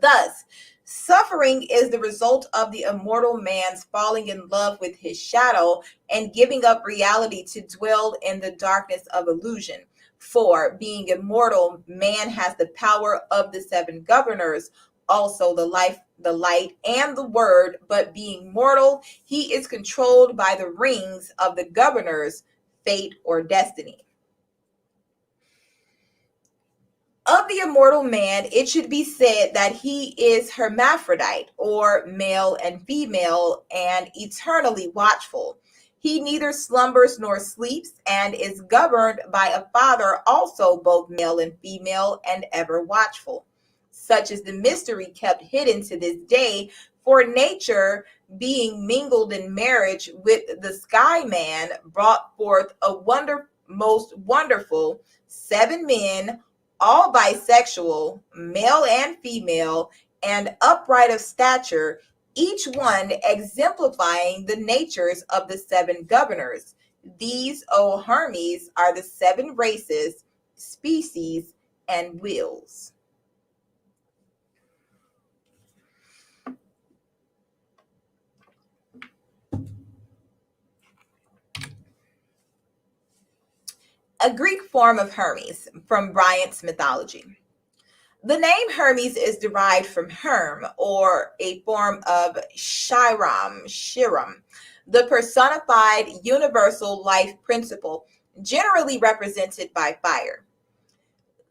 Thus, suffering is the result of the immortal man's falling in love with his shadow and giving up reality to dwell in the darkness of illusion. For, being immortal, man has the power of the seven governors, also the life, the light, and the word, but being mortal, he is controlled by the rings of the governors, fate or destiny. Of the immortal man, it should be said that he is hermaphrodite, or male and female, and eternally watchful. He neither slumbers nor sleeps, and is governed by a father, also both male and female, and ever watchful. Such is the mystery kept hidden to this day, for nature, being mingled in marriage with the sky man, brought forth a most wonderful 7 men, all bisexual, male and female, and upright of stature, each one exemplifying the natures of the 7 governors. These, O Hermes, are the 7 races, species, and wills. A Greek form of Hermes from Bryant's mythology. The name Hermes is derived from Herm, or a form of Shiram, the personified universal life principle, generally represented by fire.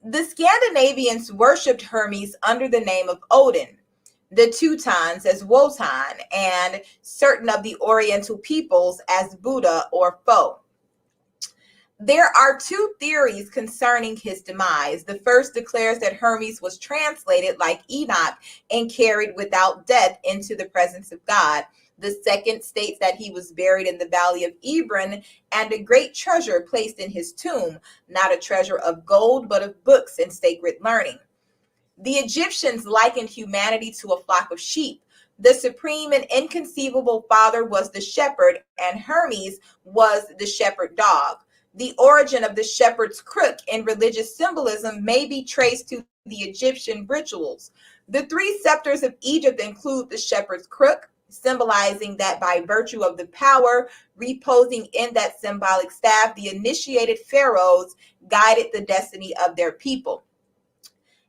The Scandinavians worshipped Hermes under the name of Odin, the Teutons as Wotan, and certain of the Oriental peoples as Buddha or Fo. There are two theories concerning his demise. The first declares that Hermes was translated like Enoch and carried without death into the presence of God. The second states that he was buried in the valley of Ebron and a great treasure placed in his tomb, not a treasure of gold, but of books and sacred learning. The Egyptians likened humanity to a flock of sheep. The supreme and inconceivable father was the shepherd, and Hermes was the shepherd dog. The origin of the shepherd's crook in religious symbolism may be traced to the Egyptian rituals. The three scepters of Egypt include the shepherd's crook, symbolizing that by virtue of the power reposing in that symbolic staff, the initiated pharaohs guided the destiny of their people.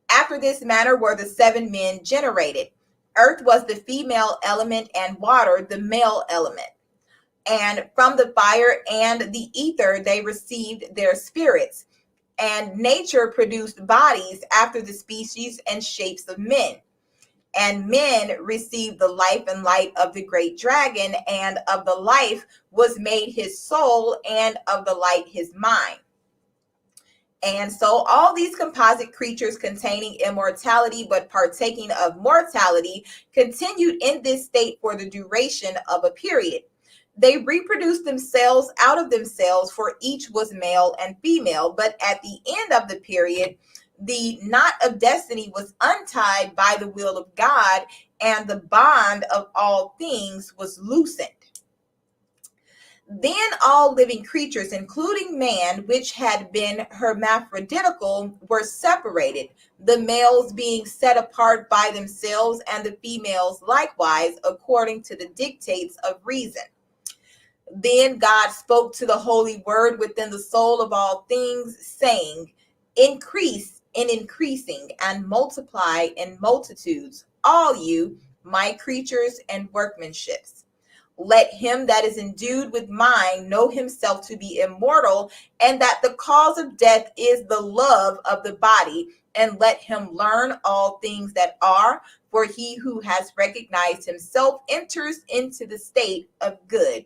After this manner were the seven men generated. Earth was the female element and water the male element. And from the fire and the ether, they received their spirits. And nature produced bodies after the species and shapes of men. And men received the life and light of the great dragon, and of the life was made his soul, and of the light his mind. And so all these composite creatures containing immortality but partaking of mortality continued in this state for the duration of a period. They reproduced themselves out of themselves, for each was male and female. But at the end of the period, the knot of destiny was untied by the will of God, and the bond of all things was loosened. Then all living creatures, including man, which had been hermaphroditical, were separated, the males being set apart by themselves, and the females likewise, according to the dictates of reason. Then God spoke to the holy word within the soul of all things, saying, increase in increasing, and multiply in multitudes, all you, my creatures and workmanships. Let him that is endued with mind know himself to be immortal, and that the cause of death is the love of the body, and let him learn all things that are, for he who has recognized himself enters into the state of good.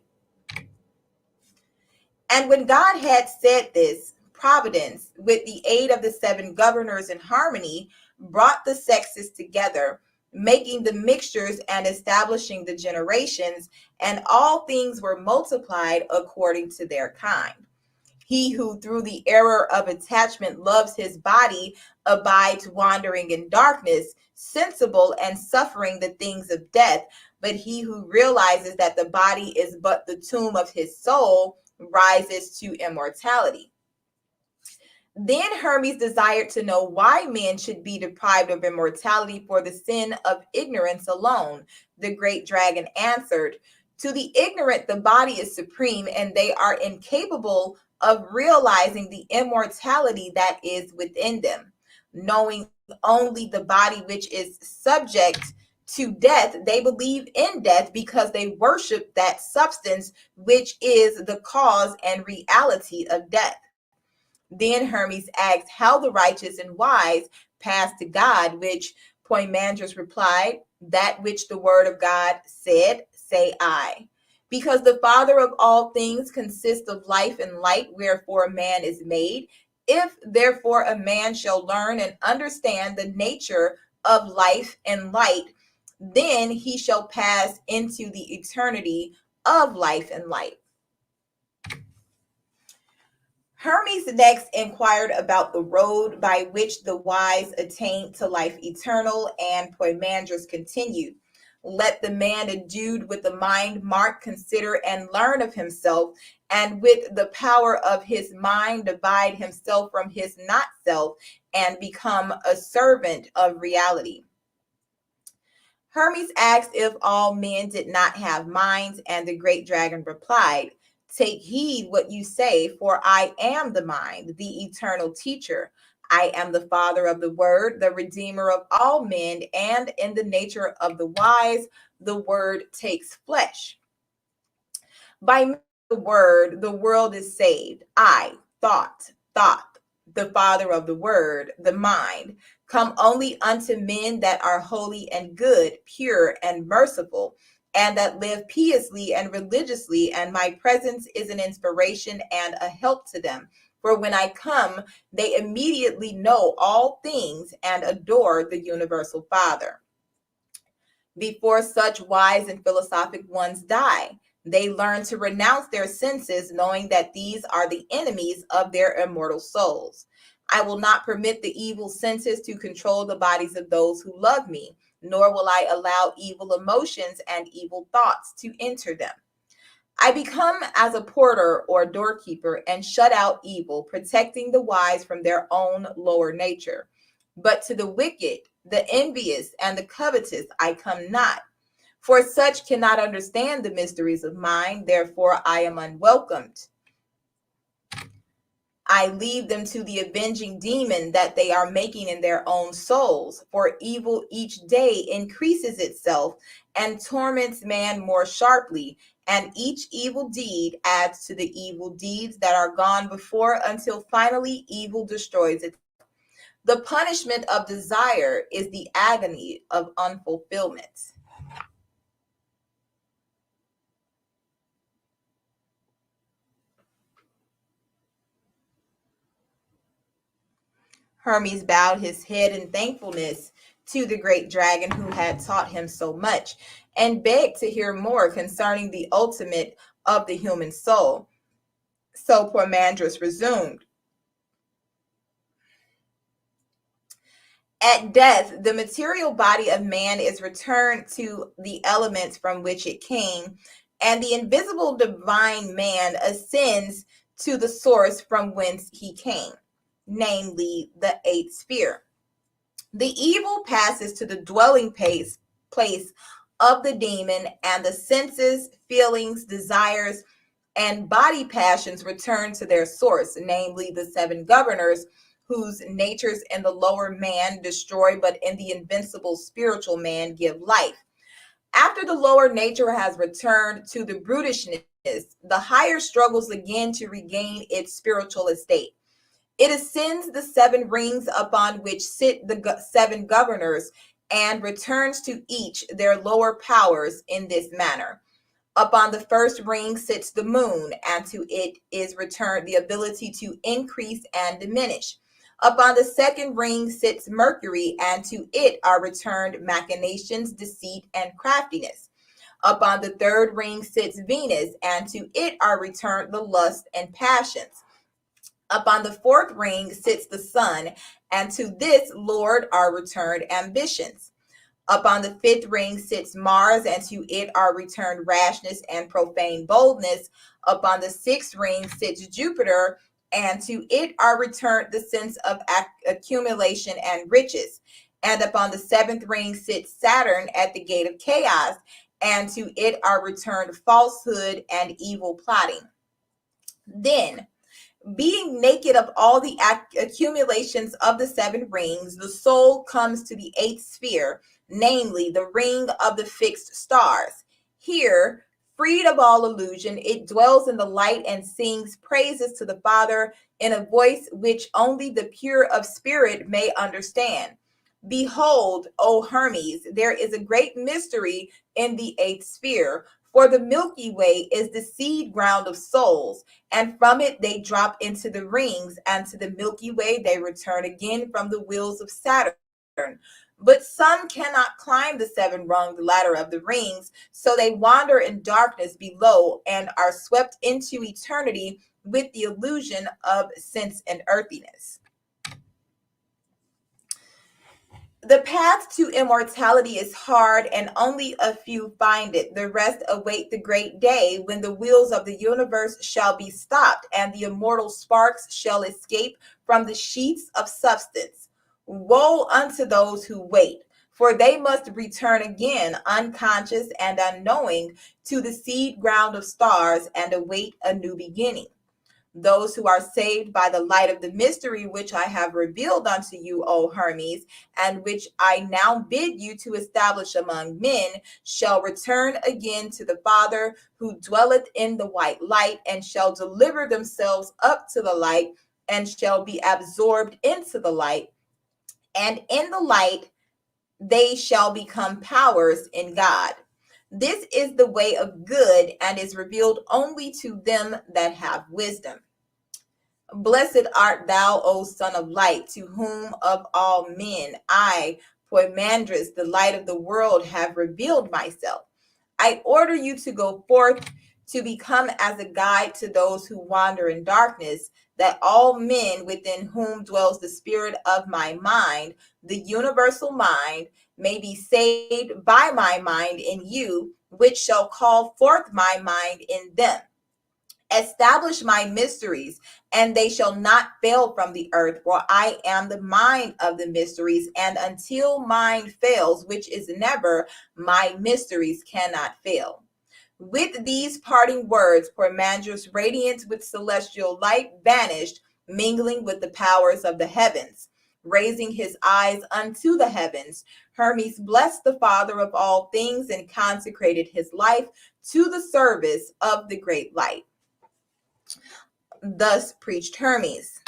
And when God had said this, Providence, with the aid of the seven governors in harmony, brought the sexes together, making the mixtures and establishing the generations, and all things were multiplied according to their kind. He who through the error of attachment loves his body abides wandering in darkness, sensible and suffering the things of death. But he who realizes that the body is but the tomb of his soul rises to immortality. Then Hermes desired to know why men should be deprived of immortality for the sin of ignorance alone. The great dragon answered, to the ignorant, the body is supreme, and they are incapable of realizing the immortality that is within them. Knowing only the body which is subject to death, they believe in death because they worship that substance which is the cause and reality of death. Then Hermes asked how the righteous and wise pass to God, which Poimandres replied, that which the word of God said, say I. Because the Father of all things consists of life and light, wherefore man is made. If therefore a man shall learn and understand the nature of life and light, then he shall pass into the eternity of life and light. Hermes next inquired about the road by which the wise attain to life eternal, and Poimandres continued, let the man endued with the mind mark consider and learn of himself, and with the power of his mind divide himself from his not self, and become a servant of reality. Hermes asked if all men did not have minds, and the great dragon replied, take heed what you say, for I am the mind, the eternal teacher. I am the father of the word, the redeemer of all men, and in the nature of the wise, the word takes flesh. By the word, the world is saved. I, Thoth, the father of the word, the mind, come only unto men that are holy and good, pure and merciful, and that live piously and religiously, and my presence is an inspiration and a help to them. For when I come, they immediately know all things and adore the universal Father. Before such wise and philosophic ones die, they learn to renounce their senses, knowing that these are the enemies of their immortal souls. I will not permit the evil senses to control the bodies of those who love me, nor will I allow evil emotions and evil thoughts to enter them. I become as a porter or doorkeeper and shut out evil, protecting the wise from their own lower nature. But to the wicked, the envious, and the covetous I come not. For such cannot understand the mysteries of mine, therefore I am unwelcomed. I leave them to the avenging demon that they are making in their own souls, for evil each day increases itself and torments man more sharply, and each evil deed adds to the evil deeds that are gone before, until finally evil destroys it. The punishment of desire is the agony of unfulfillment. Hermes bowed his head in thankfulness to the great dragon who had taught him so much, and begged to hear more concerning the ultimate of the human soul. So Poimandres resumed. At death, the material body of man is returned to the elements from which it came, and the invisible divine man ascends to the source from whence he came, namely the eighth sphere. The evil passes to the dwelling place of the demon, and the senses, feelings, desires, and body passions return to their source, namely the seven governors, whose natures in the lower man destroy, but in the invincible spiritual man give life. After the lower nature has returned to the brutishness, the higher struggles again to regain its spiritual estate. It ascends the seven rings upon which sit the seven governors, and returns to each their lower powers in this manner. Upon the first ring sits the moon, and to it is returned the ability to increase and diminish. Upon the second ring sits Mercury, and to it are returned machinations, deceit, and craftiness. Upon the third ring sits Venus, and to it are returned the lust and passions. Upon the fourth ring sits the sun, and to this Lord are returned ambitions. Upon the fifth ring sits Mars, and to it are returned rashness and profane boldness. Upon the sixth ring sits Jupiter, and to it are returned the sense of accumulation and riches. And upon the seventh ring sits Saturn at the gate of chaos, and to it are returned falsehood and evil plotting. Then, being naked of all the accumulations of the seven rings, the soul comes to the eighth sphere, namely the ring of the fixed stars. Here, freed of all illusion, it dwells in the light and sings praises to the Father in a voice which only the pure of spirit may understand. Behold, O Hermes, there is a great mystery in the eighth sphere, for the Milky Way is the seed ground of souls, and from it they drop into the rings, and to the Milky Way they return again from the wheels of Saturn. But some cannot climb the seven-runged ladder of the rings, so they wander in darkness below and are swept into eternity with the illusion of sense and earthiness. The path to immortality is hard, and only a few find it. The rest await the great day when the wheels of the universe shall be stopped, and the immortal sparks shall escape from the sheets of substance. Woe unto those who wait, for they must return again, unconscious and unknowing, to the seed ground of stars, and await a new beginning. those who are saved by the light of the mystery which I have revealed unto you, O Hermes, and which I now bid you to establish among men, shall return again to the Father who dwelleth in the white light, and shall deliver themselves up to the light, and shall be absorbed into the light. And in the light they shall become powers in God. This is the way of good, and is revealed only to them that have wisdom. Blessed art thou, O son of light, to whom of all men I, Poimandres, the light of the world, have revealed myself. I order you to go forth to become as a guide to those who wander in darkness, that all men within whom dwells the spirit of my mind, the universal mind, may be saved by my mind in you, which shall call forth my mind in them. Establish my mysteries, and they shall not fail from the earth, for I am the mind of the mysteries, and until mine fails, which is never, my mysteries cannot fail. With these parting words, Poimandres, radiant with celestial light, vanished, mingling with the powers of the heavens. Raising his eyes unto the heavens, Hermes blessed the Father of all things and consecrated his life to the service of the great light. Thus preached Hermes.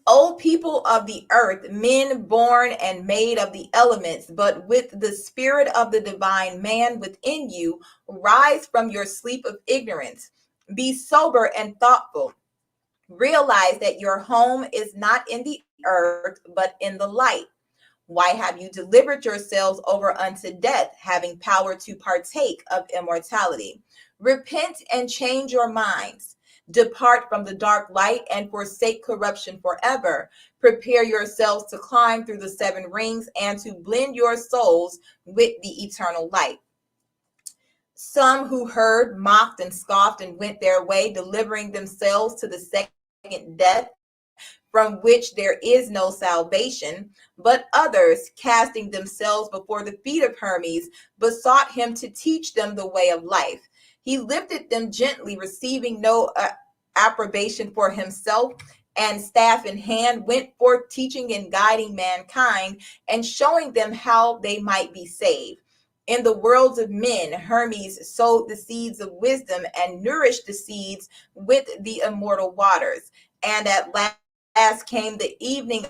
O people of the earth, men born and made of the elements, but with the spirit of the divine man within you, rise from your sleep of ignorance. Be sober and thoughtful. Realize that your home is not in the earth, but in the light. Why have you delivered yourselves over unto death, having power to partake of immortality? Repent and change your minds. Depart from the dark light and forsake corruption forever. Prepare yourselves to climb through the seven rings and to blend your souls with the eternal light. Some who heard mocked and scoffed and went their way, delivering themselves to the second death, from which there is no salvation. But others, casting themselves before the feet of Hermes, besought him to teach them the way of life. He lifted them gently, receiving no approbation for himself, and staff in hand went forth teaching and guiding mankind, and showing them how they might be saved. In the worlds of men, Hermes sowed the seeds of wisdom and nourished the seeds with the immortal waters. And at last came the evening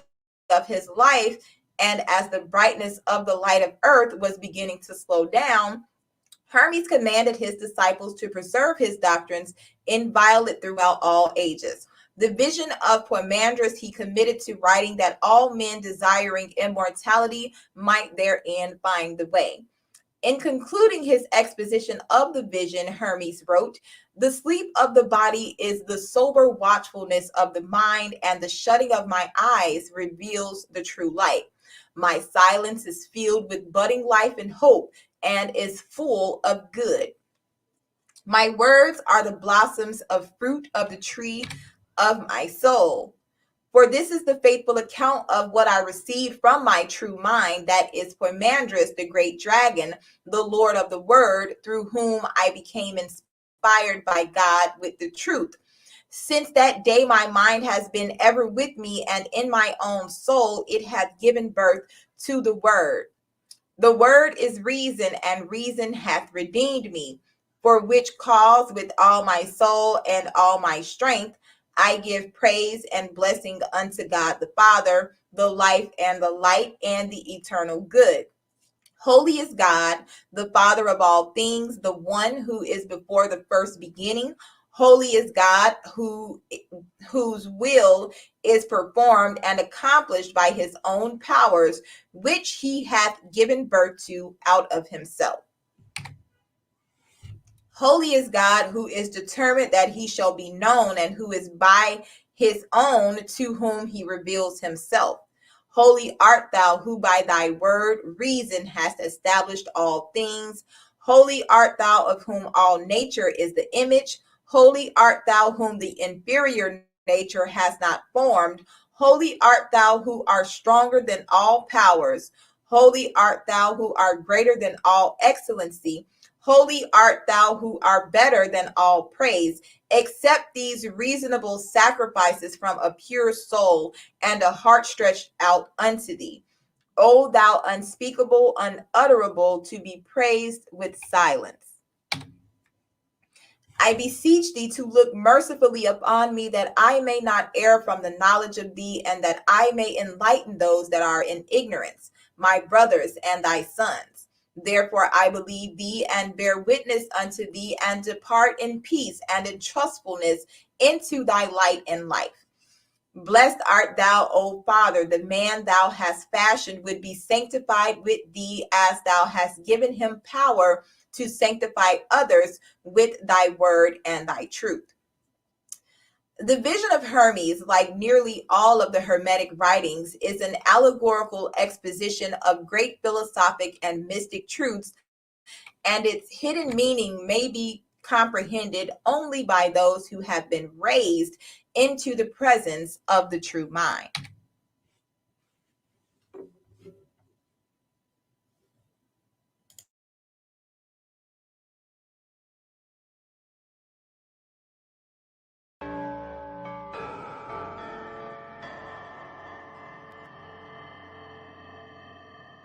of his life, and as the brightness of the light of earth was beginning to slow down, Hermes commanded his disciples to preserve his doctrines inviolate throughout all ages. The vision of Poimandres he committed to writing, that all men desiring immortality might therein find the way. In concluding his exposition of the vision, Hermes wrote, "The sleep of the body is the sober watchfulness of the mind, and the shutting of my eyes reveals the true light. My silence is filled with budding life and hope, and is full of good. My words are the blossoms of fruit of the tree of my soul. For this is the faithful account of what I received from my true mind, that is Poimandres, the great dragon, the Lord of the Word, through whom I became inspired by God with the truth. Since that day, my mind has been ever with me, and in my own soul it hath given birth to the Word. The Word is reason, and reason hath redeemed me, for which cause with all my soul and all my strength I give praise and blessing unto God the Father, the life and the light and the eternal good. Holy is God, the Father of all things, the one who is before the first beginning. Holy is God, whose will is performed and accomplished by his own powers, which he hath given birth to out of himself. Holy is God, who is determined that he shall be known, and who is by his own, to whom he reveals himself. Holy art thou, who by thy word reason hast established all things. Holy art thou, of whom all nature is the image. Holy art thou, whom the inferior nature has not formed. Holy art thou, who art stronger than all powers. Holy art thou, who art greater than all excellency. Holy art thou, who art better than all praise. Accept these reasonable sacrifices from a pure soul and a heart stretched out unto thee. O thou unspeakable, unutterable, to be praised with silence. I beseech thee to look mercifully upon me, that I may not err from the knowledge of thee, and that I may enlighten those that are in ignorance, my brothers and thy sons. Therefore I believe thee and bear witness unto thee, and depart in peace and in trustfulness into thy light and life. Blessed art thou, O Father, the man thou hast fashioned would be sanctified with thee, as thou hast given him power to sanctify others with thy word and thy truth. The vision of Hermes, like nearly all of the Hermetic writings, is an allegorical exposition of great philosophic and mystic truths, and its hidden meaning may be comprehended only by those who have been raised into the presence of the true mind.